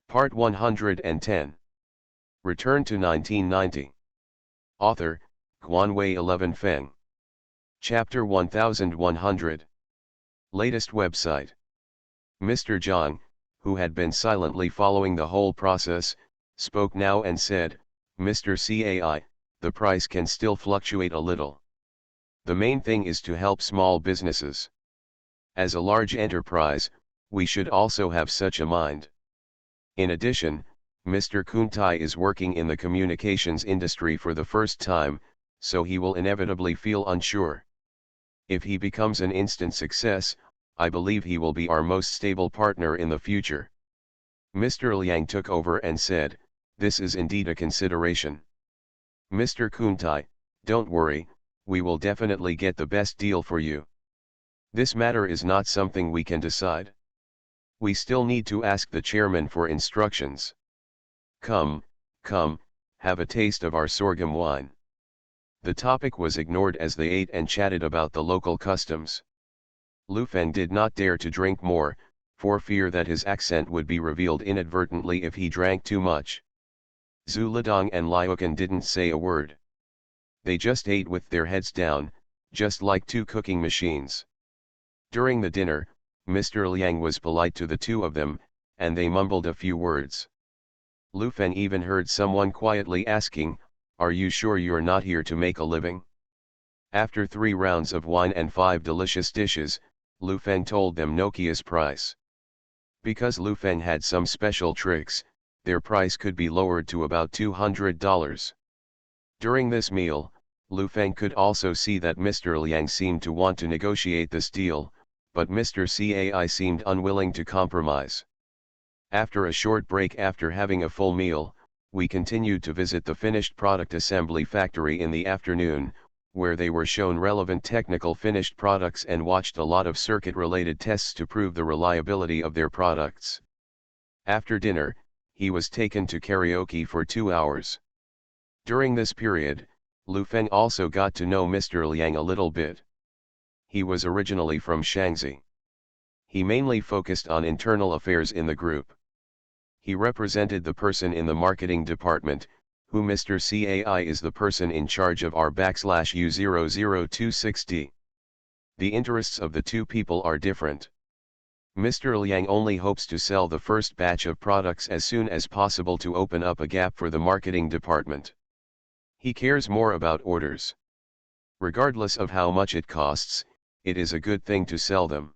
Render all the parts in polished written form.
Part 110. Return to 1990. Author, Guanwei 11 Feng. Chapter 1100. Latest website. Mr. Zhang, who had been silently following the whole process, spoke now and said, Mr. Cai, the price can still fluctuate a little. The main thing is to help small businesses. As a large enterprise, we should also have such a mind. In addition, Mr. Kuntai is working in the communications industry for the first time, so he will inevitably feel unsure. If he becomes an instant success, I believe he will be our most stable partner in the future. Mr. Liang took over and said, this is indeed a consideration. Mr. Kuntai, don't worry, we will definitely get the best deal for you. This matter is not something we can decide. We still need to ask the chairman for instructions. Come, have a taste of our sorghum wine. The topic was ignored as they ate and chatted about the local customs. Lu Feng did not dare to drink more, for fear that his accent would be revealed inadvertently if he drank too much. Zhu Lidong and Liukan didn't say a word. They just ate with their heads down, just like two cooking machines. During the dinner, Mr. Liang was polite to the two of them, and they mumbled a few words. Lu Feng even heard someone quietly asking, are you sure you're not here to make a living? After 3 rounds of wine and 5 delicious dishes, Lu Feng told them Nokia's price. Because Lu Feng had some special tricks, their price could be lowered to about $200. During this meal, Lu Feng could also see that Mr. Liang seemed to want to negotiate this deal, but Mr. Cai seemed unwilling to compromise. After a short break after having a full meal, we continued to visit the finished product assembly factory in the afternoon, where they were shown relevant technical finished products and watched a lot of circuit-related tests to prove the reliability of their products. After dinner, he was taken to karaoke for 2 hours. During this period, Lu Feng also got to know Mr. Liang a little bit. He was originally from Shaanxi. He mainly focused on internal affairs in the group. He represented the person in the marketing department, who Mr. Cai is the person in charge of R/U0026D. The interests of the two people are different. Mr. Liang only hopes to sell the first batch of products as soon as possible to open up a gap for the marketing department. He cares more about orders. Regardless of how much it costs, it is a good thing to sell them.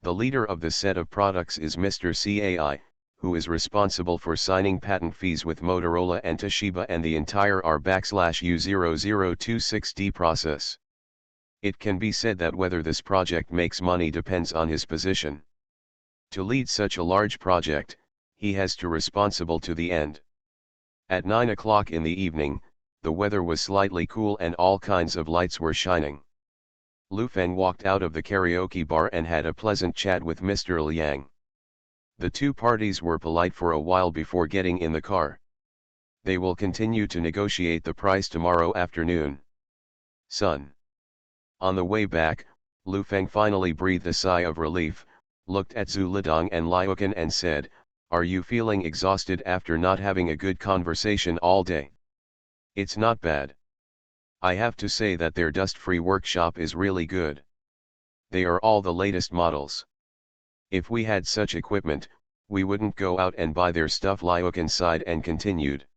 The leader of the set of products is Mr. Cai, who is responsible for signing patent fees with Motorola and Toshiba and the entire R/U0026D process. It can be said that whether this project makes money depends on his position. To lead such a large project, he has to be responsible to the end. At 9 o'clock in the evening, the weather was slightly cool and all kinds of lights were shining. Lu Feng walked out of the karaoke bar and had a pleasant chat with Mr. Liang. The two parties were polite for a while before getting in the car. They will continue to negotiate the price tomorrow afternoon. Son. On the way back, Lu Feng finally breathed a sigh of relief, looked at Zhu Lidong and Liukan and said, are you feeling exhausted after not having a good conversation all day? It's not bad. I have to say that their dust-free workshop is really good. They are all the latest models. If we had such equipment, we wouldn't go out and buy their stuff. Liukan sighed and continued.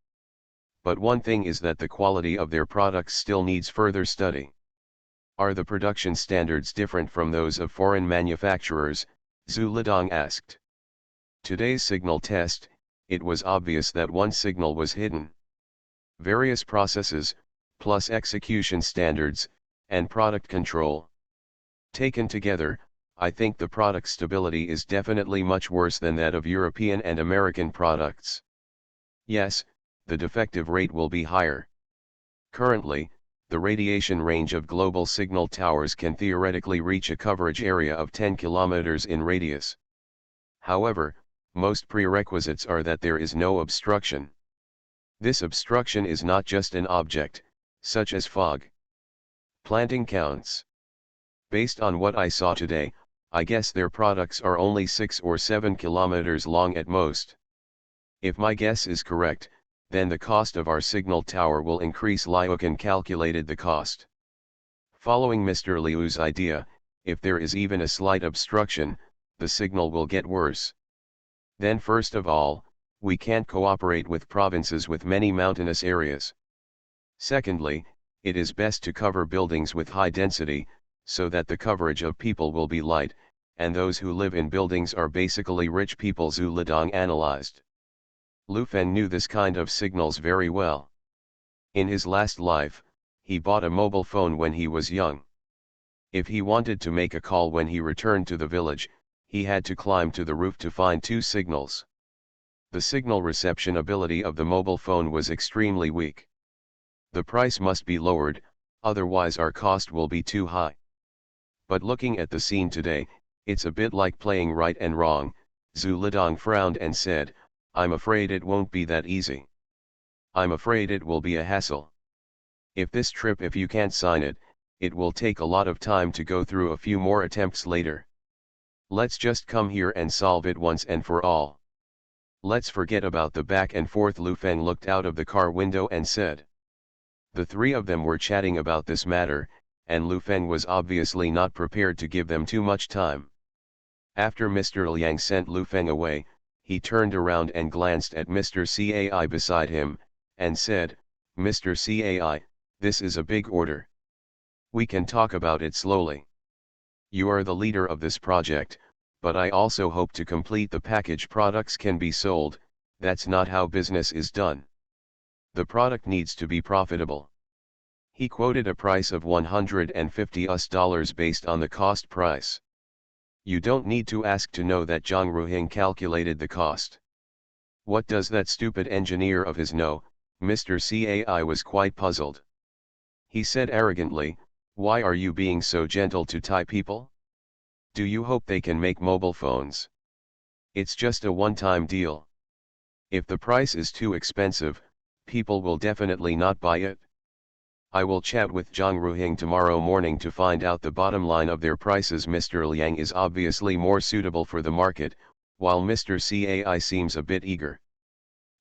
But one thing is that the quality of their products still needs further study. Are the production standards different from those of foreign manufacturers? Zhu Lidong asked. Today's signal test, it was obvious that one signal was hidden. Various processes, plus execution standards, and product control. Taken together, I think the product stability is definitely much worse than that of European and American products. Yes, the defective rate will be higher. Currently, the radiation range of global signal towers can theoretically reach a coverage area of 10 kilometers in radius. However, most prerequisites are that there is no obstruction. This obstruction is not just an object, such as fog. Planting counts. Based on what I saw today, I guess their products are only 6 or 7 kilometers long at most. If my guess is correct, then the cost of our signal tower will increase. Liu Kan calculated the cost. Following Mr. Liu's idea, if there is even a slight obstruction, the signal will get worse. Then first of all, we can't cooperate with provinces with many mountainous areas. Secondly, it is best to cover buildings with high density, so that the coverage of people will be light, and those who live in buildings are basically rich people. Zhu Lidong analyzed. Lu Fen knew this kind of signals very well. In his last life, he bought a mobile phone when he was young. If he wanted to make a call when he returned to the village, he had to climb to the roof to find two signals. The signal reception ability of the mobile phone was extremely weak. The price must be lowered, otherwise our cost will be too high. But looking at the scene today, it's a bit like playing right and wrong. Zhu Lidong frowned and said, I'm afraid it won't be that easy. I'm afraid it will be a hassle. If you can't sign it, it will take a lot of time to go through a few more attempts later. Let's just come here and solve it once and for all. Let's forget about the back and forth. Lu Fen looked out of the car window and said. The three of them were chatting about this matter, and Lu Fen was obviously not prepared to give them too much time. After Mr. Liang sent Lu Fen away, he turned around and glanced at Mr. Cai beside him, and said, Mr. Cai, this is a big order. We can talk about it slowly. You are the leader of this project, but I also hope to complete the package products can be sold. That's not how business is done. The product needs to be profitable. He quoted a price of $150 based on the cost price. You don't need to ask to know that Zhang Ruhing calculated the cost. What does that stupid engineer of his know? Mr. Cai was quite puzzled. He said arrogantly, why are you being so gentle to Thai people? Do you hope they can make mobile phones? It's just a one-time deal. If the price is too expensive, people will definitely not buy it. I will chat with Zhang Ruhing tomorrow morning to find out the bottom line of their prices. Mr. Liang is obviously more suitable for the market, while Mr. Cai seems a bit eager.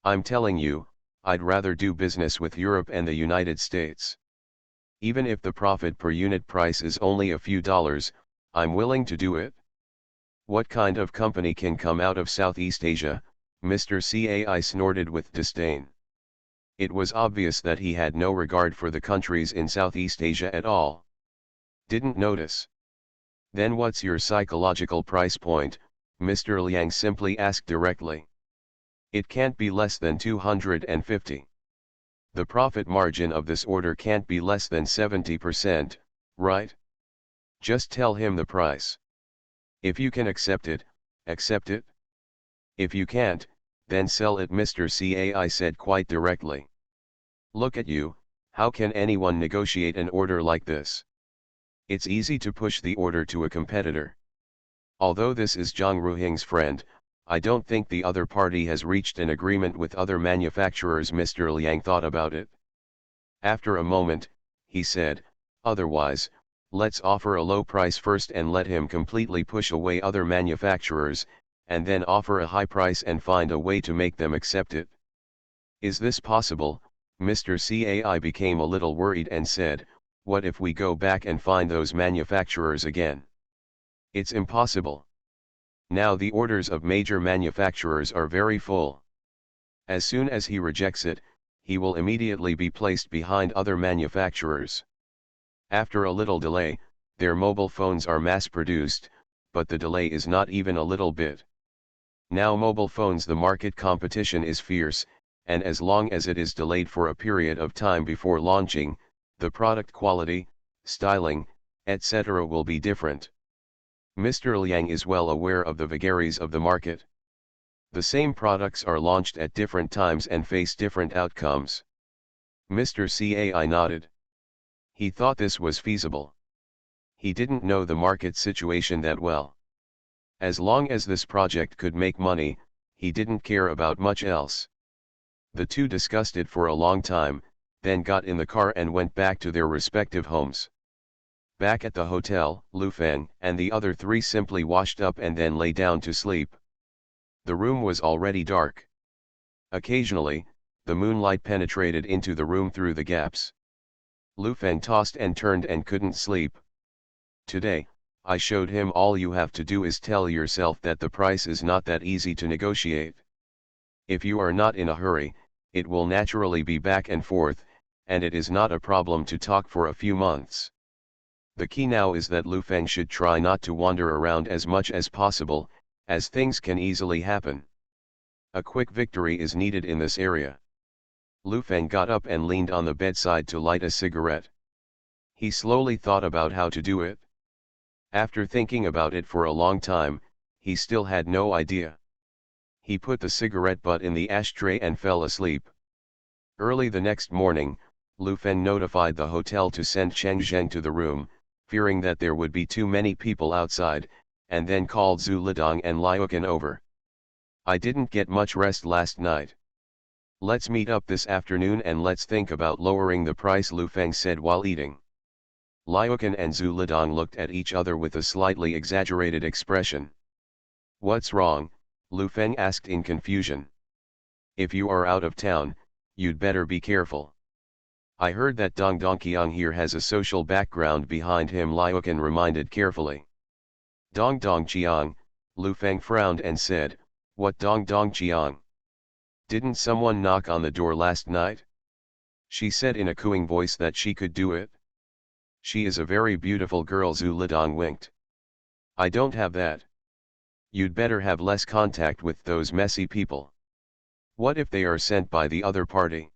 I'm telling you, I'd rather do business with Europe and the United States. Even if the profit per unit price is only a few dollars, I'm willing to do it. What kind of company can come out of Southeast Asia? Mr. Cai snorted with disdain. It was obvious that he had no regard for the countries in Southeast Asia at all. Didn't notice. Then what's your psychological price point? Mr. Liang simply asked directly. It can't be less than 250. The profit margin of this order can't be less than 70%, right? Just tell him the price. If you can accept it, accept it. If you can't, then sell it. Mr. Cai said quite directly. Look at you, how can anyone negotiate an order like this? It's easy to push the order to a competitor. Although this is Zhang Ruhing's friend, I don't think the other party has reached an agreement with other manufacturers. Mr. Liang thought about it. After a moment, he said, otherwise, let's offer a low price first and let him completely push away other manufacturers, and then offer a high price and find a way to make them accept it. Is this possible? Mr. Cai became a little worried and said, what if we go back and find those manufacturers again? It's impossible. Now the orders of major manufacturers are very full. As soon as he rejects it, he will immediately be placed behind other manufacturers. After a little delay, their mobile phones are mass-produced, but the delay is not even a little bit. Now mobile phones, the market competition is fierce, and as long as it is delayed for a period of time before launching, the product quality, styling, etc. will be different. Mr. Liang is well aware of the vagaries of the market. The same products are launched at different times and face different outcomes. Mr. Cai nodded. He thought this was feasible. He didn't know the market situation that well. As long as this project could make money, he didn't care about much else. The two discussed it for a long time, then got in the car and went back to their respective homes. Back at the hotel, Lu Fen and the other three simply washed up and then lay down to sleep. The room was already dark. Occasionally, the moonlight penetrated into the room through the gaps. Lu Feng tossed and turned and couldn't sleep. Today, I showed him all you have to do is tell yourself that the price is not that easy to negotiate. If you are not in a hurry, it will naturally be back and forth, and it is not a problem to talk for a few months. The key now is that Lu Feng should try not to wander around as much as possible, as things can easily happen. A quick victory is needed in this area. Lu Feng got up and leaned on the bedside to light a cigarette. He slowly thought about how to do it. After thinking about it for a long time, he still had no idea. He put the cigarette butt in the ashtray and fell asleep. Early the next morning, Lu Feng notified the hotel to send Cheng Zheng to the room, fearing that there would be too many people outside, and then called Zhu Lidong and Liuqin over. I didn't get much rest last night. Let's meet up this afternoon and let's think about lowering the price, Lu Feng said while eating. Liuqin and Zhu Lidong looked at each other with a slightly exaggerated expression. What's wrong? Lu Feng asked in confusion. If you are out of town, you'd better be careful. I heard that Dong Dongqiang here has a social background behind him, Liuqin reminded carefully. Dong Dongqiang, Lu Feng frowned and said, what Dong Dongqiang? Didn't someone knock on the door last night? She said in a cooing voice that she could do it. She is a very beautiful girl, Zhu Lidong winked. I don't have that. You'd better have less contact with those messy people. What if they are sent by the other party?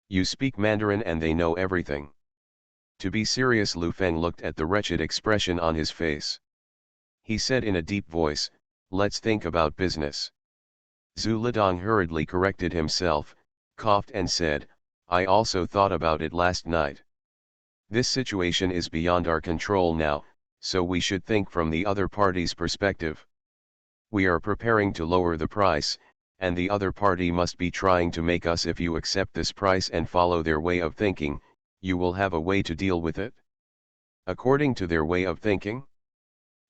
You speak Mandarin and they know everything. To be serious, Lu Feng looked at the wretched expression on his face. He said in a deep voice, let's think about business. Zhu Lidong hurriedly corrected himself, coughed and said, I also thought about it last night. This situation is beyond our control now, so we should think from the other party's perspective. We are preparing to lower the price, and the other party must be trying to make us. If you accept this price and follow their way of thinking, you will have a way to deal with it. According to their way of thinking?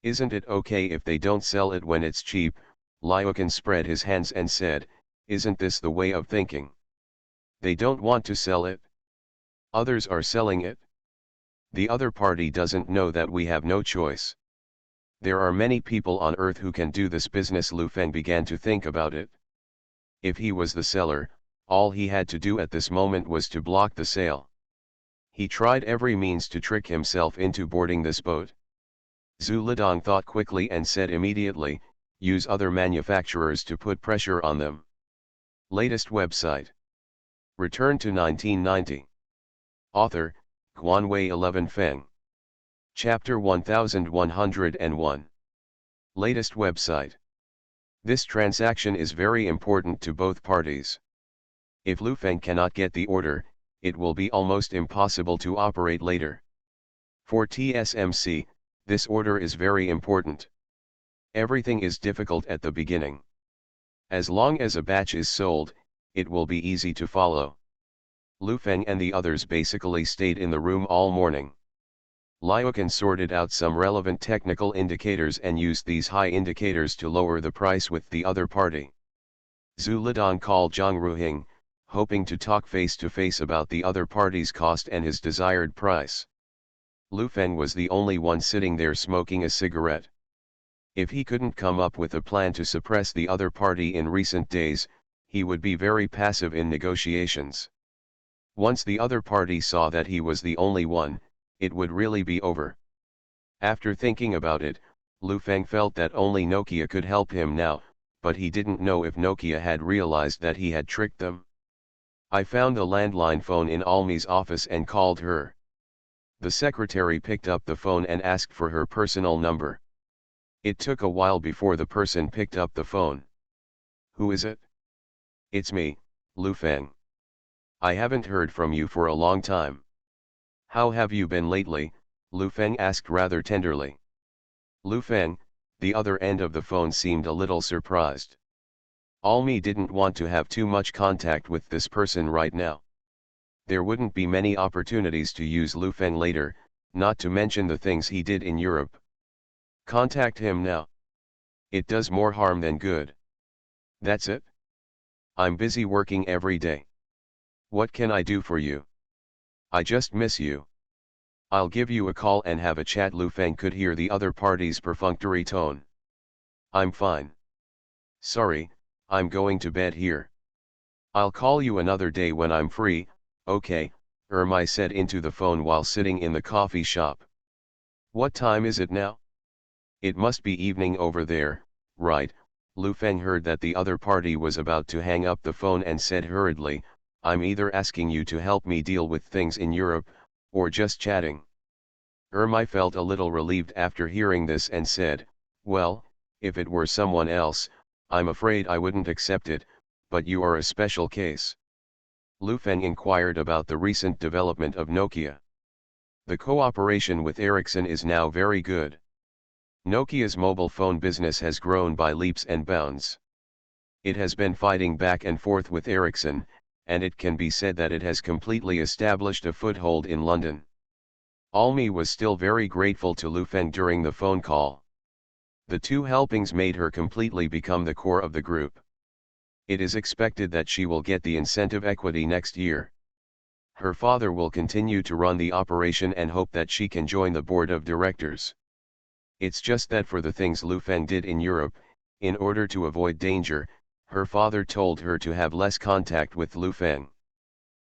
Isn't it okay if they don't sell it when it's cheap? Liuqin spread his hands and said, isn't this the way of thinking? They don't want to sell it. Others are selling it. The other party doesn't know that we have no choice. There are many people on earth who can do this business. Lu Feng began to think about it. If he was the seller, all he had to do at this moment was to block the sale. He tried every means to trick himself into boarding this boat. Zhu Lidong thought quickly and said immediately, use other manufacturers to put pressure on them. Latest website. Return to 1990. Author, Guanwei 11 Feng. Chapter 1101. Latest website. This transaction is very important to both parties. If Lu Feng cannot get the order, it will be almost impossible to operate later. For TSMC, this order is very important. Everything is difficult at the beginning. As long as a batch is sold, it will be easy to follow. Lu Feng and the others basically stayed in the room all morning. Liuqin sorted out some relevant technical indicators and used these high indicators to lower the price with the other party. Zhu Lidong called Zhang Ruhing, hoping to talk face to face about the other party's cost and his desired price. Lu Feng was the only one sitting there smoking a cigarette. If he couldn't come up with a plan to suppress the other party in recent days, he would be very passive in negotiations. Once the other party saw that he was the only one, it would really be over. After thinking about it, Lu Feng felt that only Nokia could help him now, but he didn't know if Nokia had realized that he had tricked them. I found the landline phone in Almi's office and called her. The secretary picked up the phone and asked for her personal number. It took a while before the person picked up the phone. Who is it? It's me, Lu Feng. I haven't heard from you for a long time. How have you been lately? Lu Feng asked rather tenderly. Lu Feng, the other end of the phone, seemed a little surprised. Almi didn't want to have too much contact with this person right now. There wouldn't be many opportunities to use Lu Feng later, not to mention the things he did in Europe. Contact him now. It does more harm than good. That's it? I'm busy working every day. What can I do for you? I just miss you. I'll give you a call and have a chat. Lu Feng could hear the other party's perfunctory tone. I'm fine. Sorry, I'm going to bed here. I'll call you another day when I'm free. Okay, Mai said into the phone while sitting in the coffee shop. What time is it now? It must be evening over there, right? Lu Feng heard that the other party was about to hang up the phone and said hurriedly, I'm either asking you to help me deal with things in Europe, or just chatting. Mai felt a little relieved after hearing this and said, well, if it were someone else, I'm afraid I wouldn't accept it, but you are a special case. Lu Feng inquired about the recent development of Nokia. The cooperation with Ericsson is now very good. Nokia's mobile phone business has grown by leaps and bounds. It has been fighting back and forth with Ericsson, and it can be said that it has completely established a foothold in London. Almi was still very grateful to Lu Feng during the phone call. The two helpings made her completely become the core of the group. It is expected that she will get the incentive equity next year. Her father will continue to run the operation and hope that she can join the board of directors. It's just that for the things Lu Feng did in Europe, in order to avoid danger, her father told her to have less contact with Lu Feng.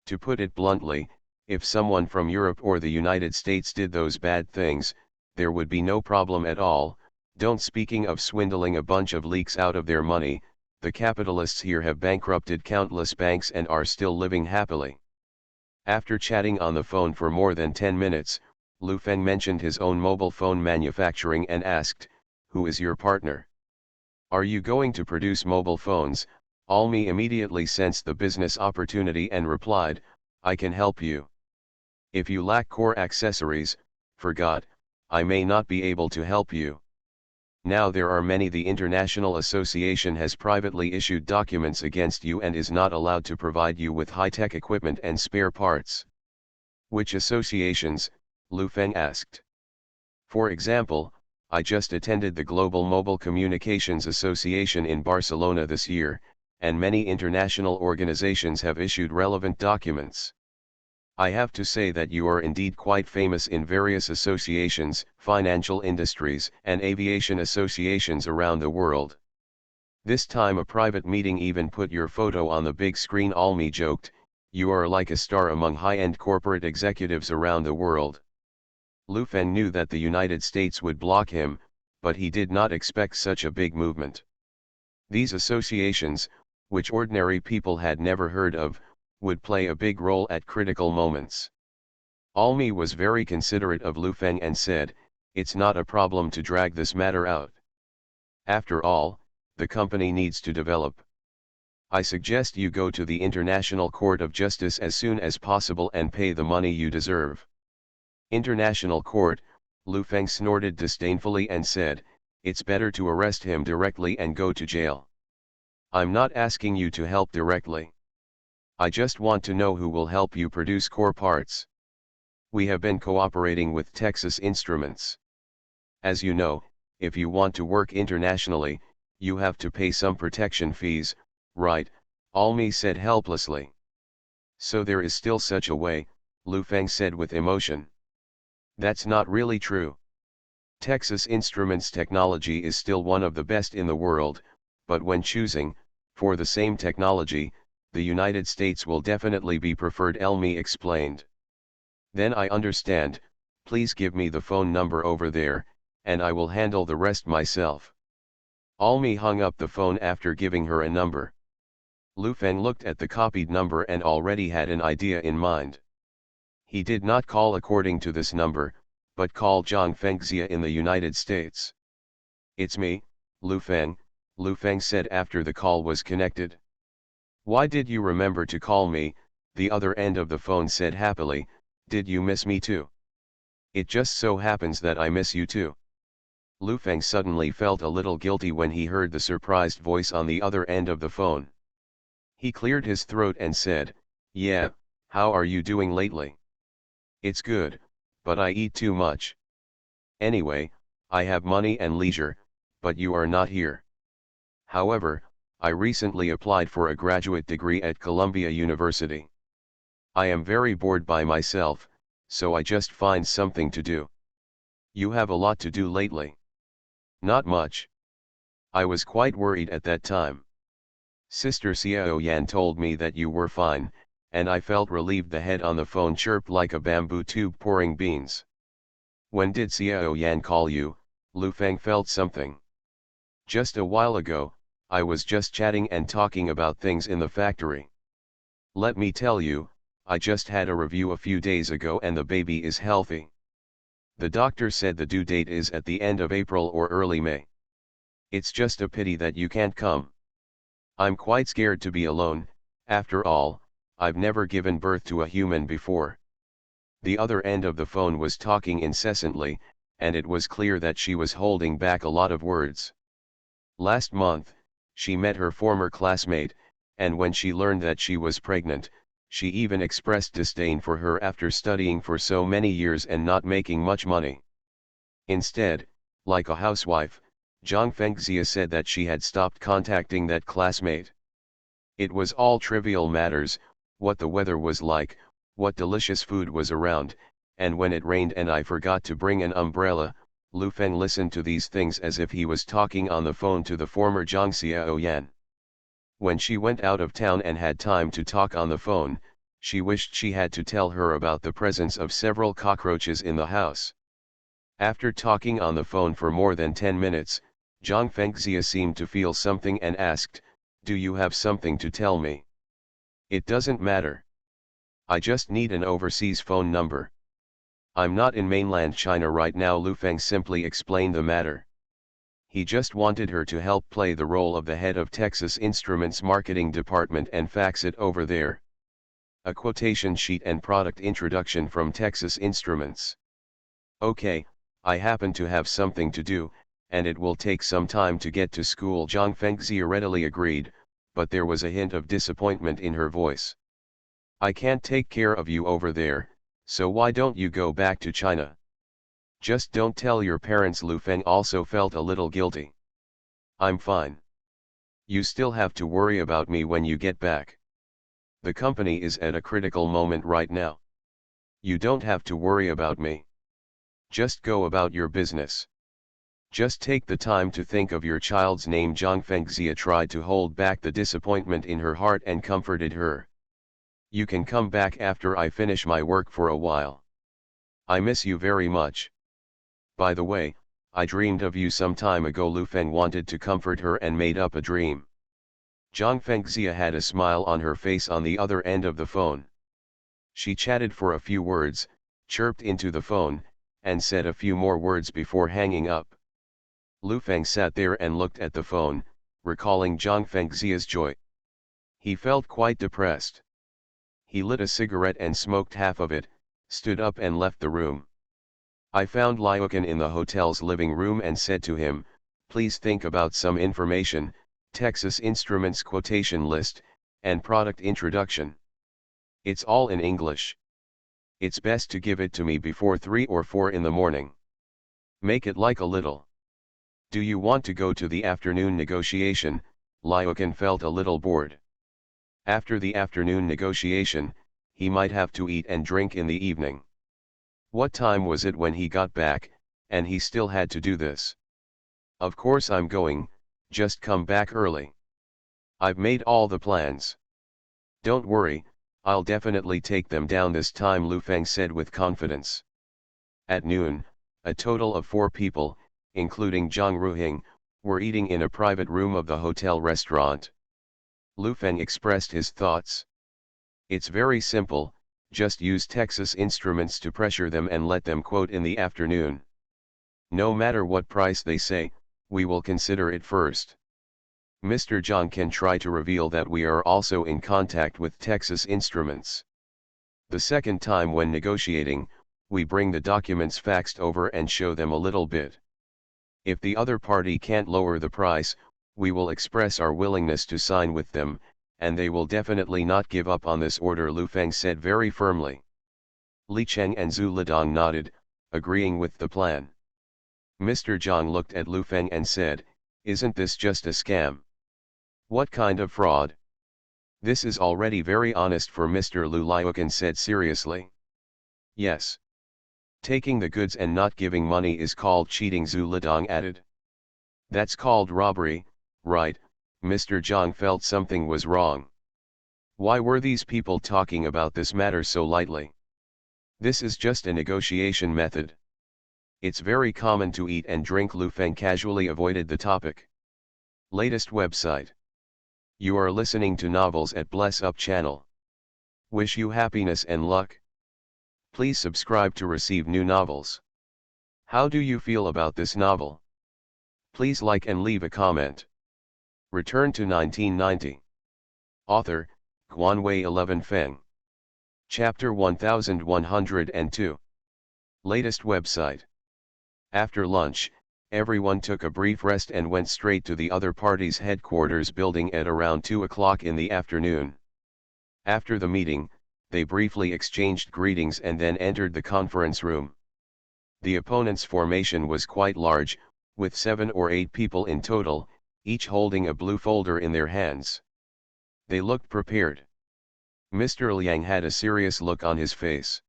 To put it bluntly, if someone from Europe or the United States did those bad things, there would be no problem at all. Don't speaking of swindling a bunch of leaks out of their money, the capitalists here have bankrupted countless banks and are still living happily. After chatting on the phone for more than 10 minutes, Lu Feng mentioned his own mobile phone manufacturing and asked, who is your partner? Are you going to produce mobile phones? Almi immediately sensed the business opportunity and replied, I can help you. If you lack core accessories, forgot, I may not be able to help you. Now there are many. The International Association has privately issued documents against you and is not allowed to provide you with high-tech equipment and spare parts. Which associations? Lu Feng asked. For example, I just attended the Global Mobile Communications Association in Barcelona this year, and many international organizations have issued relevant documents. I have to say that you are indeed quite famous in various associations, financial industries, and aviation associations around the world. This time a private meeting even put your photo on the big screen. Almi joked, you are like a star among high-end corporate executives around the world. Lu Feng knew that the United States would block him, but he did not expect such a big movement. These associations, which ordinary people had never heard of, would play a big role at critical moments. Almi was very considerate of Lu Feng and said, it's not a problem to drag this matter out. After all, the company needs to develop. I suggest you go to the International Court of Justice as soon as possible and pay the money you deserve. International Court, Lu Feng snorted disdainfully and said, it's better to arrest him directly and go to jail. I'm not asking you to help directly. I just want to know who will help you produce core parts. We have been cooperating with Texas Instruments. As you know, if you want to work internationally, you have to pay some protection fees, right? Almi said helplessly. So there is still such a way, Lu Feng said with emotion. That's not really true. Texas Instruments technology is still one of the best in the world, but when choosing, for the same technology, the United States will definitely be preferred, Almi explained. Then I understand, please give me the phone number over there, and I will handle the rest myself. Almi hung up the phone after giving her a number. Lu Feng looked at the copied number and already had an idea in mind. He did not call according to this number, but called Zhang Fengxia in the United States. It's me, Lu Feng said after the call was connected. Why did you remember to call me? The other end of the phone said happily, did you miss me too? It just so happens that I miss you too. Lu Feng suddenly felt a little guilty when he heard the surprised voice on the other end of the phone. He cleared his throat and said, yeah, how are you doing lately? It's good, but I eat too much. Anyway, I have money and leisure, but you are not here. However, I recently applied for a graduate degree at Columbia University. I am very bored by myself, so I just find something to do. You have a lot to do lately. Not much. I was quite worried at that time. Sister Xiao Yan told me that you were fine, and I felt relieved. The head on the phone chirped like a bamboo tube pouring beans. When did Xiao Yan call you? Lu Feng felt something. Just a while ago, I was just chatting and talking about things in the factory. Let me tell you, I just had a review a few days ago and the baby is healthy. The doctor said the due date is at the end of April or early May. It's just a pity that you can't come. I'm quite scared to be alone. After all, I've never given birth to a human before. The other end of the phone was talking incessantly, and it was clear that she was holding back a lot of words. Last month, she met her former classmate, and when she learned that she was pregnant, she even expressed disdain for her after studying for so many years and not making much money. Instead, like a housewife, Zhang Fengxia said that she had stopped contacting that classmate. It was all trivial matters, what the weather was like, what delicious food was around, and when it rained and I forgot to bring an umbrella. Lu Feng listened to these things as if he was talking on the phone to the former Zhang Xiaoyan. When she went out of town and had time to talk on the phone, she wished she had to tell her about the presence of several cockroaches in the house. After talking on the phone for more than 10 minutes, Zhang Fengxia seemed to feel something and asked, "Do you have something to tell me?" "It doesn't matter. I just need an overseas phone number. I'm not in mainland China right now." Lu Feng simply explained the matter. He just wanted her to help play the role of the head of Texas Instruments marketing department and fax it over there. A quotation sheet and product introduction from Texas Instruments. "Okay, I happen to have something to do, and it will take some time to get to school." Zhang Fengxia readily agreed, but there was a hint of disappointment in her voice. "I can't take care of you over there, so why don't you go back to China? Just don't tell your parents." Lu Feng also felt a little guilty. "I'm fine. You still have to worry about me when you get back. The company is at a critical moment right now. You don't have to worry about me. Just go about your business. Just take the time to think of your child's name." Zhang Fengxia tried to hold back the disappointment in her heart and comforted her. "You can come back after I finish my work for a while. I miss you very much. By the way, I dreamed of you some time ago." Lu Feng wanted to comfort her and made up a dream. Zhang Fengxia had a smile on her face on the other end of the phone. She chatted for a few words, chirped into the phone, and said a few more words before hanging up. Lu Feng sat there and looked at the phone, recalling Zhang Fengxia's joy. He felt quite depressed. He lit a cigarette and smoked half of it, stood up and left the room. I found Liukin in the hotel's living room and said to him, "Please think about some information, Texas Instruments quotation list, and product introduction. It's all in English. It's best to give it to me before 3 or 4 in the morning. Make it like a little." "Do you want to go to the afternoon negotiation?" Liukin felt a little bored. After the afternoon negotiation, he might have to eat and drink in the evening. What time was it when he got back, and he still had to do this? "Of course I'm going, just come back early. I've made all the plans. Don't worry, I'll definitely take them down this time," Lu Feng said with confidence. At noon, a total of 4 people, including Zhang Ruhing, were eating in a private room of the hotel restaurant. Lu Feng expressed his thoughts. "It's very simple, just use Texas Instruments to pressure them and let them quote in the afternoon. No matter what price they say, we will consider it first. Mr. Zhang can try to reveal that we are also in contact with Texas Instruments. The second time when negotiating, we bring the documents faxed over and show them a little bit. If the other party can't lower the price, we will express our willingness to sign with them, and they will definitely not give up on this order," Lu Feng said very firmly. Li Cheng and Zhu Lidong nodded, agreeing with the plan. Mr. Zhang looked at Lu Feng and said, "Isn't this just a scam? What kind of fraud? This is already very honest for Mr. Lu, Liukin said seriously. Yes. Taking the goods and not giving money is called cheating, Zhu Lidong added. That's called robbery, right? Mr. Zhang felt something was wrong. Why were these people talking about this matter so lightly? This is just a negotiation method. It's very common to eat and drink. Lu Feng casually avoided the topic. Latest website. You are listening to novels at Bless Up channel. Wish you happiness and luck. Please subscribe to receive new novels. How do you feel about this novel? Please like and leave a comment. Return to 1990. Author, Guanwei 11 Feng. Chapter 1102. Latest website. After lunch, everyone took a brief rest and went straight to the other party's headquarters building at around 2 o'clock in the afternoon. After the meeting, they briefly exchanged greetings and then entered the conference room. The opponent's formation was quite large, with 7 or 8 people in total, each holding a blue folder in their hands. They looked prepared. Mr. Liang had a serious look on his face.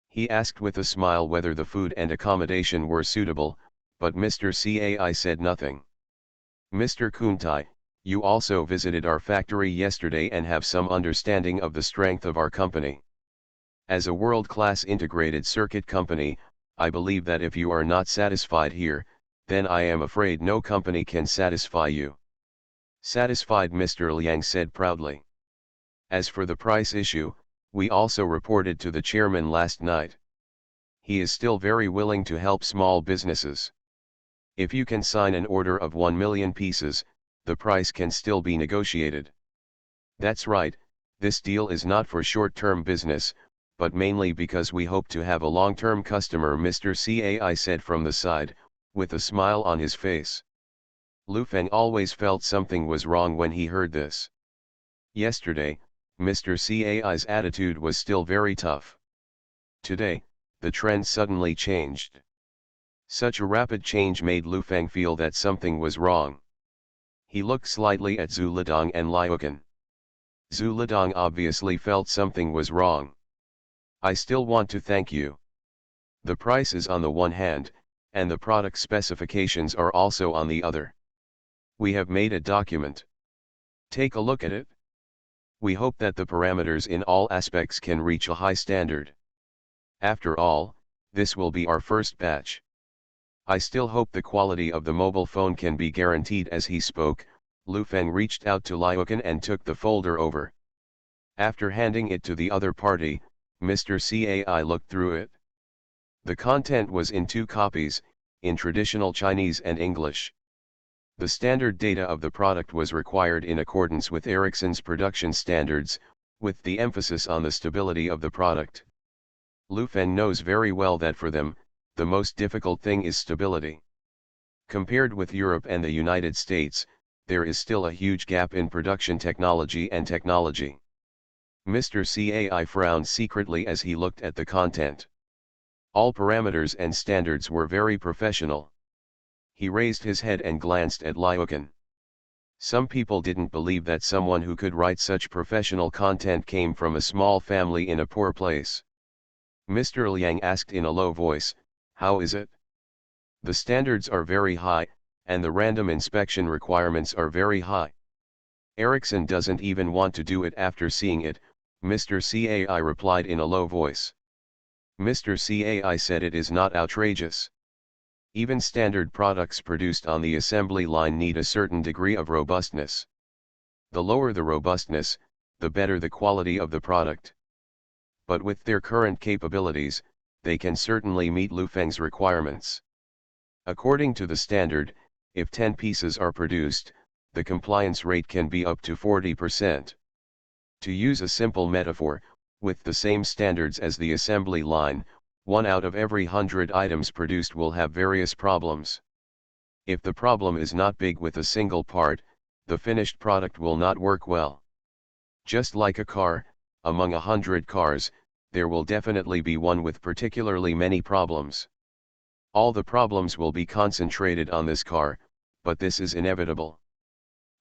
He asked with a smile whether the food and accommodation were suitable, but Mr. Cai said nothing. Mr. Kuntai, you also visited our factory yesterday and have some understanding of the strength of our company. As a world-class integrated circuit company, I believe that if you are not satisfied here, then I am afraid no company can satisfy you. Satisfied, Mr. Liang said proudly. As for the price issue, we also reported to the chairman last night. He is still very willing to help small businesses. If you can sign an order of 1 million pieces, the price can still be negotiated. That's right, this deal is not for short-term business, but mainly because we hope to have a long-term customer, Mr. Cai said from the side, with a smile on his face. Lu Feng always felt something was wrong when he heard this. Yesterday, Mr. Cai's attitude was still very tough. Today, the trend suddenly changed. Such a rapid change made Lu Feng feel that something was wrong. He looked slightly at Zhu Lidong and Liukin. Zhu Lidong obviously felt something was wrong. I still want to thank you. The price is on the one hand, and the product specifications are also on the other. We have made a document. Take a look at it. We hope that the parameters in all aspects can reach a high standard. After all, this will be our first batch. I still hope the quality of the mobile phone can be guaranteed. As he spoke, Lu Feng reached out to Liukin and took the folder over. After handing it to the other party, Mr. Cai looked through it. The content was in 2 copies, in traditional Chinese and English. The standard data of the product was required in accordance with Ericsson's production standards, with the emphasis on the stability of the product. Lu Feng knows very well that for them, the most difficult thing is stability. Compared with Europe and the United States, there is still a huge gap in production technology and technology. Mr. Cai frowned secretly as he looked at the content. All parameters and standards were very professional. He raised his head and glanced at Liukin. Some people didn't believe that someone who could write such professional content came from a small family in a poor place. Mr. Liang asked in a low voice, how is it? The standards are very high, and the random inspection requirements are very high. Ericsson doesn't even want to do it after seeing it, Mr. Cai replied in a low voice. Mr. Cai said it is not outrageous. Even standard products produced on the assembly line need a certain degree of robustness. The lower the robustness, the better the quality of the product. But with their current capabilities, they can certainly meet Lu Feng's requirements. According to the standard, if 10 pieces are produced, the compliance rate can be up to 40%. To use a simple metaphor, with the same standards as the assembly line, 1 out of every 100 items produced will have various problems. If the problem is not big with a single part, the finished product will not work well. Just like a car, among 100 cars, there will definitely be one with particularly many problems. All the problems will be concentrated on this car, but this is inevitable.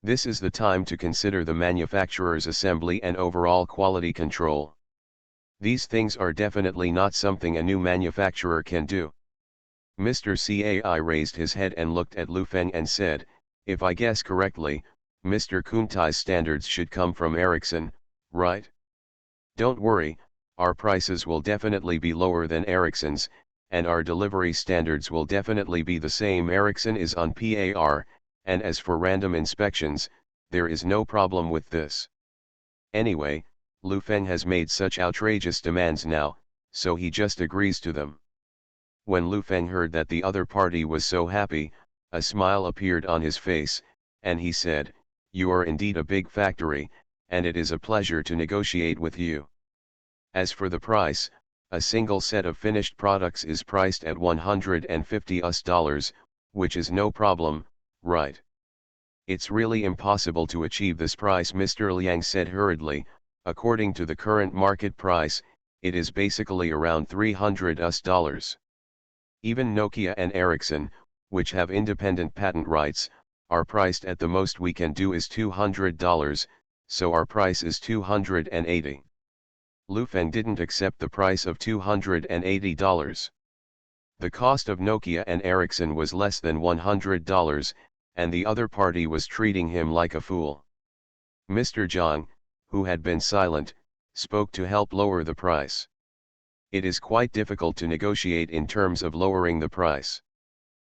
This is the time to consider the manufacturer's assembly and overall quality control. These things are definitely not something a new manufacturer can do. Mr. Cai raised his head and looked at Lu Feng and said, if I guess correctly, Mr. Kuntai's standards should come from Ericsson, right? Don't worry, our prices will definitely be lower than Ericsson's, and our delivery standards will definitely be the same Ericsson is on PAR, and as for random inspections, there is no problem with this. Anyway, Lu Feng has made such outrageous demands now, so he just agrees to them. When Lu Feng heard that the other party was so happy, a smile appeared on his face, and he said, you are indeed a big factory, and it is a pleasure to negotiate with you. As for the price, a single set of finished products is priced at $150, which is no problem, right? It's really impossible to achieve this price, Mr. Liang said hurriedly. According to the current market price, it is basically around $300. Even Nokia and Ericsson, which have independent patent rights, are priced at the most we can do is $200, so our price is $280. Lu Feng didn't accept the price of $280. The cost of Nokia and Ericsson was less than $100, and the other party was treating him like a fool. Mr. Zhang, who had been silent, spoke to help lower the price. It is quite difficult to negotiate in terms of lowering the price.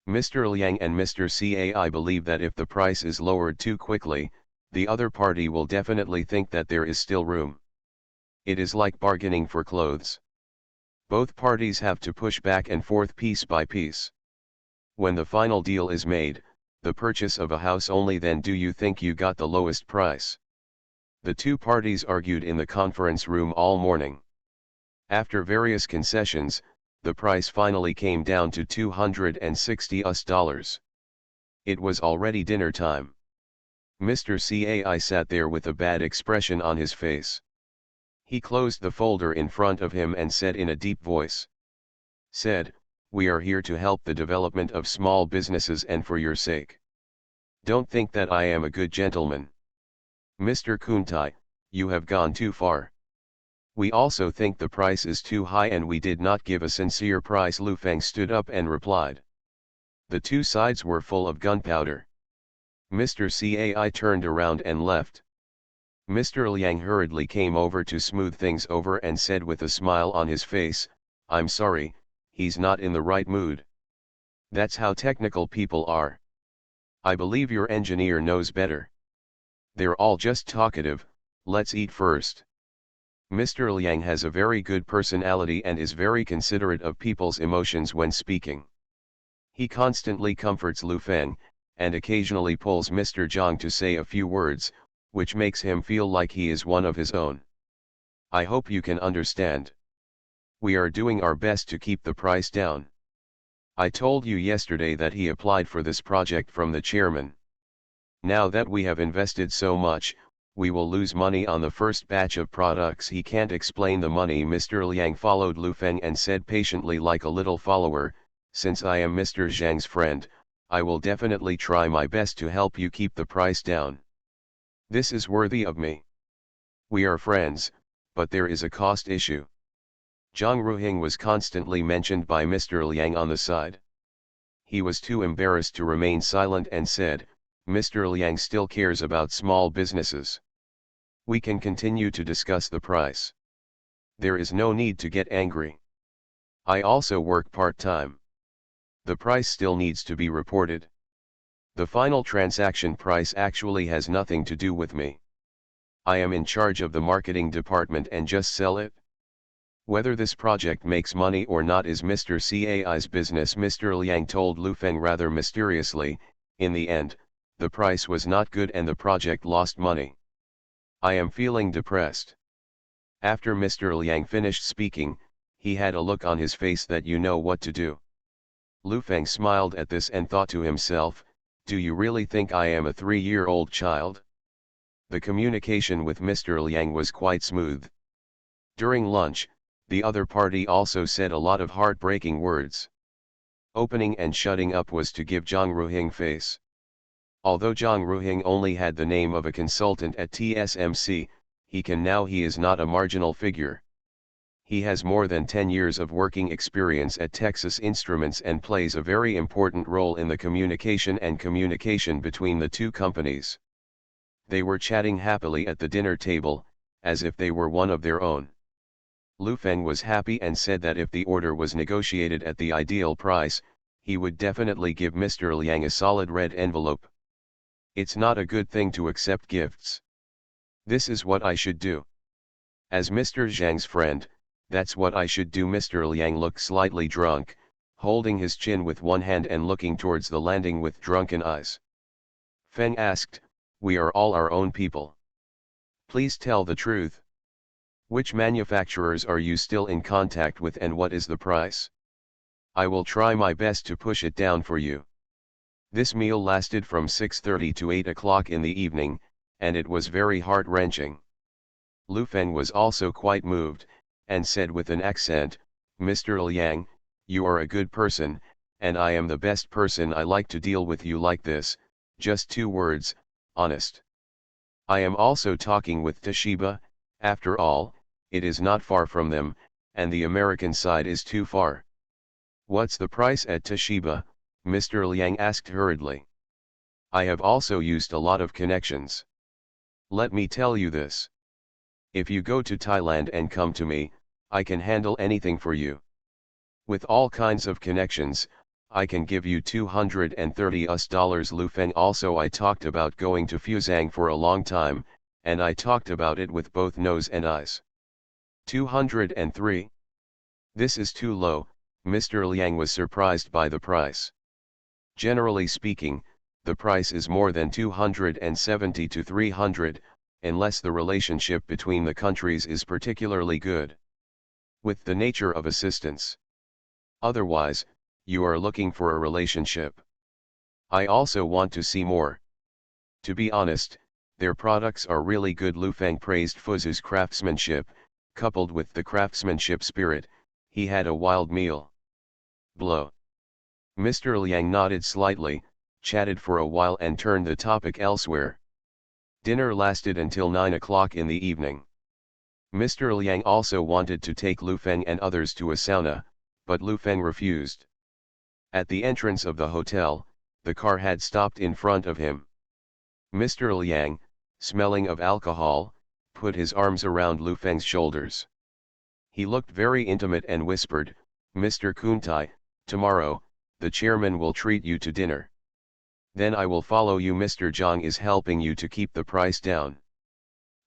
Mr. Liang and Mr. Cai believe that if the price is lowered too quickly, the other party will definitely think that there is still room. It is like bargaining for clothes. Both parties have to push back and forth piece by piece. When the final deal is made, the purchase of a house, only then do you think you got the lowest price. The two parties argued in the conference room all morning. After various concessions, the price finally came down to $260. It was already dinner time. Mr. Cai sat there with a bad expression on his face. He closed the folder in front of him and said in a deep voice, we are here to help the development of small businesses and for your sake. Don't think that I am a good gentleman. Mr. Kuntai, you have gone too far. We also think the price is too high and we did not give a sincere price. Lu Feng stood up and replied. The two sides were full of gunpowder. Mr. Cai turned around and left. Mr. Liang hurriedly came over to smooth things over and said with a smile on his face, I'm sorry, he's not in the right mood. That's how technical people are. I believe your engineer knows better. They're all just talkative, let's eat first. Mr. Liang has a very good personality and is very considerate of people's emotions when speaking. He constantly comforts Lu Feng, and occasionally pulls Mr. Zhang to say a few words, which makes him feel like he is one of his own. I hope you can understand. We are doing our best to keep the price down. I told you yesterday that he applied for this project from the chairman. Now that we have invested so much, we will lose money on the first batch of products. He can't explain the money. Mr. Liang followed Lu Feng and said patiently like a little follower, since I am Mr. Zhang's friend, I will definitely try my best to help you keep the price down. This is worthy of me. We are friends, but there is a cost issue. Zhang Ruhing was constantly mentioned by Mr. Liang on the side. He was too embarrassed to remain silent and said, Mr. Liang still cares about small businesses. We can continue to discuss the price. There is no need to get angry. I also work part-time. The price still needs to be reported. The final transaction price actually has nothing to do with me. I am in charge of the marketing department and just sell it. Whether this project makes money or not is Mr. Cai's business. Mr. Liang told Lu Feng rather mysteriously. In the end, the price was not good and the project lost money. I am feeling depressed. After Mr. Liang finished speaking, he had a look on his face that you know what to do. Lu Feng smiled at this and thought to himself, do you really think I am a 3-year-old child? The communication with Mr. Liang was quite smooth. During lunch, the other party also said a lot of heartbreaking words. Opening and shutting up was to give Zhang Ruhing face. Although Zhang Ruhing only had the name of a consultant at TSMC, he is not a marginal figure. He has more than 10 years of working experience at Texas Instruments and plays a very important role in the communication between the two companies. They were chatting happily at the dinner table, as if they were one of their own. Lu Feng was happy and said that if the order was negotiated at the ideal price, he would definitely give Mr. Liang a solid red envelope. It's not a good thing to accept gifts. This is what I should do. As Mr. Zhang's friend, that's what I should do. Mr. Liang looked slightly drunk, holding his chin with one hand and looking towards the landing with drunken eyes. Feng asked, "We are all our own people. Please tell the truth. Which manufacturers are you still in contact with and what is the price? I will try my best to push it down for you." This meal lasted from 6:30 to 8 o'clock in the evening, and it was very heart-wrenching. Lu Feng was also quite moved, and said with an accent, "Mr. Liang, you are a good person, and I am the best person I like to deal with you like this, just 2 words, honest. I am also talking with Toshiba, after all, it is not far from them, and the American side is too far." "What's the price at Toshiba?" Mr. Liang asked hurriedly. "I have also used a lot of connections. Let me tell you this. If you go to Thailand and come to me, I can handle anything for you. With all kinds of connections, I can give you $230. Lu Feng also I talked about going to Fuzhang for a long time, and I talked about it with both nose and eyes. 203? This is too low." Mr. Liang was surprised by the price. Generally speaking, the price is more than 270 to 300, unless the relationship between the countries is particularly good. With the nature of assistance. Otherwise, you are looking for a relationship. I also want to see more. To be honest, their products are really good. Lu Feng praised Fuzu's craftsmanship, coupled with the craftsmanship spirit. He had a wild meal. Blow. Mr. Liang nodded slightly, chatted for a while and turned the topic elsewhere. Dinner lasted until 9 o'clock in the evening. Mr. Liang also wanted to take Lu Feng and others to a sauna, but Lu Feng refused. At the entrance of the hotel, the car had stopped in front of him. Mr. Liang, smelling of alcohol, put his arms around Lu Feng's shoulders. He looked very intimate and whispered, "Mr. Kuntai, tomorrow, the chairman will treat you to dinner. Then I will follow you. Mr. Zhang is helping you to keep the price down.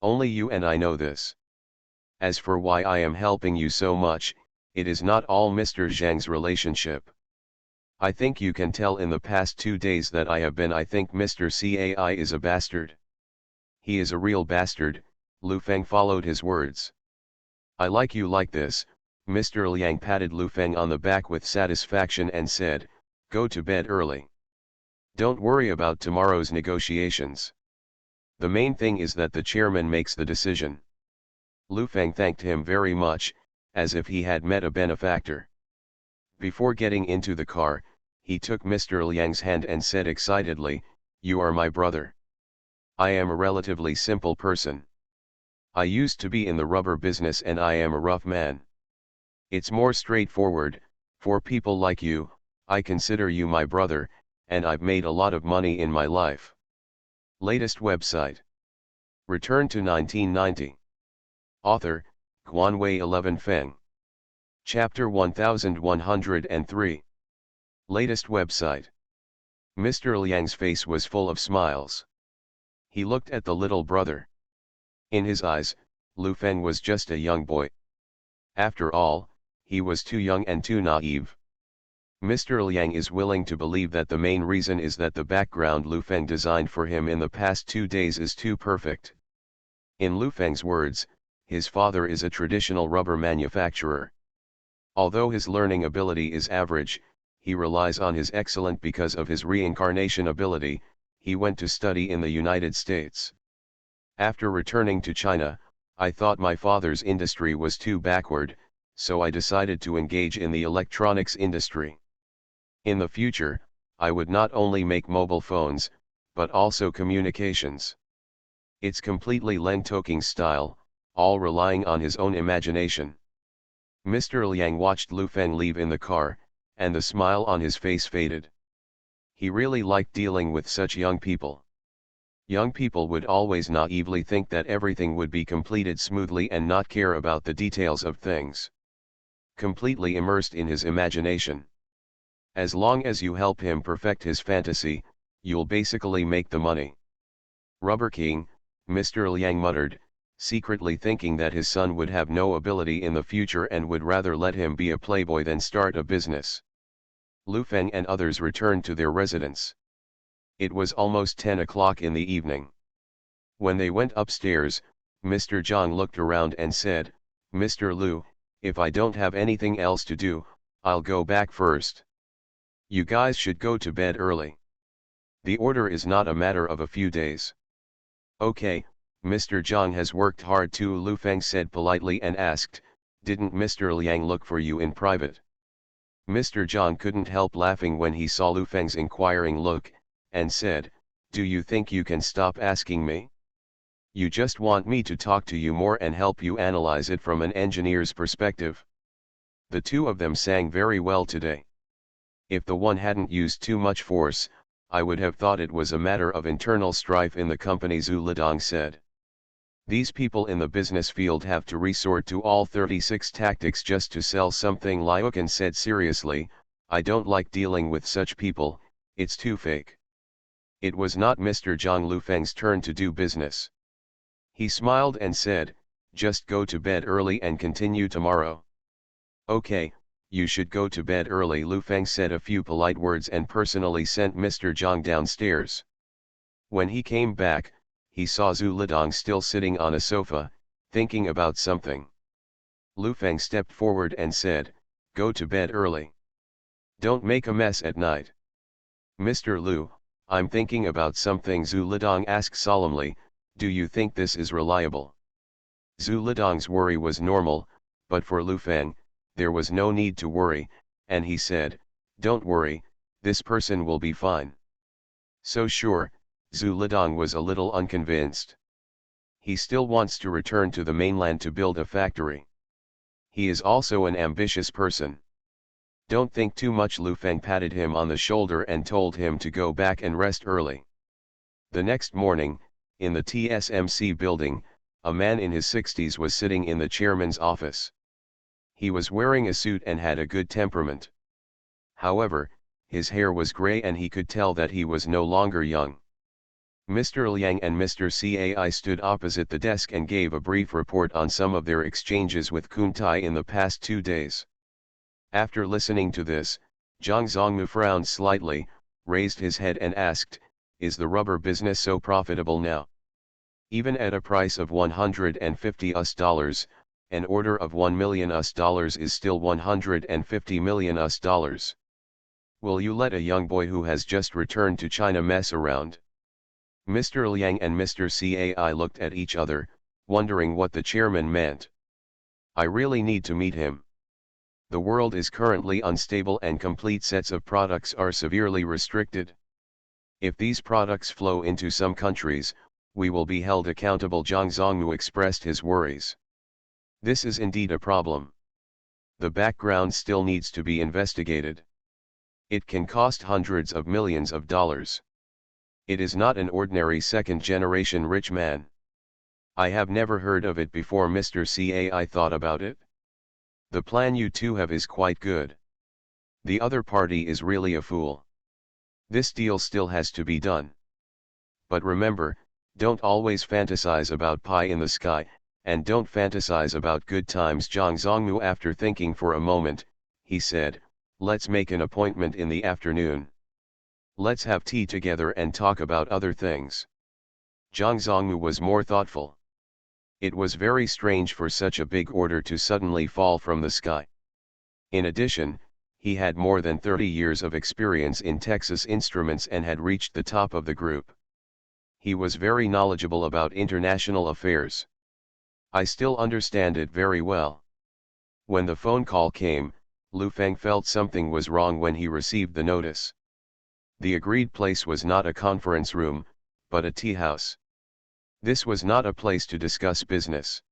Only you and I know this. As for why I am helping you so much, it is not all Mr. Zhang's relationship. I think you can tell in the past 2 days that I think Mr. Cai is a bastard. He is a real bastard." Lu Feng followed his words. "I like you like this." Mr. Liang patted Lu Feng on the back with satisfaction and said, "Go to bed early. Don't worry about tomorrow's negotiations. The main thing is that the chairman makes the decision." Lu Feng thanked him very much, as if he had met a benefactor. Before getting into the car, he took Mr. Liang's hand and said excitedly, "You are my brother. I am a relatively simple person. I used to be in the rubber business and I am a rough man. It's more straightforward, for people like you. I consider you my brother, and I've made a lot of money in my life." Latest website. Return to 1990. Author, Guanwei 11 Feng. Chapter 1103. Latest website. Mr. Liang's face was full of smiles. He looked at the little brother. In his eyes, Lu Feng was just a young boy. After all, he was too young and too naive. Mr. Liang is willing to believe that the main reason is that the background Lu Feng designed for him in the past 2 days is too perfect. In Lu Feng's words, his father is a traditional rubber manufacturer. Although his learning ability is average, he relies on his excellence because of his reincarnation ability. He went to study in the United States. After returning to China, I thought my father's industry was too backward, so I decided to engage in the electronics industry. In the future, I would not only make mobile phones, but also communications. It's completely Leng Toking's style, all relying on his own imagination. Mr. Liang watched Lu Feng leave in the car, and the smile on his face faded. He really liked dealing with such young people. Young people would always naively think that everything would be completed smoothly and not care about the details of things. Completely immersed in his imagination. As long as you help him perfect his fantasy, you'll basically make the money. Rubber King, Mr. Liang muttered, secretly thinking that his son would have no ability in the future and would rather let him be a playboy than start a business. Lu Feng and others returned to their residence. It was almost 10 o'clock in the evening. When they went upstairs, Mr. Zhang looked around and said, "Mr. Lu, if I don't have anything else to do, I'll go back first. You guys should go to bed early. The order is not a matter of a few days." "Okay, Mr. Zhang has worked hard too," Lu Feng said politely and asked, "Didn't Mr. Liang look for you in private?" Mr. Zhang couldn't help laughing when he saw Lu Feng's inquiring look, and said, "Do you think you can stop asking me? You just want me to talk to you more and help you analyze it from an engineer's perspective." The two of them sang very well today. If the one hadn't used too much force, I would have thought it was a matter of internal strife in the company, Zhu Lidong said. These people in the business field have to resort to all 36 tactics just to sell something. Liukan said seriously, "I don't like dealing with such people, it's too fake." It was not Mr. Zhang Lu Feng's turn to do business. He smiled and said, "Just go to bed early and continue tomorrow." "Okay, you should go to bed early." Lu Feng said a few polite words and personally sent Mr. Zhang downstairs. When he came back, he saw Zhu Lidong still sitting on a sofa, thinking about something. Lu Feng stepped forward and said, "Go to bed early. Don't make a mess at night." "Mr. Lu, I'm thinking about something," Zhu Lidong asked solemnly. "Do you think this is reliable?" Zhu Lidong's worry was normal, but for Lu Feng, there was no need to worry, and he said, "Don't worry, this person will be fine." "So sure?" Zhu Lidong was a little unconvinced. He still wants to return to the mainland to build a factory. He is also an ambitious person. "Don't think too much." Lu Feng patted him on the shoulder and told him to go back and rest early. The next morning, in the TSMC building, a man in his 60s was sitting in the chairman's office. He was wearing a suit and had a good temperament. However, his hair was gray and he could tell that he was no longer young. Mr. Liang and Mr. Cai stood opposite the desk and gave a brief report on some of their exchanges with Kuntai in the past 2 days. After listening to this, Zhang Zongmu frowned slightly, raised his head and asked, "Is the rubber business so profitable now? Even at a price of $150, an order of $1 million is still $150 million. Will you let a young boy who has just returned to China mess around?" Mr. Liang and Mr. Cai looked at each other, wondering what the chairman meant. "I really need to meet him. The world is currently unstable and complete sets of products are severely restricted. If these products flow into some countries, we will be held accountable." Zhang Zongmu expressed his worries. "This is indeed a problem. The background still needs to be investigated. It can cost hundreds of millions of dollars. It is not an ordinary second-generation rich man. I have never heard of it before." Mr. Cai thought about it. "The plan you two have is quite good. The other party is really a fool. This deal still has to be done. But remember, don't always fantasize about pie in the sky, and don't fantasize about good times." Zhang Zongmu, after thinking for a moment, he said, "Let's make an appointment in the afternoon. Let's have tea together and talk about other things." Zhang Zongmu was more thoughtful. It was very strange for such a big order to suddenly fall from the sky. In addition, he had more than 30 years of experience in Texas Instruments and had reached the top of the group. He was very knowledgeable about international affairs. "I still understand it very well." When the phone call came, Lu Feng felt something was wrong when he received the notice. The agreed place was not a conference room, but a tea house. This was not a place to discuss business.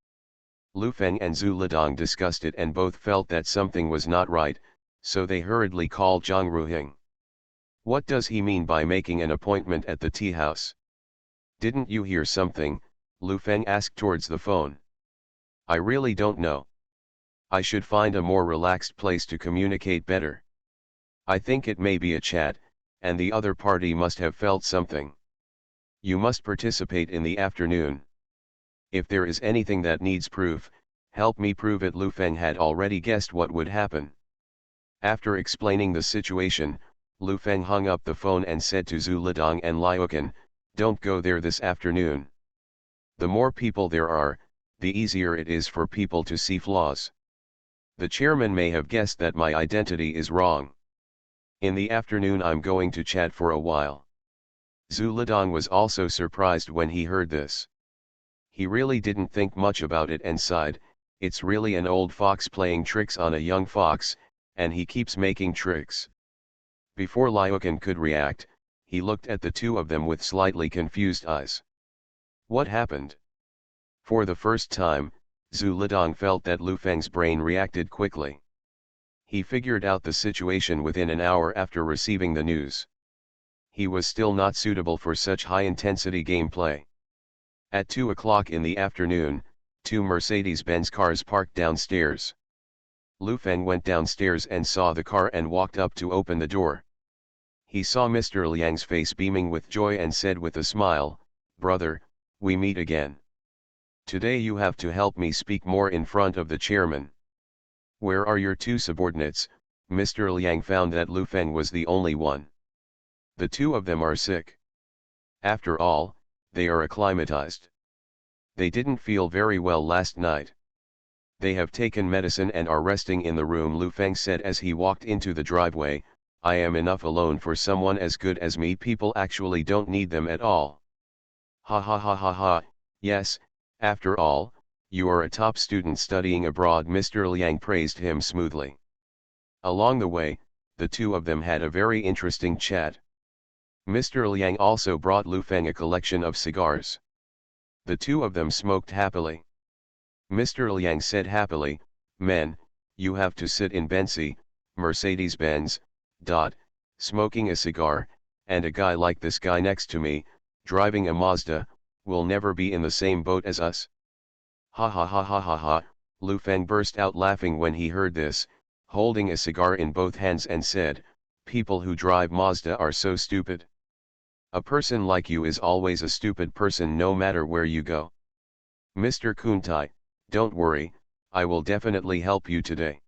Lu Feng and Zhu Lidong discussed it and both felt that something was not right, so they hurriedly called Zhang Ruhing. What does he mean by making an appointment at the tea house? Didn't you hear something? Lu Feng asked towards the phone. I really don't know. I should find a more relaxed place to communicate better. I think it may be a chat, and the other party must have felt something. You must participate in the afternoon. If there is anything that needs proof, help me prove it. Lu Feng had already guessed what would happen. After explaining the situation, Lu Feng hung up the phone and said to Zhu Lidong and Liukan, don't go there this afternoon. The more people there are, the easier it is for people to see flaws. The chairman may have guessed that my identity is wrong. In the afternoon I'm going to chat for a while. Zhu Lidong was also surprised when he heard this. He really didn't think much about it and sighed, it's really an old fox playing tricks on a young fox, and he keeps making tricks. Before Liukan could react, he looked at the two of them with slightly confused eyes. What happened? For the first time, Zhu Lidong felt that Lu Feng's brain reacted quickly. He figured out the situation within an hour after receiving the news. He was still not suitable for such high-intensity gameplay. At 2 o'clock in the afternoon, two Mercedes-Benz cars parked downstairs. Lu Feng went downstairs and saw the car and walked up to open the door. He saw Mr. Liang's face beaming with joy and said with a smile, "Brother, we meet again. Today you have to help me speak more in front of the chairman." "Where are your two subordinates?" Mr. Liang found that Lu Feng was the only one. "The two of them are sick. After all, they are acclimatized. They didn't feel very well last night. They have taken medicine and are resting in the room," Lu Feng said as he walked into the driveway. "I am enough alone for someone as good as me. People actually don't need them at all." "Ha ha ha ha ha, yes, after all, you are a top student studying abroad," Mr. Liang praised him smoothly. Along the way, the two of them had a very interesting chat. Mr. Liang also brought Lu Feng a collection of cigars. The two of them smoked happily. Mr. Liang said happily, "Men, you have to sit in Benzi, Mercedes-Benz, smoking a cigar, and a guy like this guy next to me, driving a Mazda, will never be in the same boat as us." "Ha ha ha ha ha ha," Lu Feng burst out laughing when he heard this, holding a cigar in both hands and said, "People who drive Mazda are so stupid. A person like you is always a stupid person no matter where you go. Mr. Kuntai, don't worry, I will definitely help you today.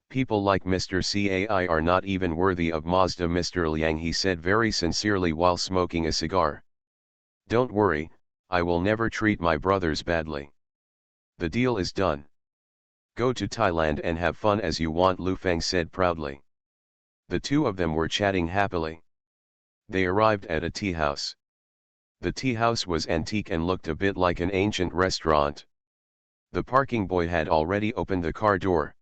People like Mr. Cai are not even worthy of Mazda." Mr. Liang, he said very sincerely while smoking a cigar. "Don't worry, I will never treat my brothers badly. The deal is done. Go to Thailand and have fun as you want," Lu Feng said proudly. The two of them were chatting happily. They arrived at a tea house. The tea house was antique and looked a bit like an ancient restaurant. The parking boy had already opened the car door.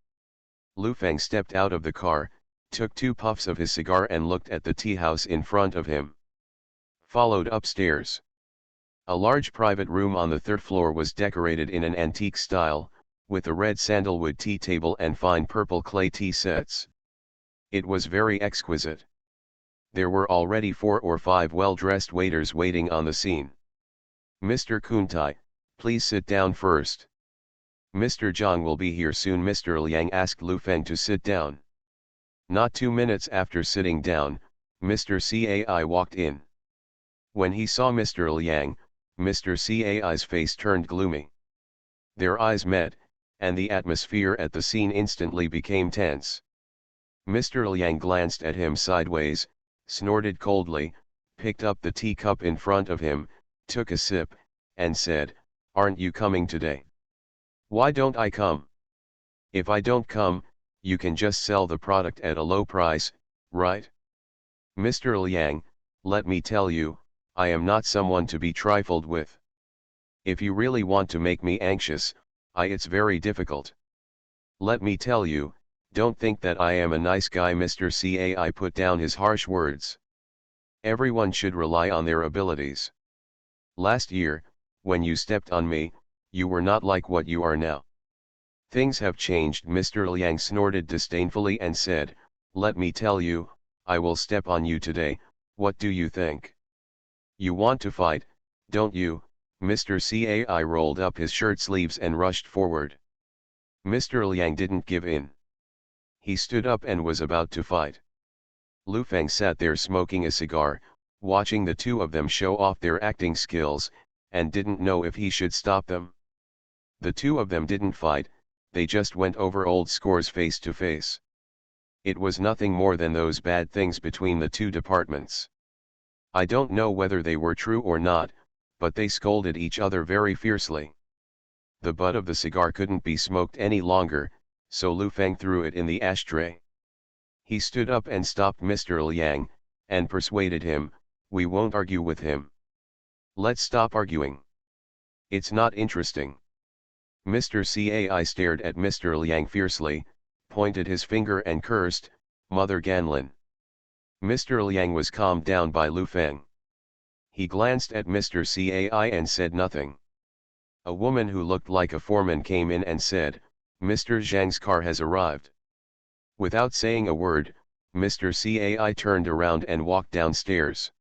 Lu Feng stepped out of the car, took 2 puffs of his cigar and looked at the tea house in front of him. Followed upstairs. A large private room on the 3rd floor was decorated in an antique style, with a red sandalwood tea table and fine purple clay tea sets. It was very exquisite. There were already 4 or 5 well-dressed waiters waiting on the scene. "Mr. Kuntai, please sit down first. Mr. Zhang will be here soon." Mr. Liang asked Lu Feng to sit down. Not 2 minutes after sitting down, Mr. Cai walked in. When he saw Mr. Liang, Mr. Cai's face turned gloomy. Their eyes met, and the atmosphere at the scene instantly became tense. Mr. Liang glanced at him sideways, snorted coldly, picked up the teacup in front of him, took a sip, and said, "Aren't you coming today?" "Why don't I come?" "If I don't come, you can just sell the product at a low price, right?" "Mr. Liang, let me tell you, I am not someone to be trifled with. If you really want to make me anxious, it's very difficult. Let me tell you, don't think that I am a nice guy." Mr. Cai put down his harsh words. Everyone should rely on their abilities. Last year, when you stepped on me, you were not like what you are now. Things have changed. Mr. Liang snorted disdainfully and said, let me tell you, I will step on you today. What do you think? You want to fight, don't you? Mr. Cai rolled up his shirt sleeves and rushed forward. Mr. Liang didn't give in. He stood up and was about to fight. Lu Feng sat there smoking a cigar, watching the two of them show off their acting skills, and didn't know if he should stop them. The two of them didn't fight, they just went over old scores face to face. It was nothing more than those bad things between the two departments. I don't know whether they were true or not, but they scolded each other very fiercely. The butt of the cigar couldn't be smoked any longer, so Lu Feng threw it in the ashtray. He stood up and stopped Mr. Liang, and persuaded him, we won't argue with him. Let's stop arguing. It's not interesting. Mr. Cai stared at Mr. Liang fiercely, pointed his finger and cursed, Mother Ganlin. Mr. Liang was calmed down by Lu Feng. He glanced at Mr. Cai and said nothing. A woman who looked like a foreman came in and said, Mr. Zhang's car has arrived. Without saying a word, Mr. Cai turned around and walked downstairs.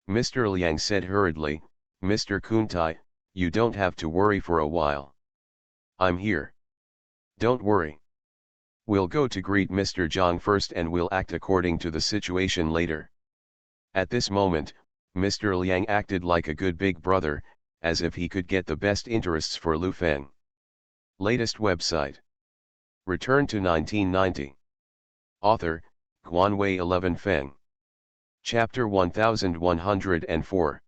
Mr. Liang said hurriedly, Mr. Kuntai, you don't have to worry for a while. I'm here. Don't worry. We'll go to greet Mr. Zhang first and we'll act according to the situation later. At this moment, Mr. Liang acted like a good big brother, as if he could get the best interests for Lu Feng. Latest website. Return to 1990. Author, Guanwei 11 Feng. Chapter 1104.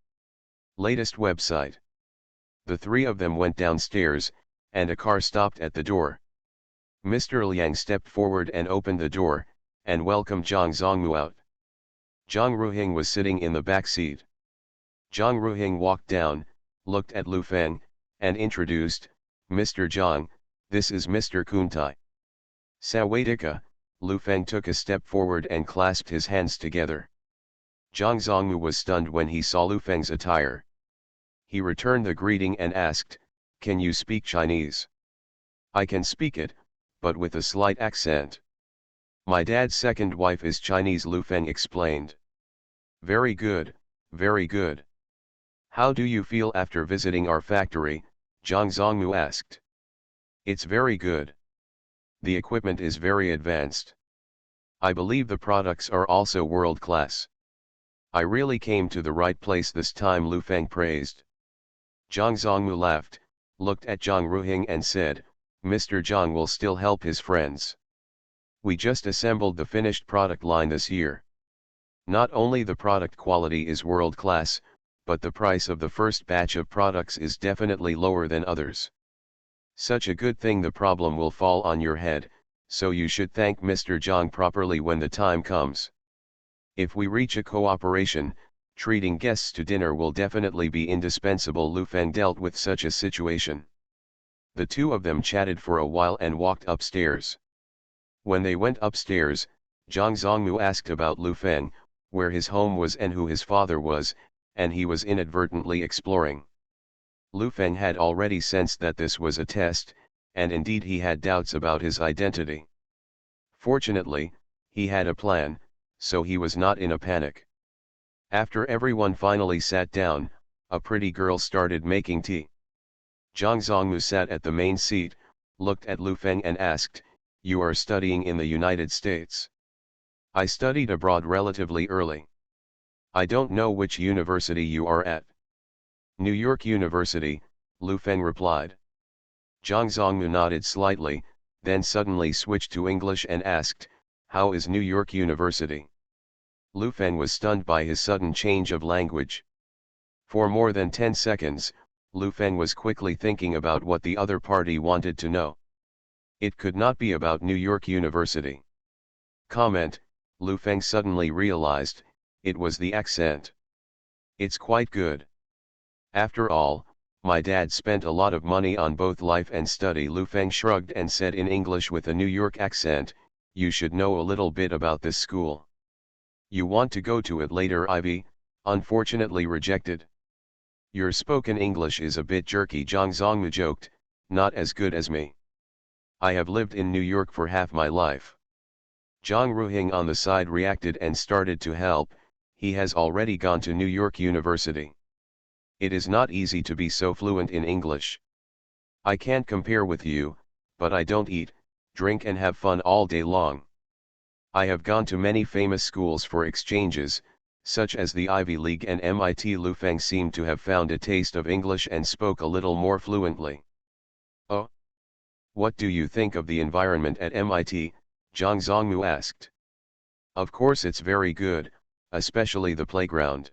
Latest website. The three of them went downstairs, and a car stopped at the door. Mr. Liang stepped forward and opened the door, and welcomed Zhang Zongmu out. Zhang Ruhing was sitting in the back seat. Zhang Ruhing walked down, looked at Lu Feng, and introduced, Mr. Zhang, this is Mr. Kuntai. Sawadika, Lu Feng took a step forward and clasped his hands together. Zhang Zongmu was stunned when he saw Lu Feng's attire. He returned the greeting and asked, can you speak Chinese? I can speak it, but with a slight accent. My dad's second wife is Chinese, Lu Feng explained. Very good, very good. How do you feel after visiting our factory? Zhang Zongmu asked. It's very good. The equipment is very advanced. I believe the products are also world-class. I really came to the right place this time, Lu Feng praised. Zhang Zongmu laughed, looked at Zhang Ruhing and said, Mr. Zhang will still help his friends. We just assembled the finished product line this year. Not only the product quality is world-class, but the price of the first batch of products is definitely lower than others. Such a good thing, the problem will fall on your head, so you should thank Mr. Zhang properly when the time comes. If we reach a cooperation, treating guests to dinner will definitely be indispensable. Lu Feng dealt with such a situation. The two of them chatted for a while and walked upstairs. When they went upstairs, Zhang Zongmu asked about Lu Feng, where his home was and who his father was, and he was inadvertently exploring. Lu Feng had already sensed that this was a test, and indeed he had doubts about his identity. Fortunately, he had a plan, so he was not in a panic. After everyone finally sat down, a pretty girl started making tea. Zhang Zongmu sat at the main seat, looked at Lu Feng and asked, you are studying in the United States? I studied abroad relatively early. I don't know which university you are at. New York University, Lu Feng replied. Zhang Zongmu nodded slightly, then suddenly switched to English and asked, how is New York University? Lu Feng was stunned by his sudden change of language. For more than 10 seconds, Lu Feng was quickly thinking about what the other party wanted to know. It could not be about New York University. Comment, Lu Feng suddenly realized, it was the accent. It's quite good. After all, my dad spent a lot of money on both life and study. Lu Feng shrugged and said in English with a New York accent, you should know a little bit about this school. You want to go to it later, Ivy, unfortunately rejected. Your spoken English is a bit jerky, Zhang Zongmu joked, not as good as me. I have lived in New York for half my life. Zhang Ruhing on the side reacted and started to help. He has already gone to New York University. It is not easy to be so fluent in English. I can't compare with you, but I don't eat, drink and have fun all day long. I have gone to many famous schools for exchanges, such as the Ivy League and MIT. Lu Feng seemed to have found a taste of English and spoke a little more fluently. Oh? What do you think of the environment at MIT? Zhang Zongmu asked. Of course it's very good, especially the playground.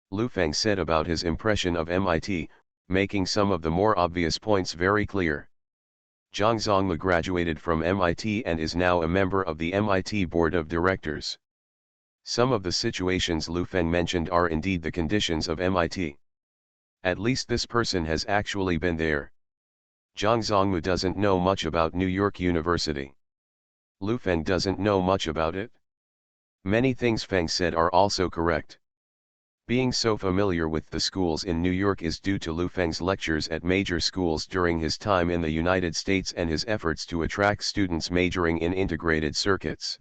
Lu Feng said about his impression of MIT, making some of the more obvious points very clear. Zhang Zongmu graduated from MIT and is now a member of the MIT Board of Directors. Some of the situations Lu Feng mentioned are indeed the conditions of MIT. At least this person has actually been there. Zhang Zongmu doesn't know much about New York University. Lu Feng doesn't know much about it. Many things Feng said are also correct. Being so familiar with the schools in New York is due to Lu Feng's lectures at major schools during his time in the United States and his efforts to attract students majoring in integrated circuits.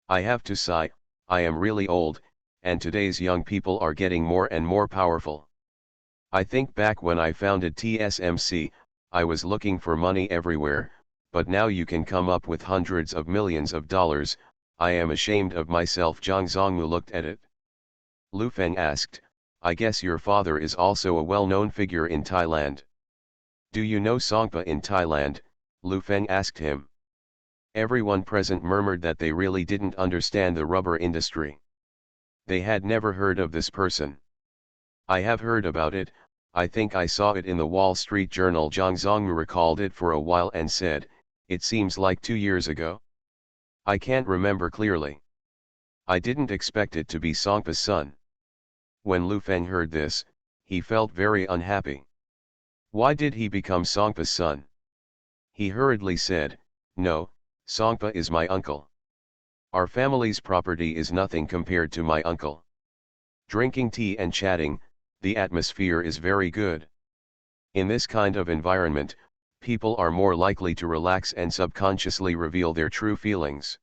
I have to sigh, I am really old, and today's young people are getting more and more powerful. I think back when I founded TSMC, I was looking for money everywhere, but now you can come up with hundreds of millions of dollars. I am ashamed of myself. Zhang Zongmu looked at it. Lu Feng asked, I guess your father is also a well-known figure in Thailand. Do you know Songpa in Thailand? Lu Feng asked him. Everyone present murmured that they really didn't understand the rubber industry. They had never heard of this person. I have heard about it, I think I saw it in the Wall Street Journal. Zhang Zongmu recalled it for a while and said, it seems like 2 years ago. I can't remember clearly. I didn't expect it to be Songpa's son. When Lu Feng heard this, he felt very unhappy. Why did he become Songpa's son? He hurriedly said, no, Songpa is my uncle. Our family's property is nothing compared to my uncle. Drinking tea and chatting, the atmosphere is very good. In this kind of environment, people are more likely to relax and subconsciously reveal their true feelings.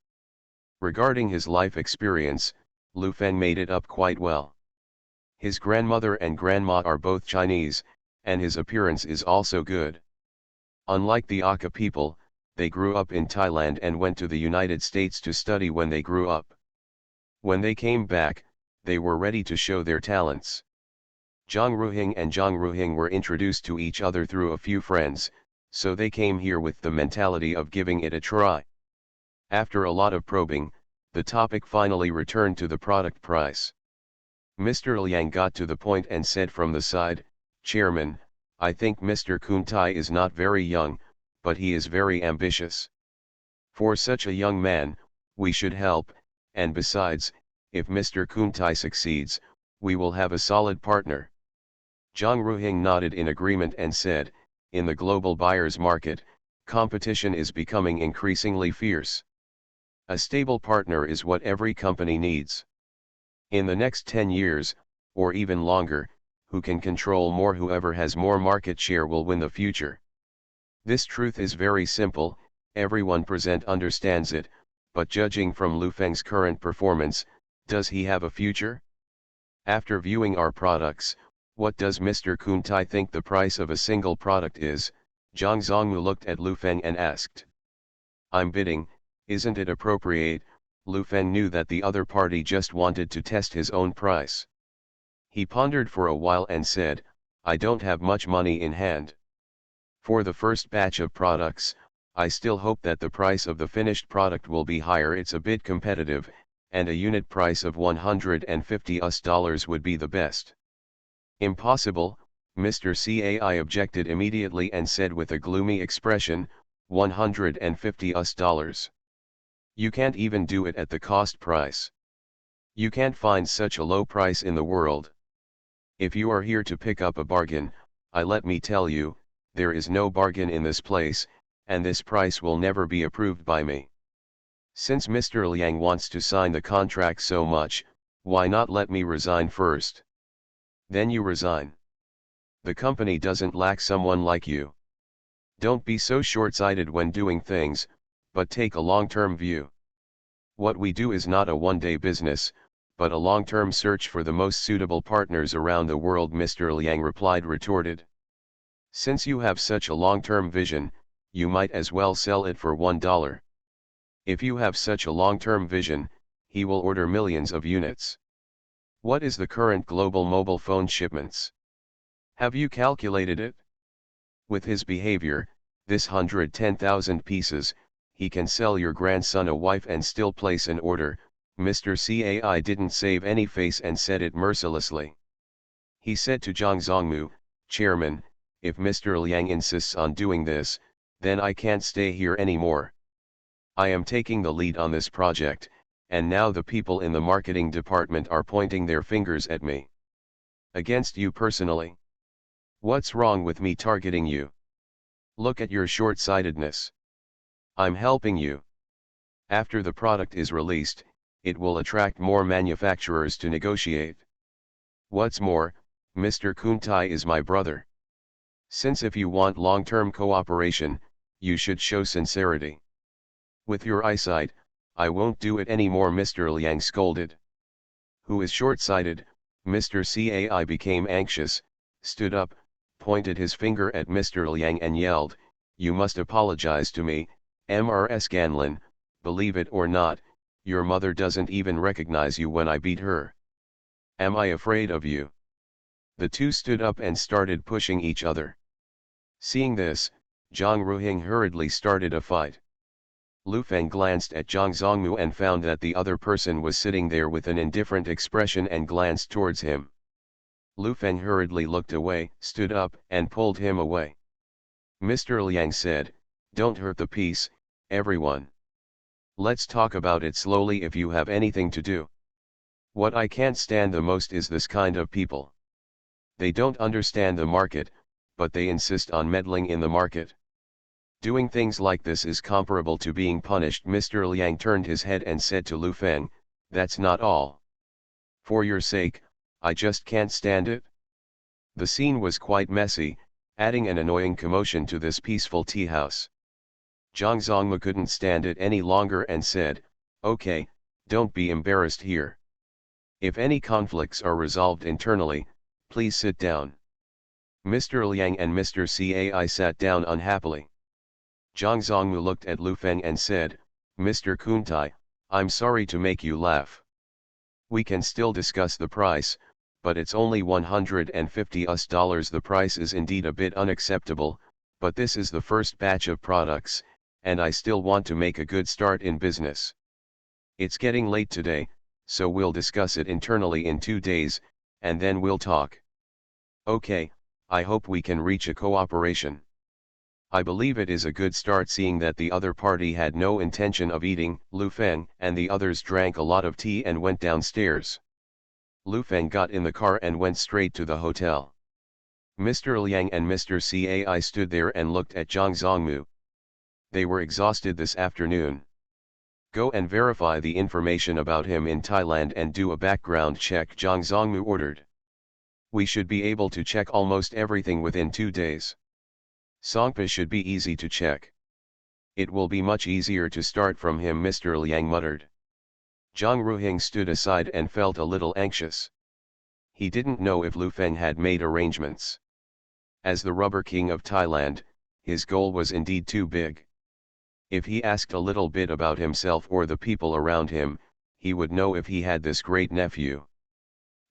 Regarding his life experience, Lu Feng made it up quite well. His grandmother and grandma are both Chinese, and his appearance is also good. Unlike the Aka people, they grew up in Thailand and went to the United States to study when they grew up. When they came back, they were ready to show their talents. Zhang Ruhing and Zhang Ruhing were introduced to each other through a few friends, so they came here with the mentality of giving it a try. After a lot of probing, the topic finally returned to the product price. Mr. Liang got to the point and said from the side, Chairman, I think Mr. Kuntai is not very young, but he is very ambitious. For such a young man, we should help, and besides, if Mr. Kuntai succeeds, we will have a solid partner. Zhang Ruhing nodded in agreement and said, in the global buyer's market, competition is becoming increasingly fierce. A stable partner is what every company needs. In the next 10 years, or even longer, who can control more? Whoever has more market share will win the future. This truth is very simple, everyone present understands it, but judging from Lu Feng's current performance, does he have a future? After viewing our products, what does Mr. Kuntai think the price of a single product is? Zhang Zongmu looked at Lu Feng and asked. I'm bidding, isn't it appropriate? Lu Feng knew that the other party just wanted to test his own price. He pondered for a while and said, I don't have much money in hand. For the first batch of products, I still hope that the price of the finished product will be higher. It's a bit competitive, and a unit price of $150 would be the best. Impossible, Mr. Cai objected immediately and said with a gloomy expression, $150. You can't even do it at the cost price. You can't find such a low price in the world. If you are here to pick up a bargain, let me tell you, there is no bargain in this place, and this price will never be approved by me. Since Mr. Liang wants to sign the contract so much, why not let me resign first? Then you resign. The company doesn't lack someone like you. Don't be so short-sighted when doing things, but take a long-term view. What we do is not a one-day business, but a long-term search for the most suitable partners around the world, Mr. Liang retorted. Since you have such a long-term vision, you might as well sell it for $1. If you have such a long-term vision, he will order millions of units. What is the current global mobile phone shipments? Have you calculated it? With his behavior, this 110,000 pieces, he can sell your grandson a wife and still place an order. Mr. Cai didn't save any face and said it mercilessly. He said to Zhang Zongmu, Chairman, if Mr. Liang insists on doing this, then I can't stay here anymore. I am taking the lead on this project, and now the people in the marketing department are pointing their fingers at me. Against you personally. What's wrong with me targeting you? Look at your short-sightedness. I'm helping you. After the product is released, it will attract more manufacturers to negotiate. What's more, Mr. Kuntai is my brother. Since if you want long-term cooperation, you should show sincerity. With your eyesight, I won't do it anymore, Mr. Liang scolded. Who is short-sighted? Mr. Cai became anxious, stood up, pointed his finger at Mr. Liang and yelled, You must apologize to me, Mr. Scanlon. Believe it or not, your mother doesn't even recognize you when I beat her. Am I afraid of you? The two stood up and started pushing each other. Seeing this, Zhang Ruhing hurriedly started a fight. Lu Feng glanced at Zhang Zongmu and found that the other person was sitting there with an indifferent expression and glanced towards him. Lu Feng hurriedly looked away, stood up, and pulled him away. Mr. Liang said, Don't hurt the peace, everyone. Let's talk about it slowly if you have anything to do. What I can't stand the most is this kind of people. They don't understand the market, but they insist on meddling in the market. Doing things like this is comparable to being punished. Mr. Liang turned his head and said to Lu Feng, That's not all. For your sake, I just can't stand it. The scene was quite messy, adding an annoying commotion to this peaceful tea house. Zhang Zongmu couldn't stand it any longer and said, Okay, don't be embarrassed here. If any conflicts are resolved internally, please sit down. Mr. Liang and Mr. Cai sat down unhappily. Zhang Zongmu looked at Lu Feng and said, Mr. Kuntai, I'm sorry to make you laugh. We can still discuss the price, but it's only $150. The price is indeed a bit unacceptable, but this is the first batch of products, and I still want to make a good start in business. It's getting late today, so we'll discuss it internally in 2 days, and then we'll talk. Okay, I hope we can reach a cooperation. I believe it is a good start seeing that the other party had no intention of eating. Lu Feng and the others drank a lot of tea and went downstairs. Lu Feng got in the car and went straight to the hotel. Mr. Liang and Mr. Cai stood there and looked at Zhang Zongmu. They were exhausted this afternoon. Go and verify the information about him in Thailand and do a background check, Zhang Zongmu ordered. We should be able to check almost everything within 2 days. Songpa should be easy to check. It will be much easier to start from him, Mr. Liang muttered. Zhang Ruhing stood aside and felt a little anxious. He didn't know if Lu Feng had made arrangements. As the rubber king of Thailand, his goal was indeed too big. If he asked a little bit about himself or the people around him, he would know if he had this great nephew.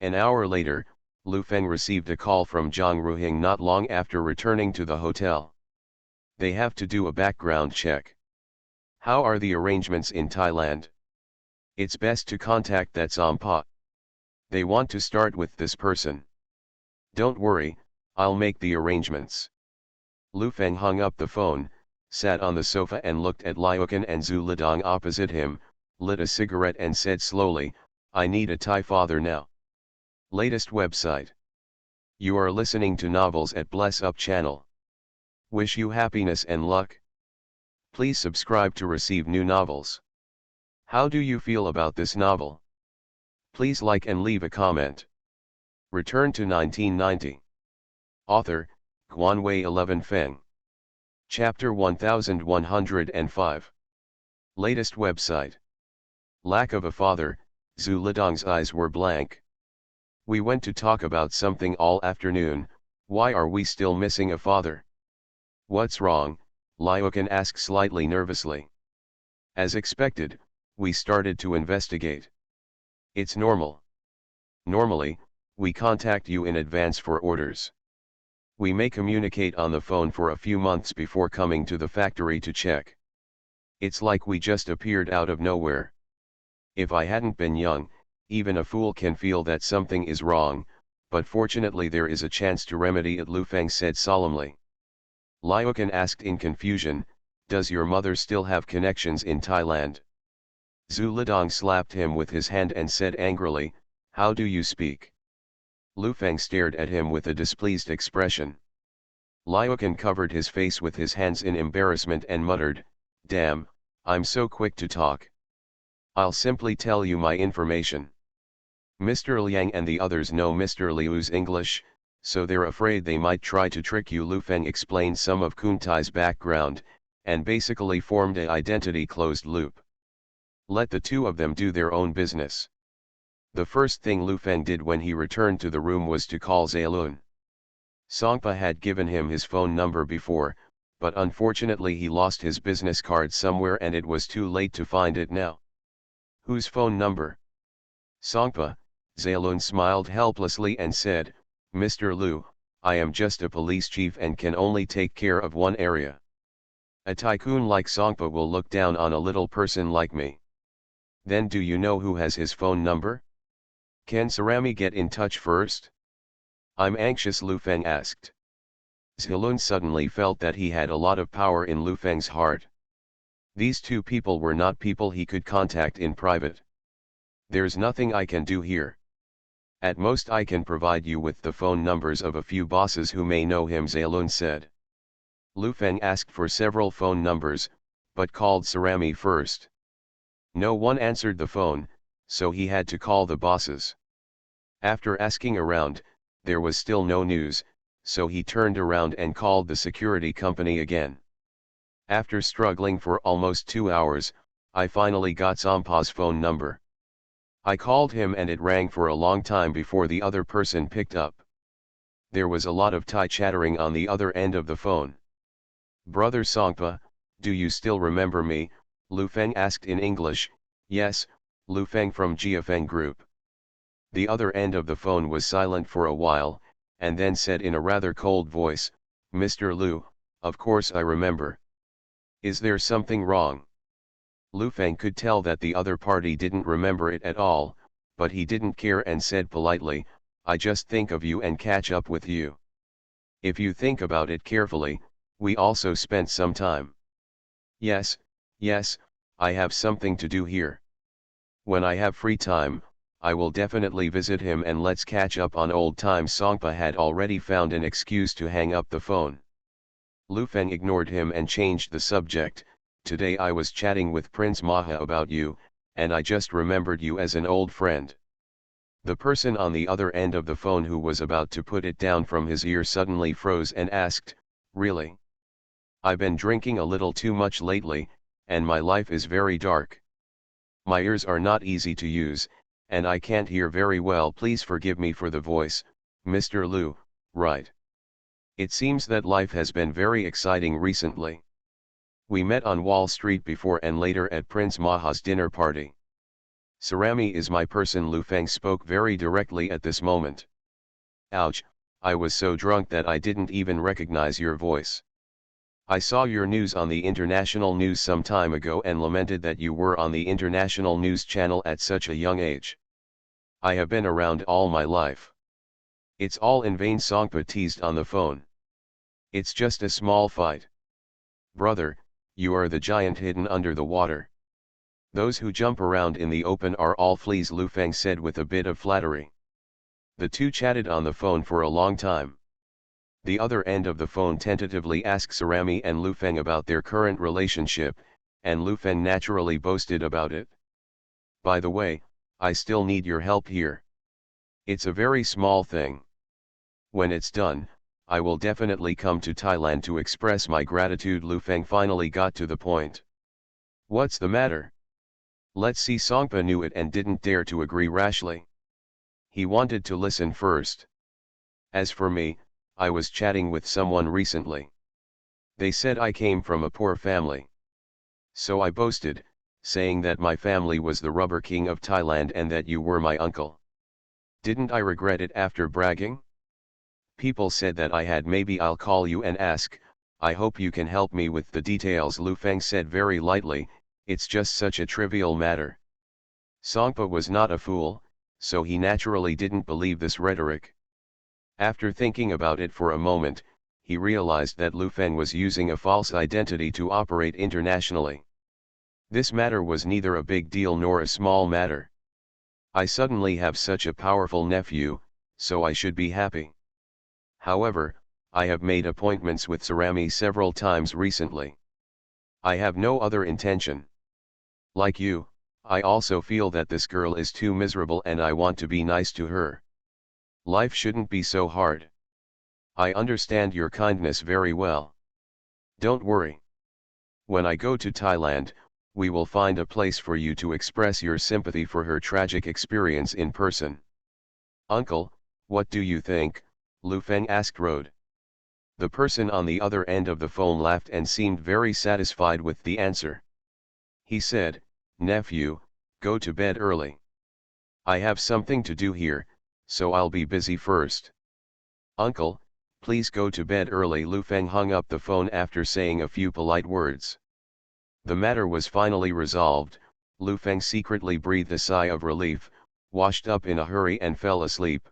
An hour later, Lu Feng received a call from Zhang Ruhing not long after returning to the hotel. They have to do a background check. How are the arrangements in Thailand? It's best to contact that Zampa. They want to start with this person. Don't worry, I'll make the arrangements. Lu Feng hung up the phone, sat on the sofa and looked at Liukan and Zhu Lidong opposite him, lit a cigarette and said slowly, I need a Thai father now. Latest website. You are listening to novels at Bless Up channel. Wish you happiness and luck. Please subscribe to receive new novels. How do you feel about this novel? Please like and leave a comment. Return to 1990. Author, Guanwei 11 Feng. Chapter 1105. Latest website. Lack of a father, Zhu Lidong's eyes were blank. We went to talk about something all afternoon. Why are we still missing a father? What's wrong? Liukan asked slightly nervously. As expected, we started to investigate. It's normal. Normally, we contact you in advance for orders. We may communicate on the phone for a few months before coming to the factory to check. It's like we just appeared out of nowhere. If I hadn't been young, even a fool can feel that something is wrong, but fortunately there is a chance to remedy it, Lu Feng said solemnly. Liukan asked in confusion, does your mother still have connections in Thailand? Zhu Lidong slapped him with his hand and said angrily, how do you speak? Lu Feng stared at him with a displeased expression. Liukan covered his face with his hands in embarrassment and muttered, damn, I'm so quick to talk. I'll simply tell you my information. Mr. Liang and the others know Mr. Liu's English, so they're afraid they might try to trick you. Lu Feng explained some of Kuntai's background, and basically formed an identity closed loop. Let the two of them do their own business. The first thing Lu Feng did when he returned to the room was to call Zailun. Songpa had given him his phone number before, but unfortunately he lost his business card somewhere and it was too late to find it now. Whose phone number? Songpa. Zailun smiled helplessly and said, Mr. Lu, I am just a police chief and can only take care of one area. A tycoon like Songpa will look down on a little person like me. Then do you know who has his phone number? Can Sarami get in touch first? I'm anxious, Lu Feng asked. Zailun suddenly felt that he had a lot of power in Lu Feng's heart. These two people were not people he could contact in private. There's nothing I can do here. At most I can provide you with the phone numbers of a few bosses who may know him, Zailun said. Lu Feng asked for several phone numbers, but called Sarami first. No one answered the phone, so he had to call the bosses. After asking around, there was still no news, so he turned around and called the security company again. After struggling for almost 2 hours, I finally got Sompa's phone number. I called him and it rang for a long time before the other person picked up. There was a lot of Thai chattering on the other end of the phone. Brother Songpa, do you still remember me? Lu Feng asked in English. Yes, Lu Feng from Jiafeng Group. The other end of the phone was silent for a while, and then said in a rather cold voice, Mr. Lu, of course I remember. Is there something wrong? Lu Feng could tell that the other party didn't remember it at all, but he didn't care and said politely, I just think of you and catch up with you. If you think about it carefully, we also spent some time. Yes, I have something to do here. When I have free time, I will definitely visit him and let's catch up on old times. Songpa had already found an excuse to hang up the phone. Lu Feng ignored him and changed the subject. Today I was chatting with Prince Maha about you, and I just remembered you as an old friend. The person on the other end of the phone who was about to put it down from his ear suddenly froze and asked, really? I've been drinking a little too much lately, and my life is very dark. My ears are not easy to use, and I can't hear very well. Please forgive me for the voice, Mr. Lu, right? It seems that life has been very exciting recently. We met on Wall Street before and later at Prince Maha's dinner party. Sarami is my person. Lu Feng spoke very directly at this moment. Ouch, I was so drunk that I didn't even recognize your voice. I saw your news on the international news some time ago and lamented that you were on the international news channel at such a young age. I have been around all my life. It's all in vain, Songpa teased on the phone. It's just a small fight. Brother, you are the giant hidden under the water. Those who jump around in the open are all fleas, Lu Feng said with a bit of flattery. The two chatted on the phone for a long time. The other end of the phone tentatively asked Sarami and Lu Feng about their current relationship, and Lu Feng naturally boasted about it. By the way, I still need your help here. It's a very small thing. When it's done, I will definitely come to Thailand to express my gratitude. Lu Feng finally got to the point. What's the matter? Let's see. Songpa knew it and didn't dare to agree rashly. He wanted to listen first. As for me, I was chatting with someone recently. They said I came from a poor family. So I boasted, saying that my family was the rubber king of Thailand and that you were my uncle. Didn't I regret it after bragging? People said that I had. Maybe I'll call you and ask. I hope you can help me with the details. Lu Feng said very lightly, it's just such a trivial matter. Songpa was not a fool, so he naturally didn't believe this rhetoric. After thinking about it for a moment, he realized that Lu Feng was using a false identity to operate internationally. This matter was neither a big deal nor a small matter. I suddenly have such a powerful nephew, so I should be happy. However, I have made appointments with Sarami several times recently. I have no other intention. Like you, I also feel that this girl is too miserable and I want to be nice to her. Life shouldn't be so hard. I understand your kindness very well. Don't worry. When I go to Thailand, we will find a place for you to express your sympathy for her tragic experience in person. Uncle, what do you think? Lu Feng asked Rode. The person on the other end of the phone laughed and seemed very satisfied with the answer. He said, nephew, go to bed early. I have something to do here, so I'll be busy first. Uncle, please go to bed early. Lu Feng hung up the phone after saying a few polite words. The matter was finally resolved. Lu Feng secretly breathed a sigh of relief, washed up in a hurry and fell asleep.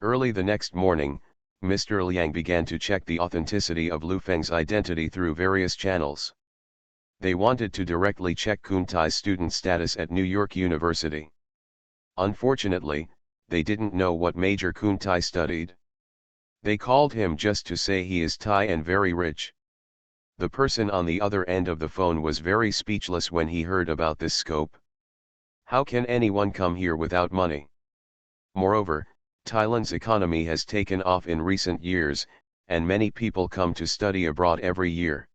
Early the next morning, Mr. Liang began to check the authenticity of Lu Feng's identity through various channels. They wanted to directly check Kuntai's student status at New York University. Unfortunately, they didn't know what major Kuntai studied. They called him just to say he is Thai and very rich. The person on the other end of the phone was very speechless when he heard about this scope. How can anyone come here without money? Moreover, Thailand's economy has taken off in recent years, and many people come to study abroad every year.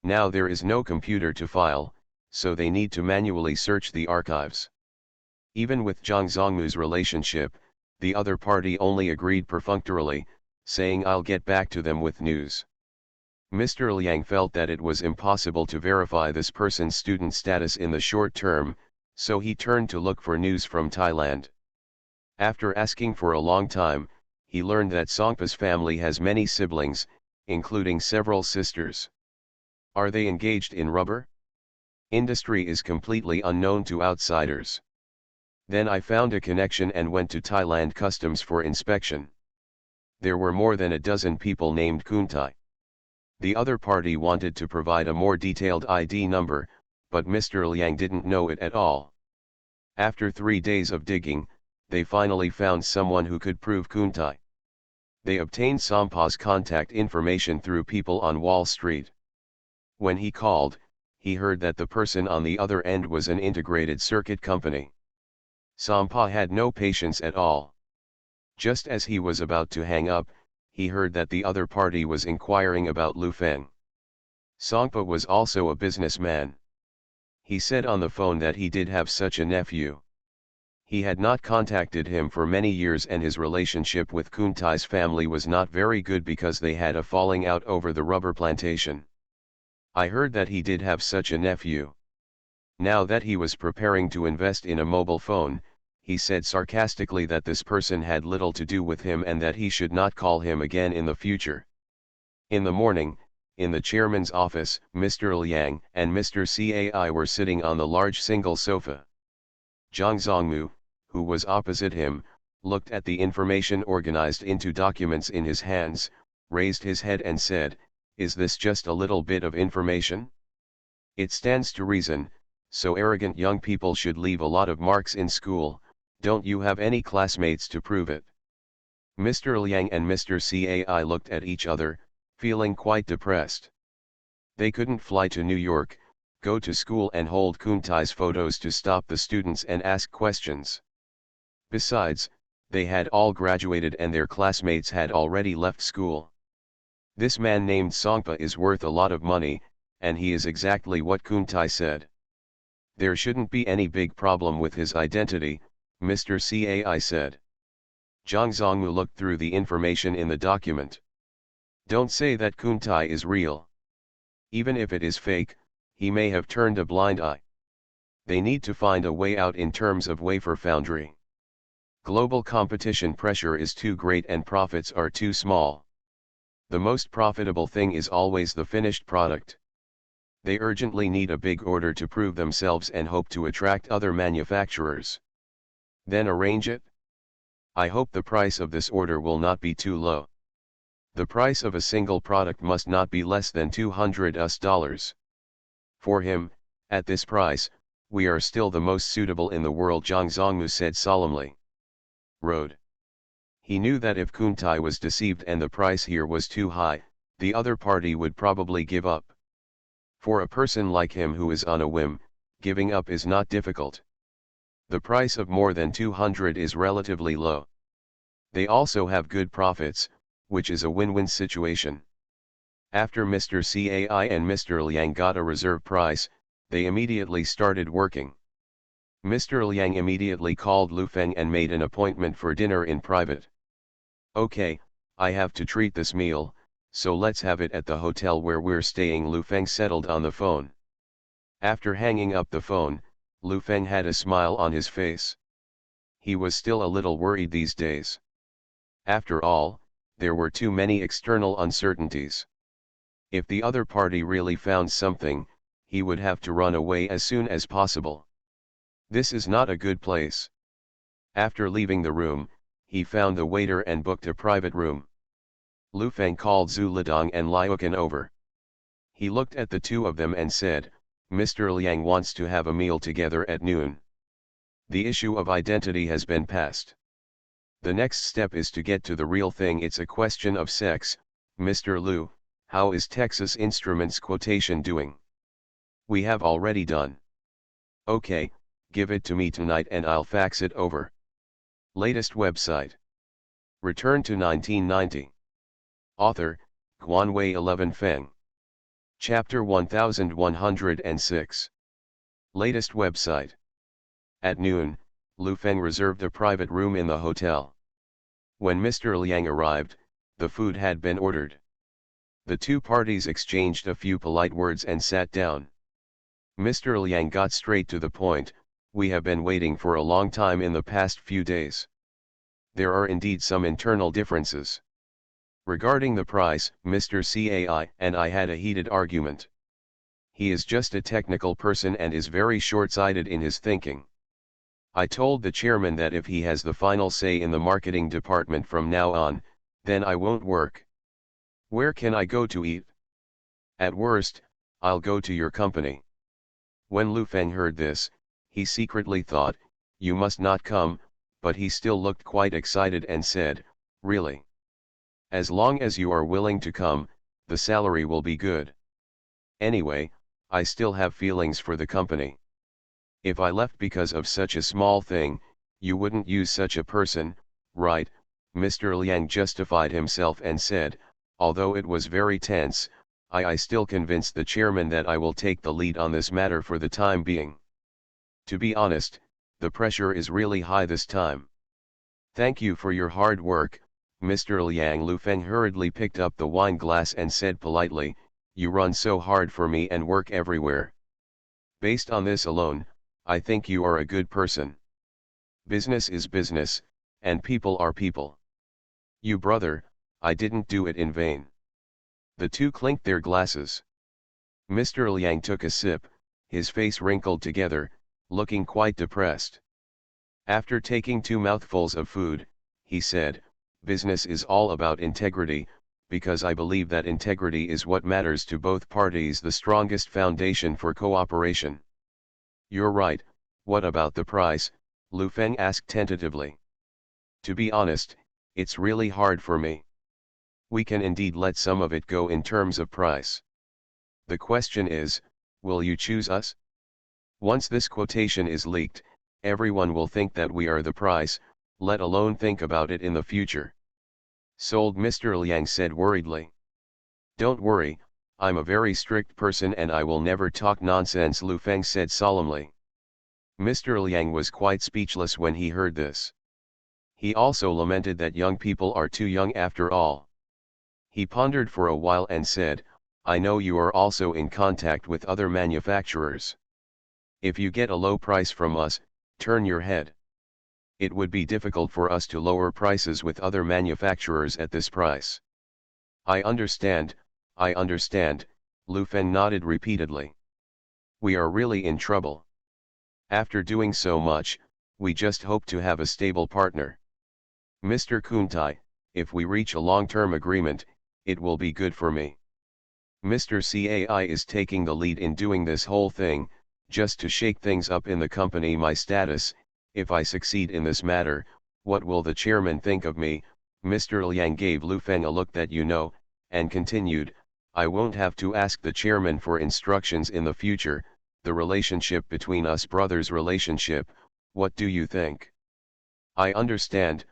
Now there is no computer to file, so they need to manually search the archives. Even with Zhang Zongmu's relationship, the other party only agreed perfunctorily, saying I'll get back to them with news. Mr. Liang felt that it was impossible to verify this person's student status in the short term, so he turned to look for news from Thailand. After asking for a long time, he learned that Songpa's family has many siblings, including several sisters. Are they engaged in rubber? Industry is completely unknown to outsiders. Then I found a connection and went to Thailand Customs for inspection. There were more than a dozen people named Kuntai. The other party wanted to provide a more detailed ID number, but Mr. Liang didn't know it at all. After 3 days of digging, they finally found someone who could prove Kuntai. They obtained Sampa's contact information through people on Wall Street. When he called, he heard that the person on the other end was an integrated circuit company. Sampa had no patience at all. Just as he was about to hang up, he heard that the other party was inquiring about Lu Feng. Songpa was also a businessman. He said on the phone that he did have such a nephew. He had not contacted him for many years and his relationship with Kuntai's family was not very good because they had a falling out over the rubber plantation. I heard that he did have such a nephew. Now that he was preparing to invest in a mobile phone, he said sarcastically that this person had little to do with him and that he should not call him again in the future. In the morning, in the chairman's office, Mr. Liang and Mr. Cai were sitting on the large single sofa. Zhang Zongmu, who was opposite him, looked at the information organized into documents in his hands, raised his head and said, "Is this just a little bit of information? It stands to reason, so arrogant young people should leave a lot of marks in school. Don't you have any classmates to prove it?" Mr. Liang and Mr. Cai looked at each other, feeling quite depressed. They couldn't fly to New York, go to school and hold Kuntai's photos to stop the students and ask questions. Besides, they had all graduated and their classmates had already left school. This man named Songpa is worth a lot of money, and he is exactly what Kuntai said. There shouldn't be any big problem with his identity, Mr. Cai said. Zhang Zongmu looked through the information in the document. Don't say that Kuntai is real. Even if it is fake, he may have turned a blind eye. They need to find a way out in terms of wafer foundry. Global competition pressure is too great and profits are too small. The most profitable thing is always the finished product. They urgently need a big order to prove themselves and hope to attract other manufacturers. Then arrange it. I hope the price of this order will not be too low. The price of a single product must not be less than $200. For him, at this price, we are still the most suitable in the world, Zhang Zongmu said solemnly. Road. He knew that if Kuntai was deceived and the price here was too high, the other party would probably give up. For a person like him who is on a whim, giving up is not difficult. The price of more than 200 is relatively low. They also have good profits, which is a win-win situation. After Mr. Cai and Mr. Liang got a reserve price, they immediately started working. Mr. Liang immediately called Lu Feng and made an appointment for dinner in private. Okay, I have to treat this meal, so let's have it at the hotel where we're staying, Lu Feng settled on the phone. After hanging up the phone, Lu Feng had a smile on his face. He was still a little worried these days. After all, there were too many external uncertainties. If the other party really found something, he would have to run away as soon as possible. This is not a good place. After leaving the room, he found the waiter and booked a private room. Lu Feng called Zhu Lidong and Liukan over. He looked at the two of them and said, Mr. Liang wants to have a meal together at noon. The issue of identity has been passed. The next step is to get to the real thing. It's a question of sex. Mr. Lu, how is Texas Instruments quotation doing? We have already done. Okay, give it to me tonight and I'll fax it over. Latest website. Return to 1990. Author, Guanwei 11 Feng. Chapter 1106. Latest website. At noon, Lu Feng reserved a private room in the hotel. When Mr. Liang arrived, the food had been ordered. The two parties exchanged a few polite words and sat down. Mr. Liang got straight to the point. We have been waiting for a long time in the past few days. There are indeed some internal differences. Regarding the price, Mr. Cai and I had a heated argument. He is just a technical person and is very short-sighted in his thinking. I told the chairman that if he has the final say in the marketing department from now on, then I won't work. Where can I go to eat? At worst, I'll go to your company. When Lu Feng heard this, he secretly thought, you must not come, but he still looked quite excited and said, really? As long as you are willing to come, the salary will be good. Anyway, I still have feelings for the company. If I left because of such a small thing, you wouldn't use such a person, right? Mr. Liang justified himself and said, although it was very tense, I still convinced the chairman that I will take the lead on this matter for the time being. To be honest, the pressure is really high this time. Thank you for your hard work, Mr. Liang. Lu Feng hurriedly picked up the wine glass and said politely, you run so hard for me and work everywhere. Based on this alone, I think you are a good person. Business is business, and people are people. You brother, I didn't do it in vain. The two clinked their glasses. Mr. Liang took a sip, his face wrinkled together, looking quite depressed. After taking 2 mouthfuls of food, he said, business is all about integrity, because I believe that integrity is what matters to both parties, the strongest foundation for cooperation. You're right, what about the price? Lu Feng asked tentatively. To be honest, it's really hard for me. We can indeed let some of it go in terms of price. The question is, Will you choose us? Once this quotation is leaked, everyone will think that we are the price, let alone think about it in the future. Sold, Mr. Liang said worriedly. Don't worry, I'm a very strict person and I will never talk nonsense, Lu Feng said solemnly. Mr. Liang was quite speechless when he heard this. He also lamented that young people are too young after all. He pondered for a while and said, I know you are also in contact with other manufacturers. If you get a low price from us, turn your head. It would be difficult for us to lower prices with other manufacturers at this price. I understand, Lu Feng nodded repeatedly. We are really in trouble. After doing so much, we just hope to have a stable partner. Mr. Kuntai, if we reach a long-term agreement, it will be good for me. Mr. Cai is taking the lead in doing this whole thing, just to shake things up in the company. My status, if I succeed in this matter, what will the chairman think of me? Mr. Liang gave Lu Feng a look that you know, and continued, I won't have to ask the chairman for instructions in the future. The relationship between us brothers relationship, what do you think? I understand,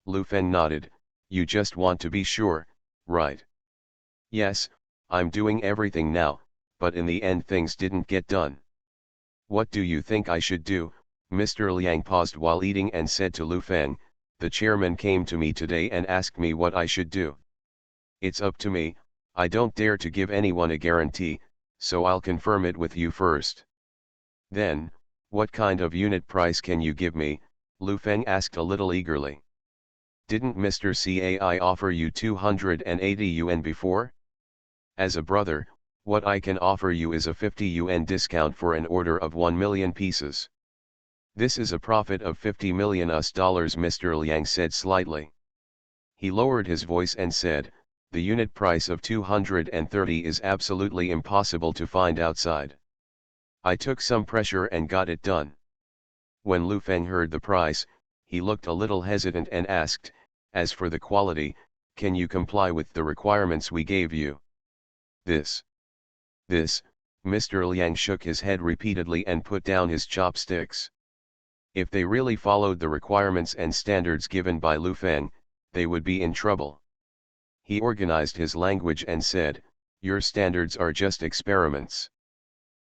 Lu Feng nodded, you just want to be sure, right? Yes, I'm doing everything now, but in the end things didn't get done. What do you think I should do? Mr. Liang paused while eating and said to Lu Feng, the chairman came to me today and asked me what I should do. It's up to me, I don't dare to give anyone a guarantee, so I'll confirm it with you first. Then, what kind of unit price can you give me? Lu Feng asked a little eagerly. Didn't Mr. Cai offer you 280 yuan before? As a brother, what I can offer you is a 50 yuan discount for an order of 1 million pieces. This is a profit of 50 million US dollars, Mr. Liang said slightly. He lowered his voice and said, the unit price of 230 is absolutely impossible to find outside. I took some pressure and got it done. When Lu Feng heard the price, he looked a little hesitant and asked, as for the quality, can you comply with the requirements we gave you? This, Mr. Liang shook his head repeatedly and put down his chopsticks. If they really followed the requirements and standards given by Lu Feng, they would be in trouble. He organized his language and said, your standards are just experiments.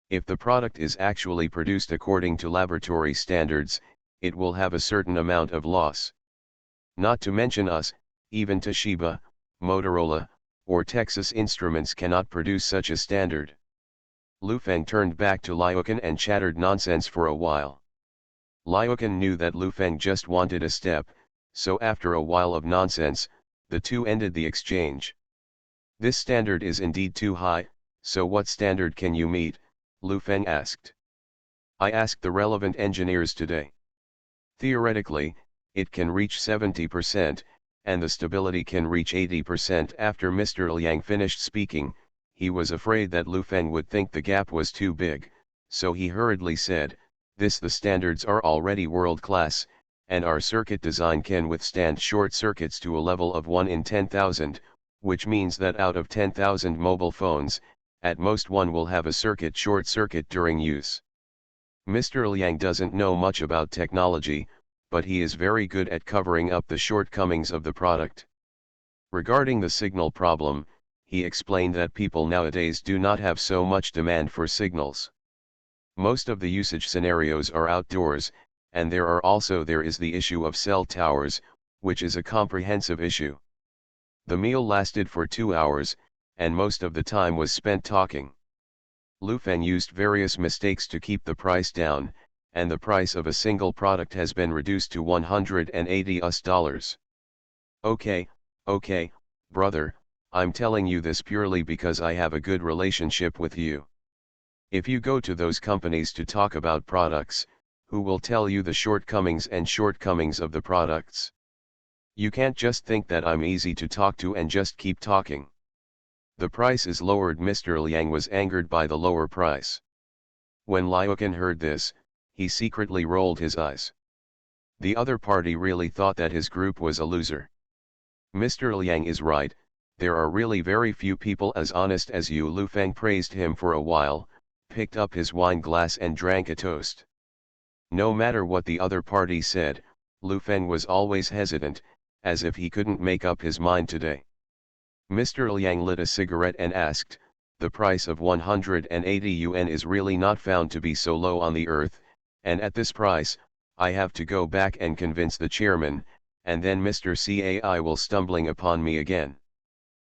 If the product is actually produced according to laboratory standards, it will have a certain amount of loss. Not to mention us, even Toshiba, Motorola, or Texas Instruments cannot produce such a standard. Lu Feng turned back to Liuken and chattered nonsense for a while. Liuken knew that Lu Feng just wanted a step, so after a while of nonsense, the two ended the exchange. This standard is indeed too high, so what standard can you meet? Lu Feng asked. I asked the relevant engineers today. Theoretically, it can reach 70%, and the stability can reach 80%. After Mr. Liang finished speaking, he was afraid that Lu Feng would think the gap was too big, so he hurriedly said, the standards are already world-class, and our circuit design can withstand short circuits to a level of 1 in 10,000, which means that out of 10,000 mobile phones, at most one will have a short circuit during use. Mr. Liang doesn't know much about technology, but he is very good at covering up the shortcomings of the product. Regarding the signal problem, he explained that people nowadays do not have so much demand for signals. Most of the usage scenarios are outdoors, and there is the issue of cell towers, which is a comprehensive issue. The meal lasted for 2 hours, and most of the time was spent talking. Lu Feng used various mistakes to keep the price down, and the price of a single product has been reduced to 180 US dollars. Okay, brother, I'm telling you this purely because I have a good relationship with you. If you go to those companies to talk about products, who will tell you the shortcomings of the products? You can't just think that I'm easy to talk to and just keep talking. The price is lowered. Mr. Liang was angered by the lower price. When Liuken heard this, he secretly rolled his eyes. The other party really thought that his group was a loser. Mr. Liang is right, there are really very few people as honest as you. Lu Feng praised him for a while, picked up his wine glass and drank a toast. No matter what the other party said, Lu Feng was always hesitant, as if he couldn't make up his mind today. Mr. Liang lit a cigarette and asked, "The price of 180 yuan is really not found to be so low on the earth, and at this price, I have to go back and convince the chairman, and then Mr. Cai will stumbling upon me again.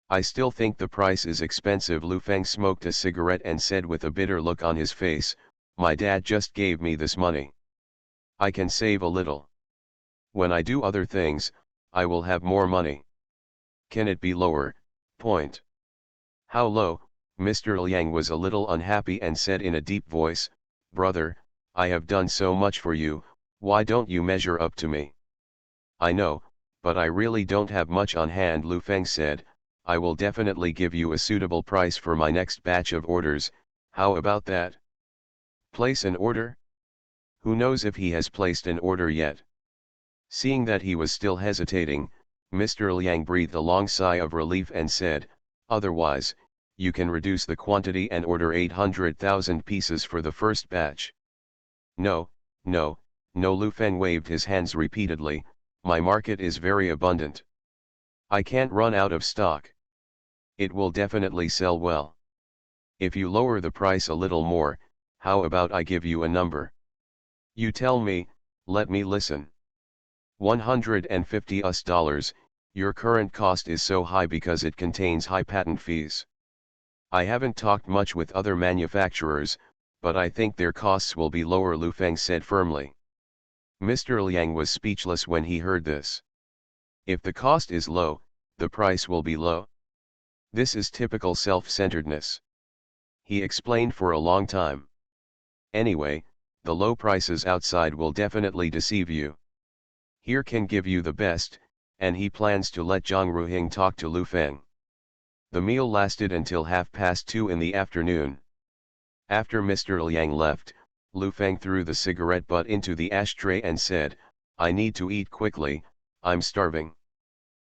I still think the price is expensive." Lu Feng smoked a cigarette and said with a bitter look on his face, "My dad just gave me this money. I can save a little. When I do other things, I will have more money. Can it be lower? Point." "How low?" Mr. Liang was a little unhappy and said in a deep voice, "Brother, I have done so much for you, why don't you measure up to me?" "I know, but I really don't have much on hand," Lu Feng said. "I will definitely give you a suitable price for my next batch of orders. How about that?" "Place an order?" Who knows if he has placed an order yet? Seeing that he was still hesitating, Mr. Liang breathed a long sigh of relief and said, "Otherwise, you can reduce the quantity and order 800,000 pieces for the first batch." "No, no, no," Lu Feng waved his hands repeatedly, "my market is very abundant. I can't run out of stock. It will definitely sell well. If you lower the price a little more, how about I give you a number? You tell me, let me listen." $150. Your current cost is so high because it contains high patent fees. I haven't talked much with other manufacturers, but I think their costs will be lower," Lu Feng said firmly. Mr. Liang was speechless when he heard this. If the cost is low, the price will be low. This is typical self-centeredness. He explained for a long time. Anyway, the low prices outside will definitely deceive you. Here can give you the best, and he plans to let Zhang Ruhing talk to Lu Feng. The meal lasted until 2:30 in the afternoon. After Mr. Liang left, Lu Feng threw the cigarette butt into the ashtray and said, "I need to eat quickly, I'm starving."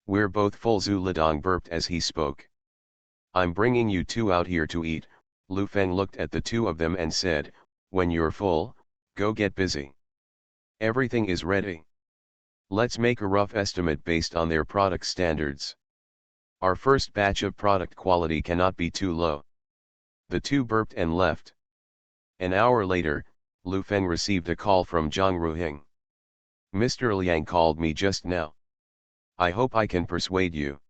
"We're both full," Zhu Lidong burped as he spoke. "I'm bringing you two out here to eat." Lu Feng looked at the two of them and said, "When you're full, go get busy. Everything is ready. Let's make a rough estimate based on their product standards. Our first batch of product quality cannot be too low." The two burped and left. An hour later, Lu Feng received a call from Zhang Ruhing. "Mr. Liang called me just now. I hope I can persuade you."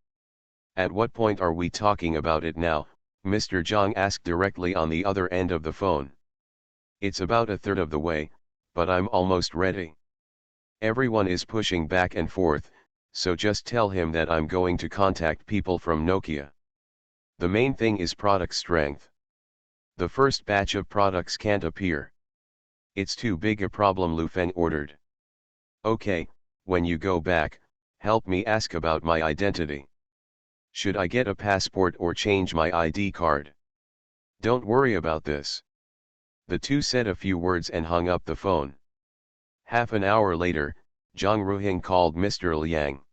"At what point are we talking about it now?" Mr. Zhang asked directly on the other end of the phone. "It's about a third of the way, but I'm almost ready. Everyone is pushing back and forth, so just tell him that I'm going to contact people from Nokia. The main thing is product strength. The first batch of products can't appear. It's too big a problem," Lu Feng ordered. "Okay, when you go back, help me ask about my identity. Should I get a passport or change my ID card?" "Don't worry about this." The two said a few words and hung up the phone. Half an hour later, Zhang Ruhing called Mr. Liang.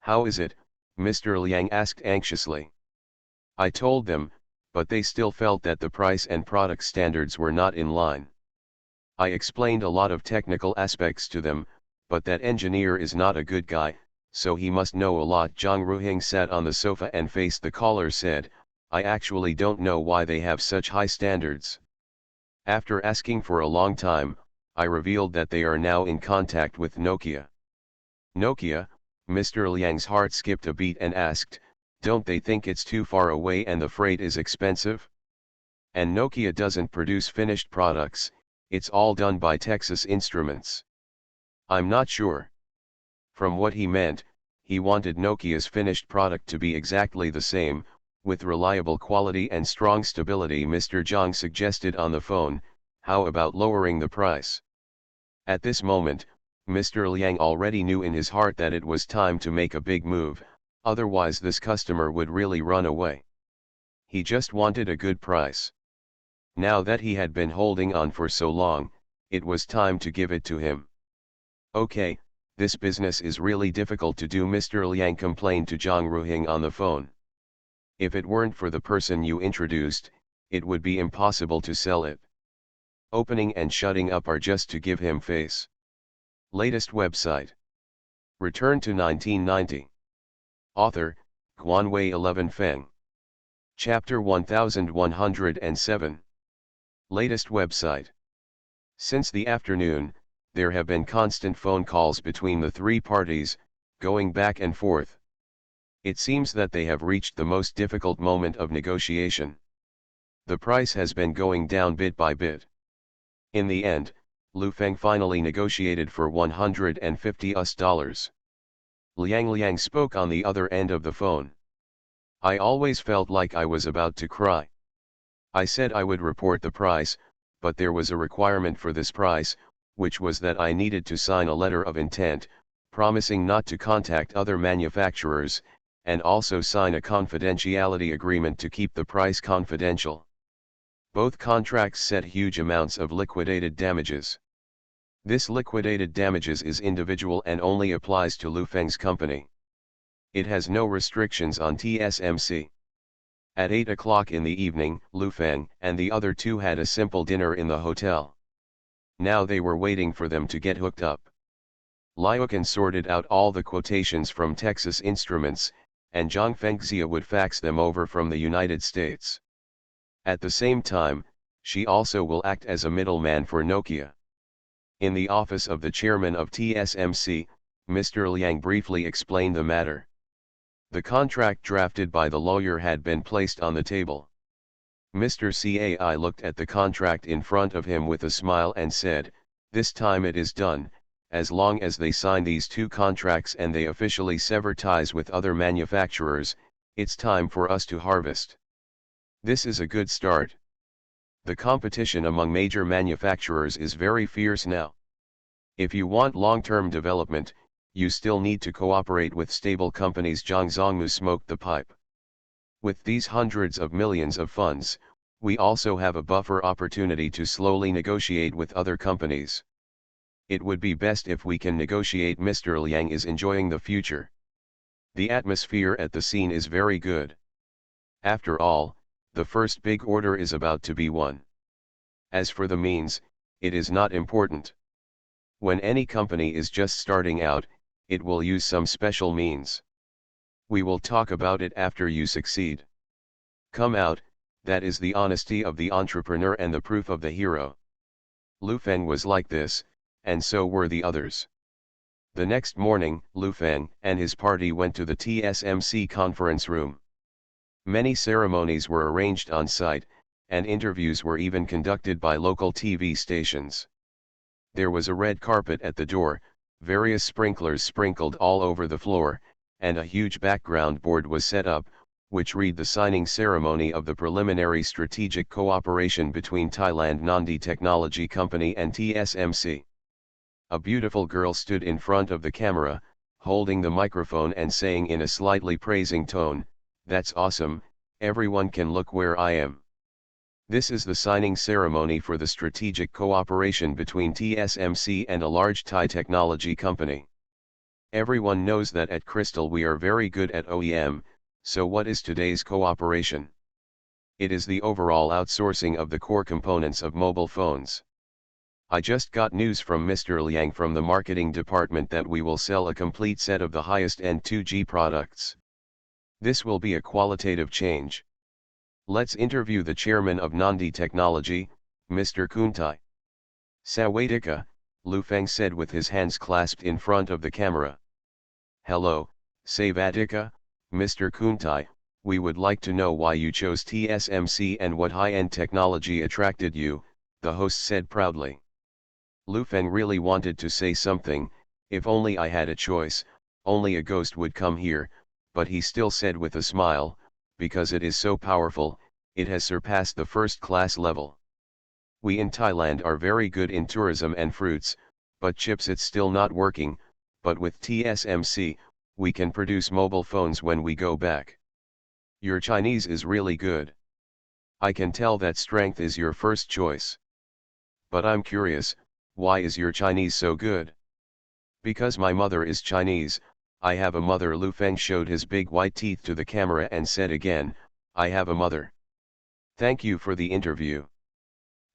"How is it?" Mr. Liang asked anxiously. "I told them, but they still felt that the price and product standards were not in line. I explained a lot of technical aspects to them, but that engineer is not a good guy, so he must know a lot." Zhang Ruhing sat on the sofa and faced the caller said, "I actually don't know why they have such high standards. After asking for a long time, I revealed that they are now in contact with Nokia." "Nokia?" Mr. Liang's heart skipped a beat and asked, "Don't they think it's too far away and the freight is expensive? And Nokia doesn't produce finished products, it's all done by Texas Instruments." "I'm not sure." From what he meant, he wanted Nokia's finished product to be exactly the same, with reliable quality and strong stability. Mr. Zhang suggested on the phone, "How about lowering the price?" At this moment, Mr. Liang already knew in his heart that it was time to make a big move, otherwise this customer would really run away. He just wanted a good price. Now that he had been holding on for so long, it was time to give it to him. "Okay, This business is really difficult to do, Mr. Liang complained to Zhang Ruhing on the phone. If it weren't for the person you introduced, it would be impossible to sell it. Opening and shutting up are just to give him face. Latest website. Return to 1990. Author, Guanwei 11 Feng. Chapter 1107. Latest website. Since the afternoon, there have been constant phone calls between the three parties, going back and forth. It seems that they have reached the most difficult moment of negotiation. The price has been going down bit by bit. In the end, Lu Feng finally negotiated for $150. Liang spoke on the other end of the phone. I always felt like I was about to cry. I said I would report the price, but there was a requirement for this price, which was that I needed to sign a letter of intent, promising not to contact other manufacturers, and also sign a confidentiality agreement to keep the price confidential. Both contracts set huge amounts of liquidated damages. This liquidated damages is individual and only applies to Lu Feng's company. It has no restrictions on TSMC. At 8 o'clock in the evening, Lu Feng and the other two had a simple dinner in the hotel. Now they were waiting for them to get hooked up. Liukan sorted out all the quotations from Texas Instruments, and Zhang Fengxia would fax them over from the United States. At the same time, she also will act as a middleman for Nokia. In the office of the chairman of TSMC, Mr. Liang briefly explained the matter. The contract drafted by the lawyer had been placed on the table. Mr. Cai looked at the contract in front of him with a smile and said, "This time it is done, as long as they sign these two contracts and they officially sever ties with other manufacturers, it's time for us to harvest." This is a good start. The competition among major manufacturers is very fierce now. If you want long-term development, you still need to cooperate with stable companies. Zhang Zongmu smoked the pipe. With these hundreds of millions of funds, we also have a buffer opportunity to slowly negotiate with other companies. It would be best if we can negotiate. Mr. Liang is enjoying the future. The atmosphere at the scene is very good. After all, the first big order is about to be won. As for the means, it is not important. When any company is just starting out, it will use some special means. We will talk about it after you succeed. Come out, that is the honesty of the entrepreneur and the proof of the hero. Lu Feng was like this, and so were the others. The next morning, Lu Feng and his party went to the TSMC conference room. Many ceremonies were arranged on site, and interviews were even conducted by local TV stations. There was a red carpet at the door, various sprinklers sprinkled all over the floor, and a huge background board was set up, which read the signing ceremony of the preliminary strategic cooperation between Thailand Nandi Technology Company and TSMC. A beautiful girl stood in front of the camera, holding the microphone and saying in a slightly praising tone, "That's awesome, everyone can look where I am." This is the signing ceremony for the strategic cooperation between TSMC and a large Thai technology company. Everyone knows that at Crystal we are very good at OEM, so what is today's cooperation? It is the overall outsourcing of the core components of mobile phones. I just got news from Mr. Liang from the marketing department that we will sell a complete set of the highest-end 2G products. This will be a qualitative change. Let's interview the chairman of Nandi Technology, Mr. Kuntai. Sawadika, Lu Feng said with his hands clasped in front of the camera. Hello, Sawadika, Mr. Kuntai, we would like to know why you chose TSMC and what high-end technology attracted you, the host said proudly. Lu Feng really wanted to say something, if only I had a choice, only a ghost would come here, but he still said with a smile, because it is so powerful, it has surpassed the first-class level. We in Thailand are very good in tourism and fruits, but chips it's still not working, but with TSMC, we can produce mobile phones when we go back. Your Chinese is really good. I can tell that strength is your first choice. But I'm curious, why is your Chinese so good? Because my mother is Chinese, I have a mother. Lu Feng showed his big white teeth to the camera and said again, I have a mother. Thank you for the interview.